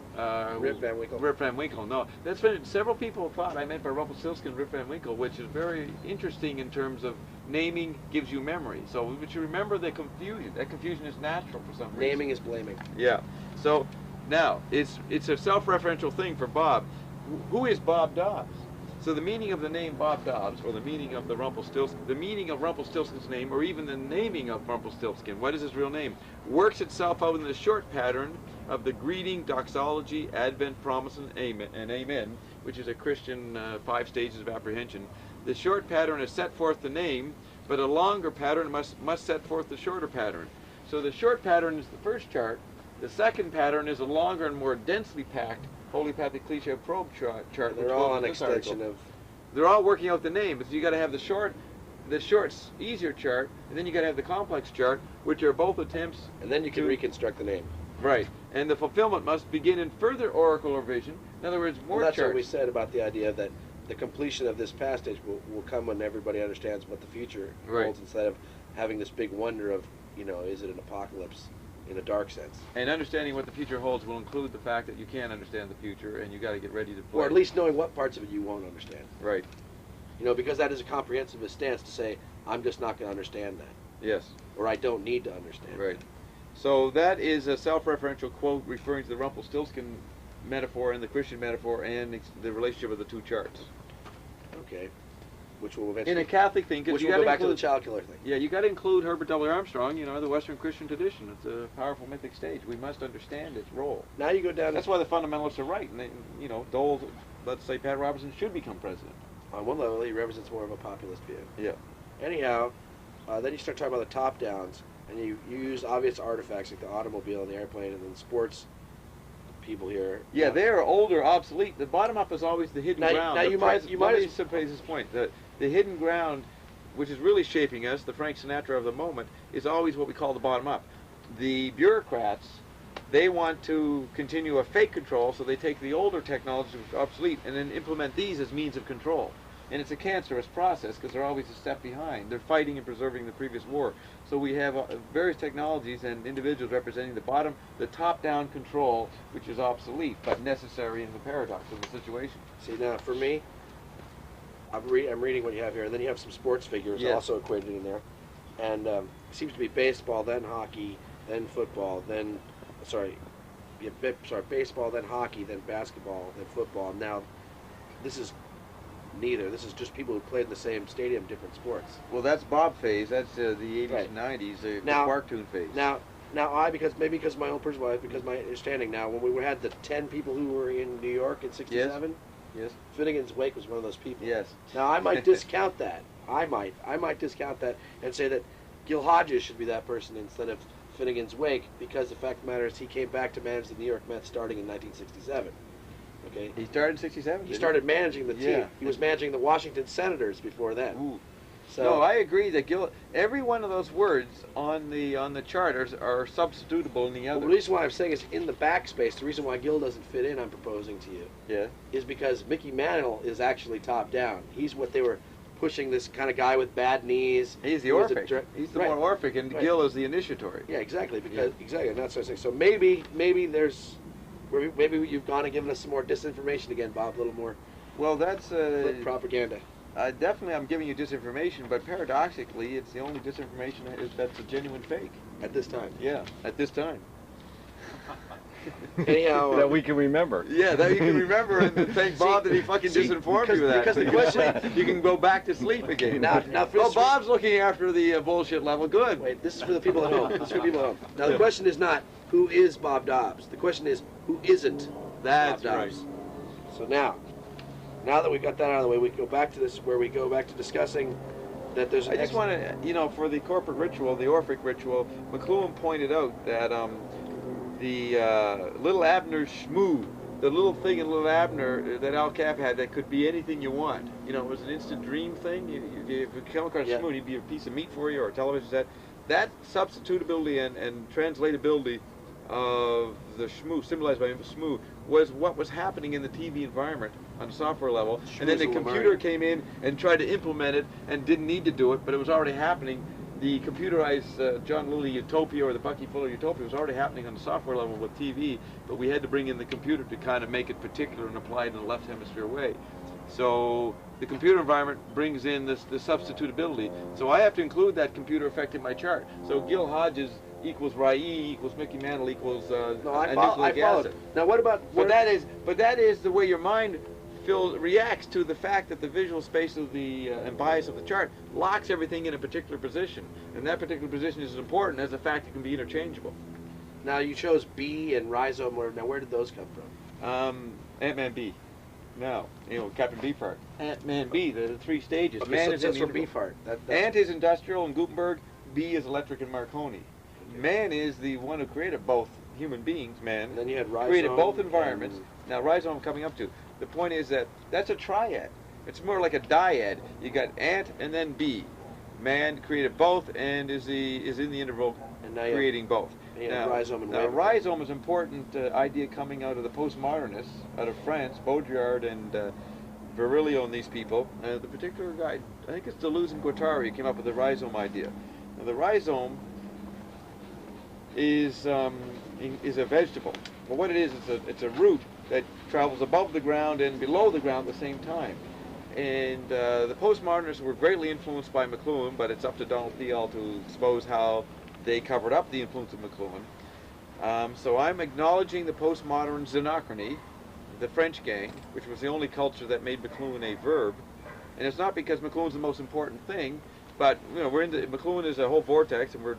S1: Rip Van Winkle.
S2: Rip Van Winkle. No, that's been several people thought I meant by Rumpelstiltskin Rip Van Winkle, which is very interesting in terms of naming gives you memory. So, but you remember the confusion. That confusion is natural for some reason.
S1: Naming is blaming.
S2: Yeah. So now it's a self-referential thing for Bob. Who is Bob Dobbs? So the meaning of the name Bob Dobbs, or the meaning of the meaning of Rumpelstiltskin's name, or even the naming of Rumpelstiltskin, what is his real name, works itself out in the short pattern of the greeting, doxology, advent, promise, and amen, which is a Christian 5 stages of apprehension. The short pattern has set forth the name, but a longer pattern must set forth the shorter pattern. So the short pattern is the first chart. The second pattern is a longer and more densely packed Holy Catholic Cliche Probe chart.
S1: They're all an extension of.
S2: They're all working out the name, but you got to have the short, easier chart, and then you got to have the complex chart, which are both attempts.
S1: And then you can reconstruct the name.
S2: Right, and the fulfillment must begin in further oracle or vision. In other words, more
S1: That's
S2: charts.
S1: what we said about the idea that the completion of this passage will come when everybody understands what the future holds, instead of having this big wonder of, is it an apocalypse in a dark sense?
S2: And understanding what the future holds will include the fact that you can't understand the future, and you got to get ready to play.
S1: Or at least knowing what parts of it you won't understand.
S2: Right.
S1: Because that is a comprehensive stance to say, I'm just not going to understand that.
S2: Yes.
S1: Or I don't need to understand.
S2: Right. So that is a self-referential quote referring to the Rumpelstiltskin metaphor and the Christian metaphor and the relationship of the two charts.
S1: Okay. Which will eventually.
S2: In a Catholic thing, because
S1: which
S2: you
S1: will
S2: got
S1: go
S2: to
S1: back to the
S2: include
S1: child killer thing.
S2: Yeah, you got to include Herbert W. Armstrong. The Western Christian tradition. It's a powerful mythic stage. We must understand its role.
S1: Now you go down.
S2: That's why the fundamentalists are right. And they, Dole, let's say Pat Robertson should become president.
S1: On one level, he represents more of a populist view.
S2: Yeah.
S1: Anyhow, then you start talking about the top downs, and you use obvious artifacts like the automobile and the airplane, and then sports people here.
S2: Yeah, they are older, obsolete. The bottom up is always the hidden ground.
S1: Now you might
S2: suppose this point. The hidden ground, which is really shaping us, the Frank Sinatra of the moment, is always what we call the bottom up. The bureaucrats They want to continue a fake control, so they take the older technologies which are obsolete and then implement these as means of control. And it's a cancerous process because they're always a step behind. They're fighting and preserving the previous war. So we have various technologies and individuals representing the top-down control, which is obsolete but necessary in the paradox of the situation.
S1: See, now for me, I'm reading what you have here, and then you have some sports figures also equated in there, and it seems to be baseball, then hockey, then football, then baseball, then hockey, then basketball, then football. Now, this is neither. This is just people who played in the same stadium, different sports.
S2: Well, that's Bob phase. That's the 80s and 90s, the cartoon phase.
S1: Now, because my own personal life, because my understanding now, when we had the 10 people who were in New York in '67,
S2: yes,
S1: Finnegan's Wake was one of those people.
S2: Yes.
S1: Now I might discount that. I might discount that and say that Gil Hodges should be that person instead of Finnegan's Wake, because the fact of the matter is he came back to manage the New York Mets starting in 1967. Okay.
S2: He started in '67.
S1: He started managing the team. He was managing the Washington Senators before then.
S2: Ooh.
S1: So,
S2: no, I agree that every one of those words on the chart are substitutable in the other.
S1: Well, the reason why I'm saying is in the backspace, the reason why Gil doesn't fit in, I'm proposing to you, is because Mickey Mantle is actually top down. He's what they were pushing, this kind of guy with bad knees.
S2: He's the Orphic. He's the more Orphic, and Gil is the initiatory.
S1: Yeah, exactly. Because exactly, that's what I'm saying. So maybe you've gone and given us some more disinformation again, Bob. A little more.
S2: Well, that's
S1: propaganda.
S2: Definitely, I'm giving you disinformation, but paradoxically, it's the only disinformation that's a genuine fake.
S1: At this time.
S2: Yeah, at this time.
S1: Anyhow,
S5: that we can remember.
S2: Yeah, that you can remember, and thank Bob that he fucking disinformed you of that.
S1: Because the question,
S2: you can go back to sleep again.
S1: Now,
S2: Bob's looking after the bullshit level. Good.
S1: Wait, this is for the people at home. This is for the people at home. Now, the question is not who is Bob Dobbs. The question is who isn't
S2: That's
S1: Bob Dobbs.
S2: right.
S1: So now that we've got that out of the way, we go back to this, where we go back to discussing that there's.
S2: I just want to, for the corporate ritual, the Orphic ritual, McLuhan pointed out that the little Abner Shmoo, the little thing in little Abner that Al Cap had that could be anything you want. It was an instant dream thing. If you come across Shmoo, he'd be a piece of meat for you or a television set. That substitutability and translatability of the Shmoo, symbolized by Shmoo, was what was happening in the TV environment on a software level. And then the computer came in and tried to implement it and didn't need to do it, but it was already happening. The computerized John Lilly Utopia or the Bucky Fuller Utopia was already happening on the software level with TV, but we had to bring in the computer to kind of make it particular and apply it in the left hemisphere way. So the computer environment brings in the substitutability. So I have to include that computer effect in my chart. So Gil Hodges equals Rai equals Mickey Mantle equals
S1: I followed. Now what about?
S2: But that is the way your mind reacts to the fact that the visual space of the and bias of the chart locks everything in a particular position, and that particular position is as important as the fact it can be interchangeable.
S1: Now you chose B and rhizome. Now where did those come from?
S2: Ant-Man B. No, Captain Beefheart. Ant-Man B, the three stages.
S1: Okay,
S2: Man
S1: so
S2: is
S1: that's
S2: in
S1: for Beefheart.
S2: Ant is industrial and Gutenberg. B is electric and Marconi. Man is the one who created both human beings, man.
S1: And then you had rhizome.
S2: Created both environments. Now rhizome I'm coming up to. The point is that that's a triad. It's more like a dyad. You got Ant and then B. Man created both and is in the interval
S1: and now
S2: creating both.
S1: Now, rhizome and
S2: rhizome is an important idea coming out of the postmodernists, out of France, Baudrillard and Virilio and these people. The particular guy, I think it's Deleuze and Guattari, came up with the rhizome idea. Now, the rhizome is a vegetable. Well, what it is, it's a root that travels above the ground and below the ground at the same time. And the postmodernists were greatly influenced by McLuhan, but it's up to Donald Thiel to expose how they covered up the influence of McLuhan. So I'm acknowledging the postmodern xenochrony, the French gang, which was the only culture that made McLuhan a verb. And it's not because McLuhan's the most important thing, but McLuhan is a whole vortex, and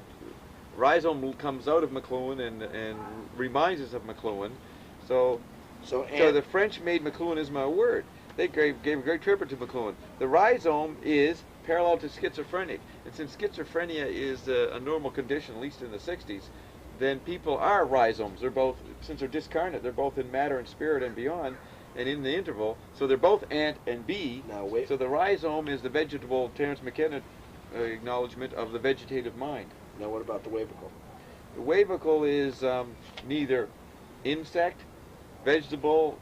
S2: rhizome comes out of McLuhan and reminds us of McLuhan. So the French made McLuhanism a word. They gave a great tribute to McLuhan. The rhizome is parallel to schizophrenic. And since schizophrenia is a normal condition, at least in the 60s, then people are rhizomes. They're both, since they're discarnate, they're both in matter and spirit and beyond, and in the interval. So they're both Ant and B.
S1: Now wait.
S2: So the rhizome is the vegetable, Terence McKenna acknowledgement of the vegetative mind.
S1: Now what about the wavicle?
S2: The wavicle is neither insect, vegetable,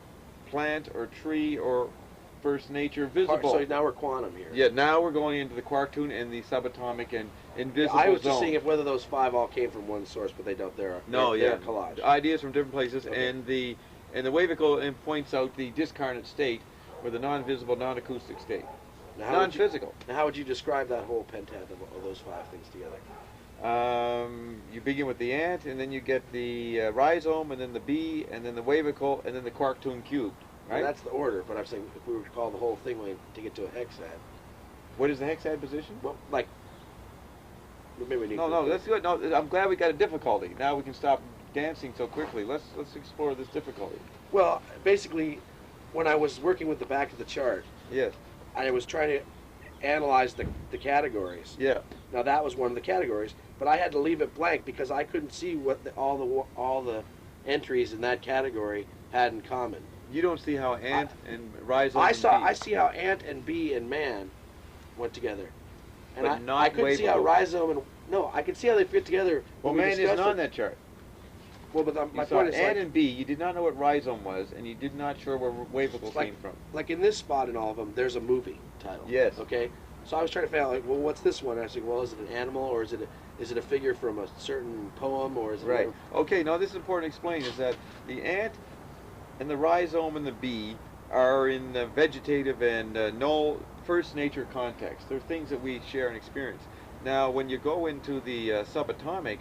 S2: plant, or tree, or first nature visible.
S1: So now we're quantum here.
S2: Yeah, now we're going into the quark-tune and the subatomic and invisible
S1: I was just
S2: zone.
S1: seeing if whether those 5 all came from one source, but they don't. They're a collage.
S2: The ideas from different places,
S1: Okay.
S2: and the wavicle points out the discarnate state, or the non-visible, non-acoustic state, non-physical.
S1: Now, how would you describe that whole pentat of those 5 things together?
S2: You begin with the ant, and then you get the rhizome, and then the bee, and then the wavicle, and then the quark-tune cubed. Right?
S1: Well, that's the order, but I'm saying if we were to call the whole thing to get to a hexad.
S2: What is the hexad position?
S1: Well, like, maybe we need.
S2: No, that's good. No, I'm glad we got a difficulty. Now we can stop dancing so quickly. Let's explore this difficulty.
S1: Well, basically, when I was working with the back of the chart,
S2: Yes.
S1: I was trying to analyze the categories.
S2: Yeah.
S1: Now that was one of the categories, but I had to leave it blank because I couldn't see what all the entries in that category had in common.
S2: You don't see how ant and rhizome.
S1: I
S2: and bee.
S1: see how ant and bee and man went together, and
S2: But
S1: I
S2: not
S1: couldn't see how
S2: wavicle.
S1: rhizome and no, I could see how they fit together.
S2: Well,
S1: when we
S2: man isn't
S1: discussed
S2: on
S1: it.
S2: that chart.
S1: Well, but my
S2: You saw
S1: point is
S2: ant
S1: like,
S2: and bee. You did not know what rhizome was, and you did not sure where wavicle
S1: like-
S2: came from.
S1: like in this spot in all of them, there's a movie title.
S2: Yes.
S1: Okay. So I was trying to find out, like, well, what's this one? And I was like, well, is it an animal or is it a figure from a certain poem or is it
S2: Right. Okay. Now this is important to explain: is that the ant and the rhizome and the bee are in the vegetative and null first nature context. They're things that we share and experience. Now, when you go into the subatomic,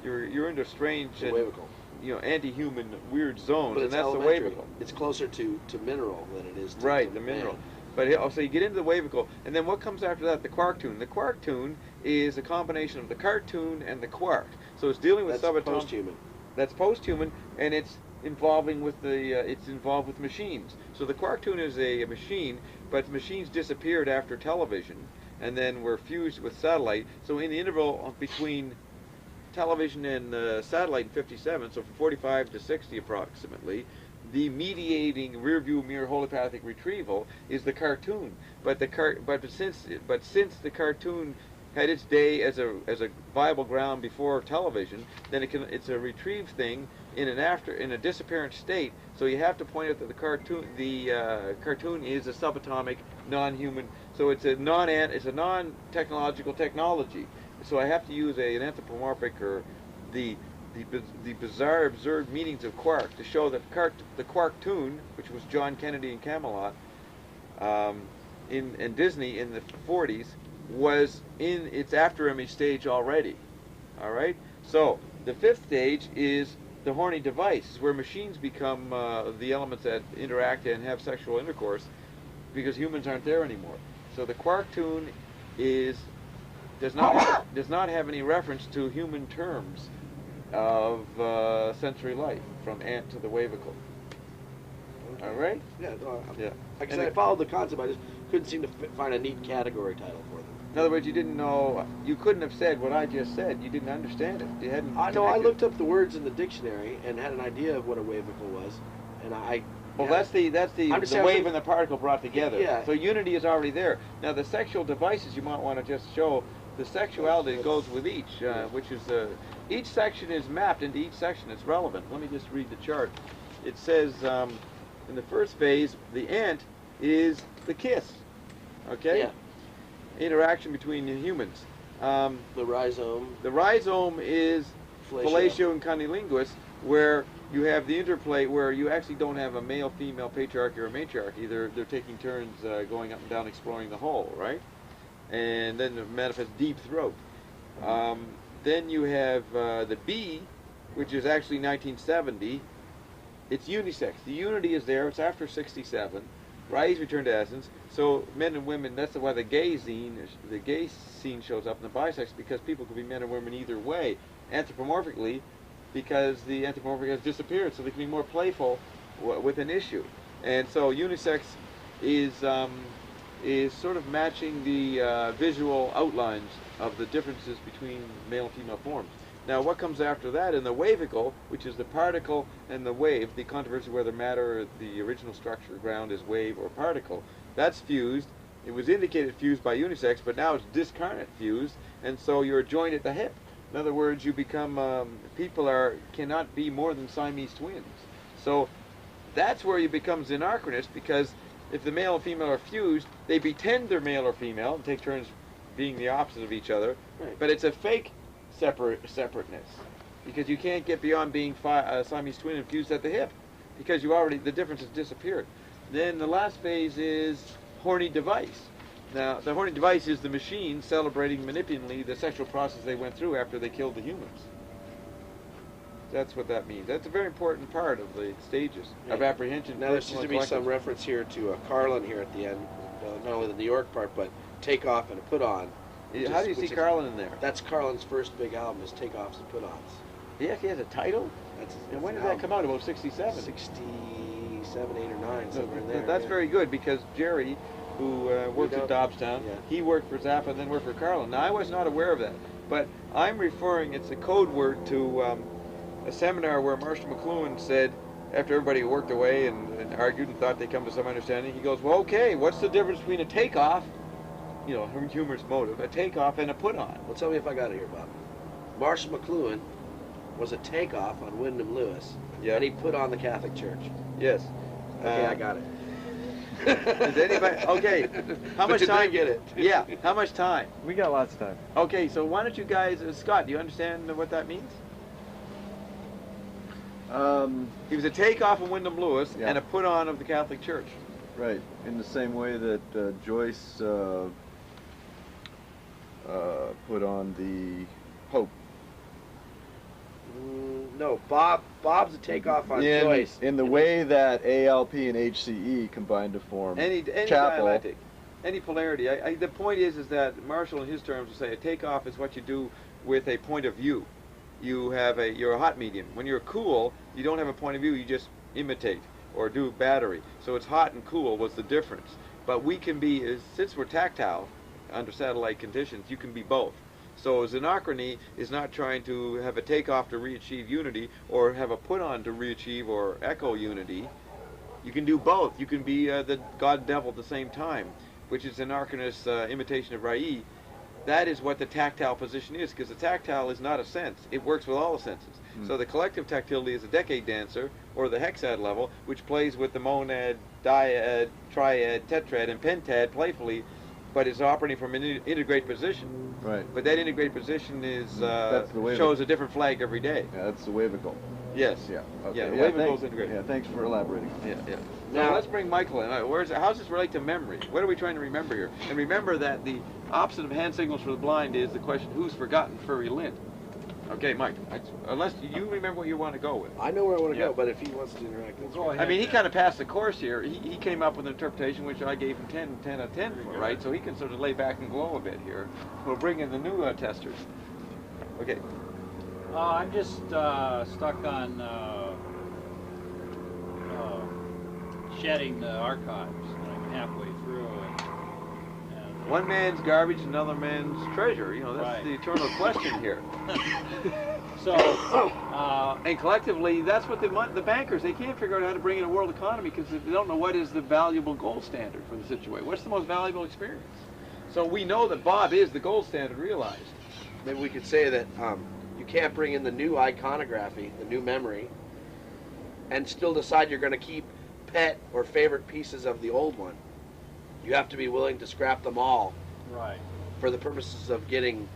S2: you're into strange
S1: the
S2: and
S1: wavicle.
S2: anti-human weird zones,
S1: But
S2: and
S1: it's
S2: that's
S1: elementary.
S2: the wavicle.
S1: It's closer to mineral than it is to
S2: Right,
S1: to
S2: the mineral.
S1: man.
S2: But so you get into the wavicle, and then what comes after that? The quark-tune. The quark-tune is a combination of the cartoon and the quark. So it's dealing with
S1: That's
S2: subatomic.
S1: post-human.
S2: That's post-human, and it's involving with it's involved with machines. So the quark-tune is a machine, but machines disappeared after television, and then were fused with satellite. So in the interval between television and satellite in '57, so from 45 to 60 approximately, the mediating rear view mirror holopathic retrieval is the cartoon. But since the cartoon had its day as a viable ground before television, then it's a retrieved thing in a disappearance state. So you have to point out that the cartoon is a subatomic, non-human. So it's a non-technological technology. So I have to use an anthropomorphic or the bizarre, absurd meanings of quark to show that the quark-tune, which was John Kennedy and Camelot, in Disney in the 40s, was in its after-image stage already. All right. So the 5th stage is the horny device, where machines become the elements that interact and have sexual intercourse, because humans aren't there anymore. So the quark-tune does not have any reference to human terms of sensory life, from ant to the wavicle.
S1: Okay.
S2: All right?
S1: Yeah.
S2: Yeah.
S1: Like I said, I followed the concept. I just couldn't seem to find a neat category title for them.
S2: In other words, you didn't know. You couldn't have said what I just said. You didn't understand it. You hadn't.
S1: I know. I
S2: connected.
S1: looked up the words in the dictionary and had an idea of what a wavicle was, and I.
S2: Well,
S1: yeah.
S2: that's the
S1: I'm just
S2: the
S1: saying,
S2: wave and the particle brought together.
S1: Yeah.
S2: So unity is already there. Now the sexual devices, you might want to just show the sexuality that goes with each, which is each section is mapped into each section. It's relevant. Let me just read the chart. It says in the first phase, the ant is the kiss. Okay.
S1: Yeah.
S2: Interaction between the humans.
S1: The rhizome.
S2: The rhizome is fellatio and cunnilingus, where you have the interplay where you actually don't have a male, female, patriarchy or matriarchy. They're taking turns going up and down, exploring the whole, right? And then it manifests deep throat. Then you have the bee, which is actually 1970. It's unisex. The unity is there. It's after 67. Rise, return to essence. So men and women, that's why the gay scene shows up in the bisex, because people could be men and women either way, anthropomorphically, because the anthropomorphic has disappeared, so they can be more playful with an issue. And so unisex is sort of matching the visual outlines of the differences between male and female forms. Now, what comes after that in the wavicle, which is the particle and the wave, the controversy whether matter, the original structure, ground, is wave or particle, that's fused. It was indicated fused by unisex, but now it's discarnate fused, and so you're joined at the hip. In other words, you become, people cannot be more than Siamese twins. So that's where you become xenarchronist, because if the male and female are fused, they pretend they're male or female and take turns being the opposite of each other.
S1: Right.
S2: But it's a fake separateness, because you can't get beyond being a Siamese twin and fused at the hip, because the difference has disappeared. Then the last phase is horny device. Now, the horny device is the machine celebrating manipulatively the sexual process they went through after they killed the humans. That's what that means. That's a very important part of the stages of apprehension.
S1: Now, there seems to be some reference here to Carlin here at the end, not only the New York part, but Takeoff and a Put On.
S2: How do you see Carlin in there?
S1: That's Carlin's first big album, is Takeoffs and Put Ons.
S2: He actually has a title? And when did that come out? About 67?
S1: 67, 8 or 9, somewhere in there.
S2: That's very good, because Jerry, who works at Dobbstown, he worked for Zappa and then worked for Carlin. Now, I was not aware of that, but I'm referring, it's a code word to a seminar where Marshall McLuhan said, after everybody worked away and argued and thought they'd come to some understanding, he goes, well, okay, what's the difference between a takeoff, you know, humorous motive, a takeoff and a put on?
S1: Well, tell me if I got it here, Bob. Marshall McLuhan was a takeoff on Wyndham Lewis, and he put on the Catholic Church.
S2: Yes.
S1: Okay, I got it.
S2: Does anybody? Okay. How much time?
S1: Get it?
S2: Yeah. How much time?
S5: We got lots of time.
S2: Okay. So why don't you guys, Scott? Do you understand what that means? He was a takeoff of Wyndham Lewis and a put on of the Catholic Church.
S5: Right. In the same way that Joyce put on the Pope.
S1: No, Bob's a takeoff on Joyce.
S5: In the way that ALP and HCE combined to form
S2: any
S5: Chapel.
S2: dialectic, any polarity. The point is that Marshall, in his terms, will say a takeoff is what you do with a point of view. You're a hot medium. When you're cool, you don't have a point of view. You just imitate or do battery. So it's hot and cool. What's the difference? But we can be, since we're tactile under satellite conditions, you can be both. So xenochrony is not trying to have a takeoff to re-achieve unity or have a put-on to re-achieve or echo unity. You can do both. You can be the God-devil at the same time, which is xenocronous imitation of Rai. That is what the tactile position is, because the tactile is not a sense. It works with all the senses. So the collective tactility is a decade dancer, or the hexad level, which plays with the monad, dyad, triad, tetrad, and pentad playfully, but is operating from an integrate position.
S5: Right.
S2: But that integrate position is
S5: shows
S2: shows a different flag every day.
S5: Yeah, that's the wavicle.
S2: Yes.
S5: Yeah. Okay.
S2: Yeah, the wavicle is integrated.
S5: Yeah, thanks for elaborating.
S2: Yeah, yeah. Now let's bring Michael in. How does this relate to memory? What are we trying to remember here? And remember that the opposite of hand signals for the blind is the question, who's forgotten furry lint? Okay, Mike, unless you remember what you want to go with.
S1: I know where I want to go, but if he wants to interact, that's
S4: Go
S1: fine.
S4: ahead.
S2: I mean, he kind of passed the course here. He came up with an interpretation which I gave him 10 out of 10 for, right? So he can sort of lay back and glow a bit here. We'll bring in the new testers. Okay.
S4: I'm just stuck on shedding the archives. I'm halfway through. And
S2: One man's garbage, another man's treasure. You know, that's the eternal question here.
S4: So,
S2: and collectively, that's what the bankers, they can't figure out how to bring in a world economy because they don't know what is the valuable gold standard for the situation. What's the most valuable experience? So we know that Bob is the gold standard realized.
S1: Maybe we could say that you can't bring in the new iconography, the new memory, and still decide you're going to keep pet or favorite pieces of the old one. You have to be willing to scrap them all for the purposes of getting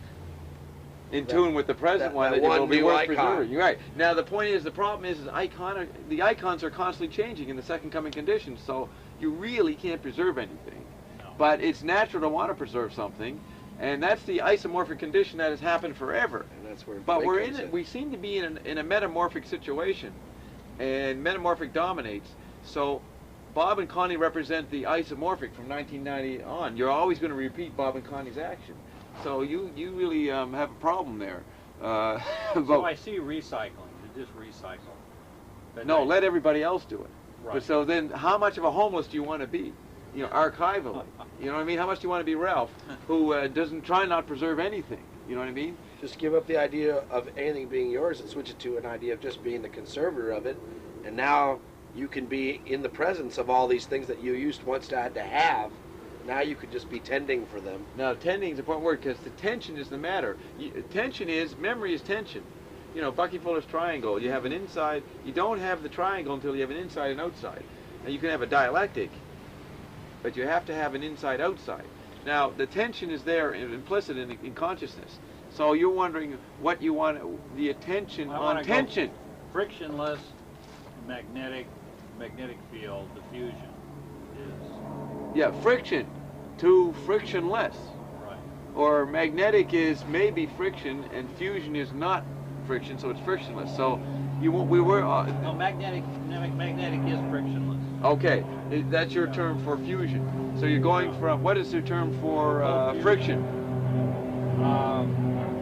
S2: in tune with the present one that will be worth preserving. Right. Now the point is, the problem is the icons are constantly changing in the second coming conditions, so you really can't preserve anything.
S4: No.
S2: But it's natural to want to preserve something, and that's the isomorphic condition that has happened forever.
S1: And that's where
S2: but we're in it. We seem to be in a metamorphic situation, and metamorphic dominates. So Bob and Connie represent the isomorphic from 1990 on. You're always going to repeat Bob and Connie's action. So you really have a problem there.
S4: so I see recycling. You just recycle. But
S2: no, let everybody else do it.
S4: Right.
S2: But so then, how much of a homeless do you want to be? You know, archivally. You know what I mean? How much do you want to be Ralph, who doesn't try not to preserve anything? You know what I mean?
S1: Just give up the idea of anything being yours and switch it to an idea of just being the conservator of it, and now you can be in the presence of all these things that you used once to have, Now you could just be tending for them.
S3: Now, tending is the important word because the tension is the matter. Tension is, memory is tension. You know, Bucky Fuller's triangle, you have an inside, you don't have the triangle until you have an inside and outside. Now, you can have a dialectic, but you have to have an inside-outside. Now, the tension is there implicit in consciousness. So you're wondering what you want, the attention on tension.
S4: Frictionless magnetic field diffusion is...
S3: Yeah, friction to frictionless.
S4: Right.
S3: Or magnetic is maybe friction and fusion is not friction, so it's frictionless. So you won't, we were...
S4: no, magnetic is frictionless.
S3: Okay, that's your term for fusion. So you're going from, what is your term for friction?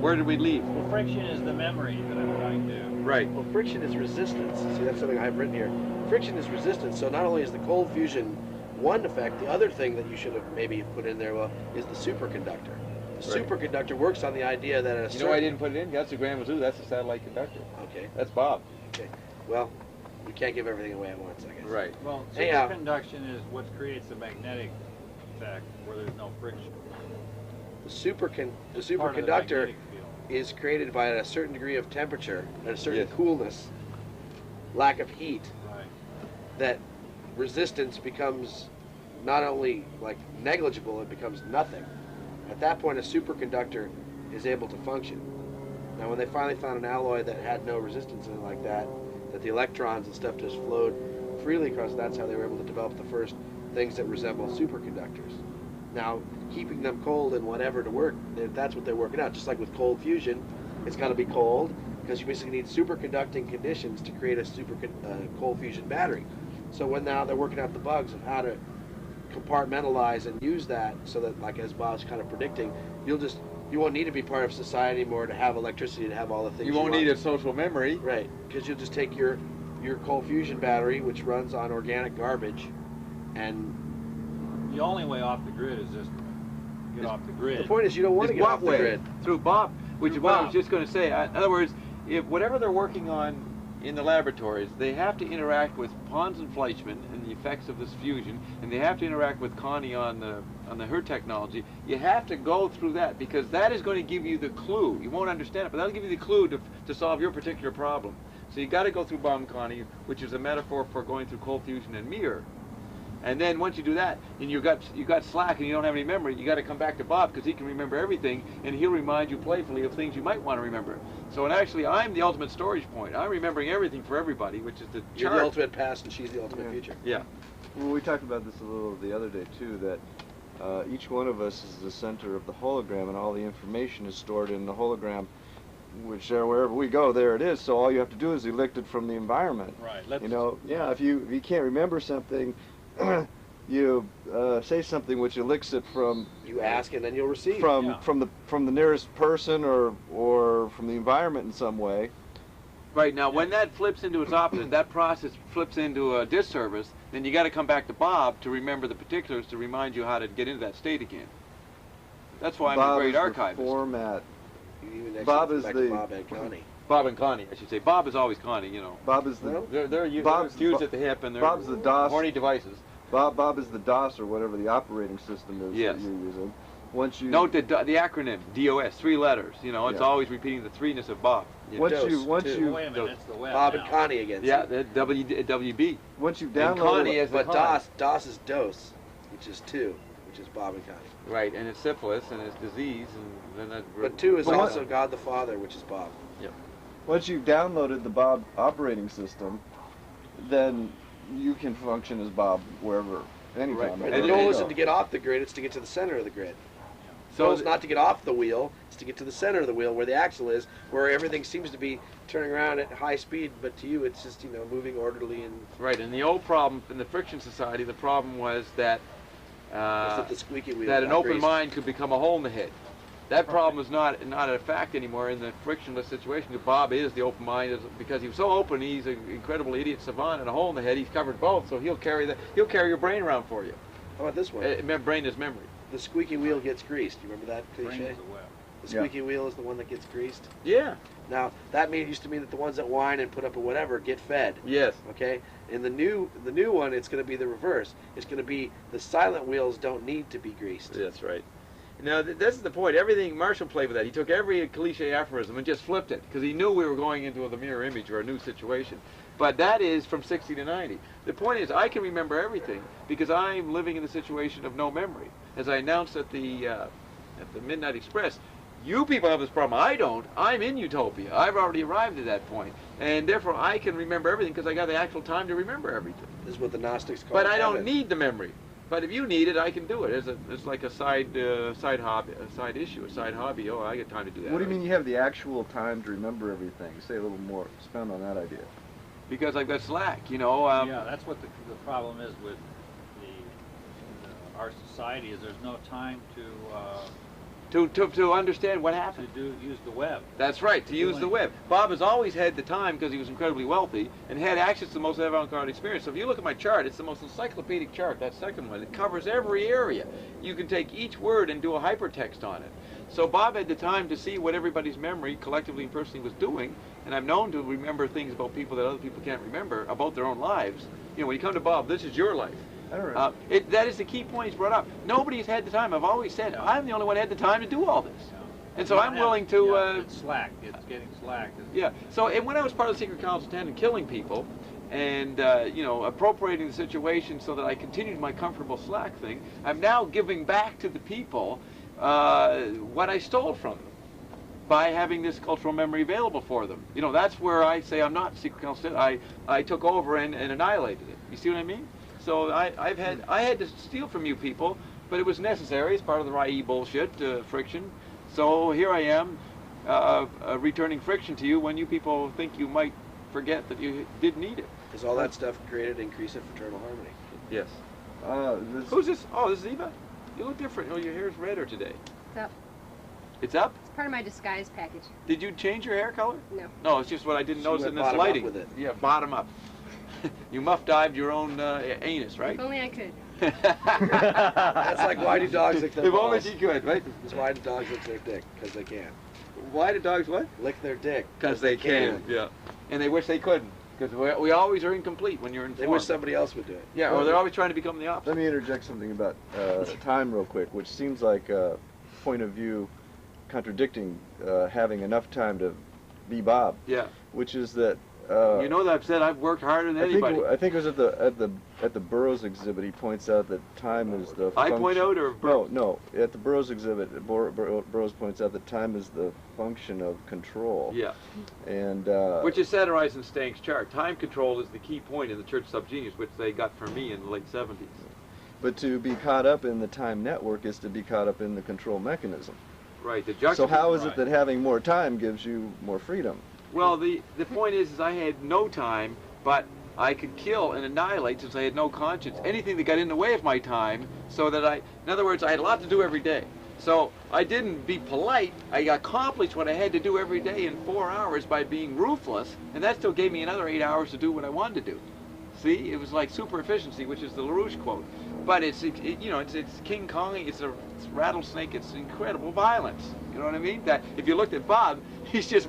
S3: Where did we leave?
S4: Well, friction is the memory that I'm trying to...
S3: Right.
S1: Well, friction is resistance. See, that's something I've written here. Friction is resistance. So not only is the cold fusion one effect, the other thing that you should have maybe put in there is the superconductor. The superconductor works on the idea that at a
S3: You know why I didn't put it in? That's the Graham Zoo. That's the satellite conductor.
S1: Okay.
S3: That's Bob.
S1: Okay. Well, we can't give everything away at once, I guess.
S3: Right.
S4: Well,
S1: Anyhow,
S4: superconduction is what creates the magnetic effect where there's no friction.
S1: the superconductor
S4: magnetic field.
S1: is created by a certain degree of temperature and a certain
S3: Yes.
S1: coolness, lack of heat,
S4: Right.
S1: that resistance becomes not only like negligible, it becomes nothing. At that point, a superconductor is able to function. Now, when they finally found an alloy that had no resistance in it like that the electrons and stuff just flowed freely across, that's how they were able to develop the first things that resemble superconductors. Now, keeping them cold and whatever to work, that's what they're working out. Just like with cold fusion, it's got to be cold because you basically need superconducting conditions to create a cold fusion battery. So when now they're working out the bugs of how to compartmentalize and use that so that, like as Bob's kind of predicting, you won't need to be part of society anymore to have electricity, to have all the things
S3: You won't need a social memory.
S1: Right, because you'll just take your cold fusion battery, which runs on organic garbage, and
S4: The only way off the grid is just get off the grid.
S1: the point is you don't want to
S3: It's
S1: get
S3: what
S1: off the
S3: way?
S1: grid.
S3: Through Bob, which
S4: Through
S3: is what I was
S4: Bob.
S3: just going to say. In other words, if whatever they're working on in the laboratories, they have to interact with Pons and Fleischmann and the effects of this fusion, and they have to interact with Connie on her technology. You have to go through that because that is going to give you the clue. You won't understand it, but that'll give you the clue to solve your particular problem. So you got to go through Bob and Connie, which is a metaphor for going through cold fusion and mirror. And then once you do that, and you got slack and you don't have any memory, you got to come back to Bob because he can remember everything, and he'll remind you playfully of things you might want to remember. So, and actually, I'm the ultimate storage point. I'm remembering everything for everybody, which is the
S1: You're
S3: chart.
S1: the ultimate past, and she's the ultimate
S5: Yeah.
S1: future.
S3: Yeah.
S5: Well, we talked about this a little the other day too, that each one of us is the center of the hologram, and all the information is stored in the hologram, which wherever we go, there it is. So all you have to do is elect it from the environment.
S4: Right.
S5: You know, yeah. If you can't remember something, you say something which elicts it from
S1: You ask, and then you'll receive.
S4: Yeah.
S5: from the nearest person or from the environment in some way.
S3: Right, now when that flips into its opposite, that process flips into a disservice, then you got to come back to Bob to remember the particulars to remind you how to get into that state again. That's why I'm
S5: Bob
S3: a great
S5: is the
S3: archivist.
S5: format.
S1: You even actually
S5: Bob
S1: go
S5: is
S1: back to
S5: the-
S1: Bob and Connie.
S3: Bob and Connie, I should say. Bob is always Connie, you know.
S5: Bob is the
S1: Well,
S3: They're
S5: Bob's-
S3: fused at the hip and they're
S5: Bob's the DOS.
S3: horny devices.
S5: Bob is the DOS or whatever the operating system is
S3: Yes.
S5: that you're using. Once you
S3: Note the acronym, DOS, 3 letters. You know, it's
S5: Yeah.
S3: always repeating the threeness of Bob. Yeah.
S5: once
S1: Dose,
S5: you once
S1: too.
S5: you
S4: Wait a minute, that's the web
S1: Bob
S4: now.
S1: and Connie again.
S3: Yeah,
S1: see?
S3: the WB.
S5: once you
S3: And
S5: download
S3: Connie is the
S1: But
S3: Connie.
S1: DOS is dose, which is 2, which is Bob and Connie.
S3: Right, and it's syphilis and it's disease and then that.
S1: But 2 is
S5: But what-
S1: also God the Father, which is Bob.
S5: once you've downloaded the Bob operating system, then you can function as Bob wherever, anytime.
S1: And
S3: And
S1: the
S3: then-
S1: goal isn't to get off the grid, it's to get to the center of the grid. The
S3: So
S1: goal is not to get off the wheel, it's to get to the center of the wheel where the axle is, where everything seems to be turning around at high speed, but to you it's just, moving orderly and
S3: right, and the old problem in the friction society, the problem was that
S1: that the squeaky wheel
S3: that an
S1: got
S3: open
S1: greased.
S3: mind could become a hole in the head. That problem is not a fact anymore in the frictionless situation. Bob is the open mind because he was so open. He's an incredible idiot savant and a hole in the head. He's covered both, so he'll carry your brain around for you.
S1: How about this one?
S3: Brain is memory.
S1: The squeaky wheel gets greased. You remember that
S4: Brain
S1: cliche?
S4: is the web.
S1: The squeaky wheel is the one that gets greased.
S3: Yeah.
S1: Now that used to mean that the ones that whine and put up or whatever get fed.
S3: Yes.
S1: Okay. In the new one, it's going to be the reverse. It's going to be the silent wheels don't need to be greased.
S3: That's right. Now, this is the point. Everything, Marshall played with that. He took every cliche aphorism and just flipped it because he knew we were going into the mirror image or a new situation. But that is from 60 to 90. The point is, I can remember everything because I'm living in the situation of no memory. As I announced at the Midnight Express, you people have this problem. I don't. I'm in utopia. I've already arrived at that point. And therefore, I can remember everything because I got the actual time to remember everything.
S1: This is what the Gnostics call
S3: But I don't
S1: heaven.
S3: need the memory. But if you need it, I can do it. It's like a side hobby, a side issue, a side hobby. Oh, I get time to do that.
S5: What do you mean you have the actual time to remember everything? Say a little more. Expound on that idea.
S3: Because I've got slack, you know.
S4: Yeah, that's what the problem is with our society is there's no time
S3: to understand what happened.
S4: use the web.
S3: That's right, to use the web. Bob has always had the time because he was incredibly wealthy and had access to the most avant-garde experience. So if you look at my chart, it's the most encyclopedic chart, that second one. It covers every area. You can take each word and do a hypertext on it. So Bob had the time to see what everybody's memory, collectively and personally, was doing. And I'm known to remember things about people that other people can't remember, about their own lives. You know, when you come to Bob, this is your life. That is the key point he's brought up. Nobody's had the time. I've always said, I'm the only one who had the time to do all this. And so I'm willing to...
S4: it's slack. It's getting slack.
S3: Yeah. So and when I was part of the Secret Council 10 and killing people, and, you know, appropriating the situation so that I continued my comfortable slack thing, I'm now giving back to the people what I stole from them by having this cultural memory available for them. You know, that's where I say I'm not Secret Council 10. I took over and annihilated it. You see what I mean? So I had to steal from you people, but it was necessary as part of the RIE bullshit, friction. So here I am, returning friction to you when you people think you might forget that you did need it.
S1: Because all that stuff created increase in fraternal harmony.
S3: Yes. Who's this? Oh, this is Eva? You look different. Oh, your hair's redder today.
S6: It's up.
S3: It's up?
S6: It's part of my disguise package.
S3: Did you change your hair color?
S6: No.
S3: No, it's just what I didn't
S1: She
S3: notice
S1: went
S3: in this
S1: bottom up
S3: lighting.
S1: with it.
S3: Yeah, bottom up. You muff-dived your own anus, right?
S6: If only I could.
S1: That's like, why do dogs lick their
S3: If only
S1: balls?
S3: she could, right?
S1: That's why do dogs lick their dick? Because they can.
S3: Why do dogs what?
S1: Lick their dick.
S3: Because they can. Yeah. And they wish they couldn't. Because we always are incomplete when you're informed.
S1: They wish somebody else would do it.
S3: Yeah, or they're always trying to become the opposite.
S5: Let me interject something about time real quick, which seems like a point of view contradicting having enough time to be Bob.
S3: Yeah.
S5: Which is that
S3: you know that I've said I've worked harder than anybody.
S5: I think it was at the Burroughs exhibit. He points out that time is the
S3: I
S5: function.
S3: point out, or Burroughs?
S5: No. At the Burroughs exhibit, Burroughs points out that time is the function of control.
S3: Yeah.
S5: And
S3: which is satirized in Stank's chart. Time control is the key point in the Church Subgenius, which they got from me in the late 70s.
S5: But to be caught up in the time network is to be caught up in the control mechanism.
S3: Right.
S5: So how is it that having more time gives you more freedom?
S3: Well, the point is I had no time, but I could kill and annihilate since I had no conscience. Anything that got in the way of my time, so that in other words, I had a lot to do every day. So I didn't be polite. I accomplished what I had to do every day in 4 hours by being ruthless, and that still gave me another 8 hours to do what I wanted to do. See, it was like super efficiency, which is the LaRouche quote. But it's King Kong, it's rattlesnake, it's incredible violence. You know what I mean? That if you looked at Bob, he's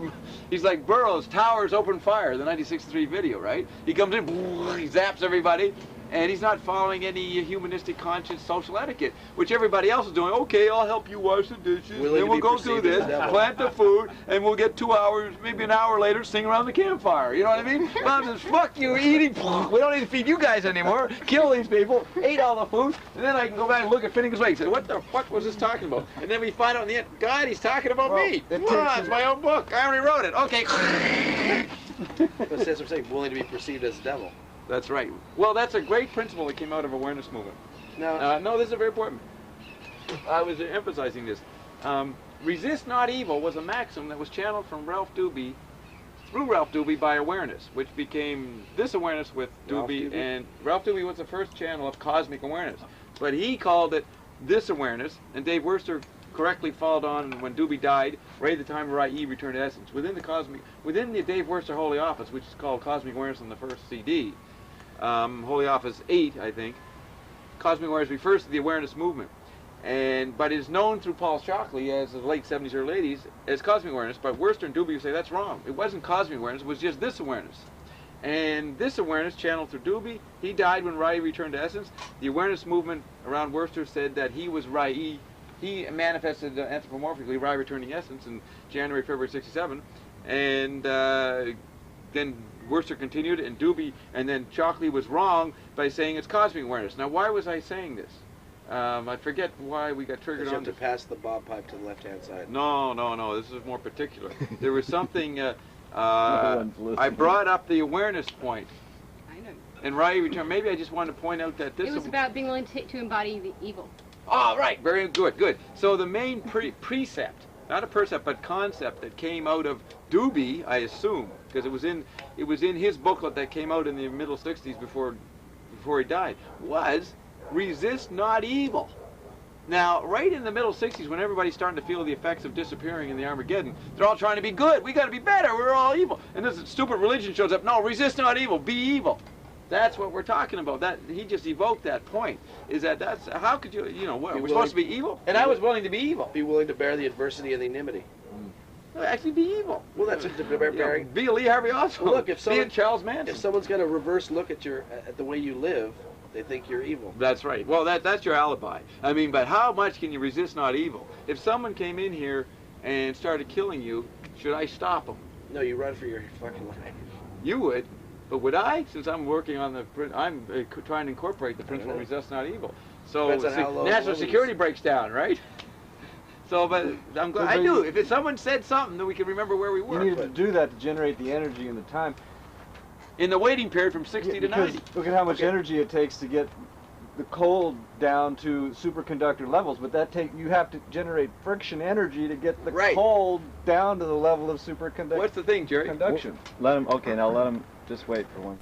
S3: like Burroughs, Towers, Open Fire, the 1963 video, right? He comes in, he zaps everybody, and he's not following any humanistic, conscious, social etiquette, which everybody else is doing. Okay, I'll help you wash the dishes,
S1: Willing
S3: then
S1: to
S3: we'll
S1: be
S3: go do
S1: perceived as
S3: this,
S1: the devil.
S3: plant the food, and we'll get 2 hours, maybe an hour later, sing around the campfire. You know what I mean? Bob says, fuck you, eating, we don't need to feed you guys anymore, kill these people, ate all the food, and then I can go back and look at Finnegan's Wake and say, what the fuck was this talking about? And then we find out in the end, God, he's talking about me. It's my own book, I already wrote it. Okay.
S1: But that's what I'm saying, willing to be perceived as the devil.
S3: That's right. Well, that's a great principle that came out of awareness movement.
S1: Now,
S3: No, this is very important. I was emphasizing this. Resist not evil was a maxim that was channeled from through Ralph Doobie by awareness, which became this awareness with Doobie. And Ralph Doobie was the first channel of cosmic awareness. But he called it this awareness, and Dave Worcester correctly followed on when Doobie died, right at the time where IE returned to essence. Within the Dave Worcester Holy Office, which is called Cosmic Awareness on the first CD, Holy Office 8, I think, Cosmic Awareness refers to the awareness movement. but is known through Paul Shockley as the late 70s, early 80s as cosmic awareness. But Worcester and Doobie say that's wrong. It wasn't cosmic awareness. It was just this awareness. And this awareness channeled through Doobie. He died when Rai returned to essence. The awareness movement around Worcester said that he was Rai. He manifested anthropomorphically Rai returning essence in January, February '67, and then Worcester continued, and Doobie, and then Shockley was wrong by saying it's cosmic awareness. Now, why was I saying this? I forget why we got triggered
S1: You
S3: on
S1: have to
S3: this.
S1: pass the bob pipe to the left-hand side.
S3: No. This is more particular. There was something.
S5: one's
S3: I
S5: listening.
S3: brought up the awareness point.
S6: I know.
S3: And Rai returned. Maybe I just wanted to point out that this.
S6: It was about being willing to embody the evil.
S3: Oh, right. Very good. Good. So the main precept, not a percept, but concept that came out of Doobie, I assume, because it was in his booklet that came out in the middle '60s before he died, was resist not evil. Now, right in the middle '60s, when everybody's starting to feel the effects of disappearing in the Armageddon, they're all trying to be good. We got to be better. We're all evil. And this stupid religion shows up. No, resist not evil. Be evil. That's what we're talking about. That he just evoked that point. Is that's how could you what, we're supposed to be evil? And I was willing to be evil.
S1: Be willing to bear the adversity and the enmity.
S3: Actually, be evil.
S1: Well, that's what the bearing.
S3: Be a Lee Harvey Oswald.
S1: Well, look, if
S3: be
S1: someone,
S3: a Charles Manson.
S1: if someone's got a reverse look at the way you live, they think you're evil.
S3: That's right. Well, that's your alibi. I mean, but how much can you resist not evil? If someone came in here and started killing you, should I stop them?
S1: No, you run for your fucking life.
S3: You would. But would I? Since I'm working on I'm trying to incorporate the principle of resist not evil. So
S1: Depends on how low
S3: national
S1: the
S3: security
S1: is.
S3: breaks down, right? So, but I'm glad I knew. If someone said something, then we can remember where we
S5: You
S3: were.
S5: needed to do that to generate the energy and the time.
S3: In the waiting period from 60 to
S5: Because
S3: 90.
S5: look at how much energy it takes to get the cold down to superconductor levels, but you have to generate friction energy to get the cold down to the level of superconduction.
S3: What's the thing, Jerry?
S5: Conduction.
S7: Let him. Okay, now let him just wait for one.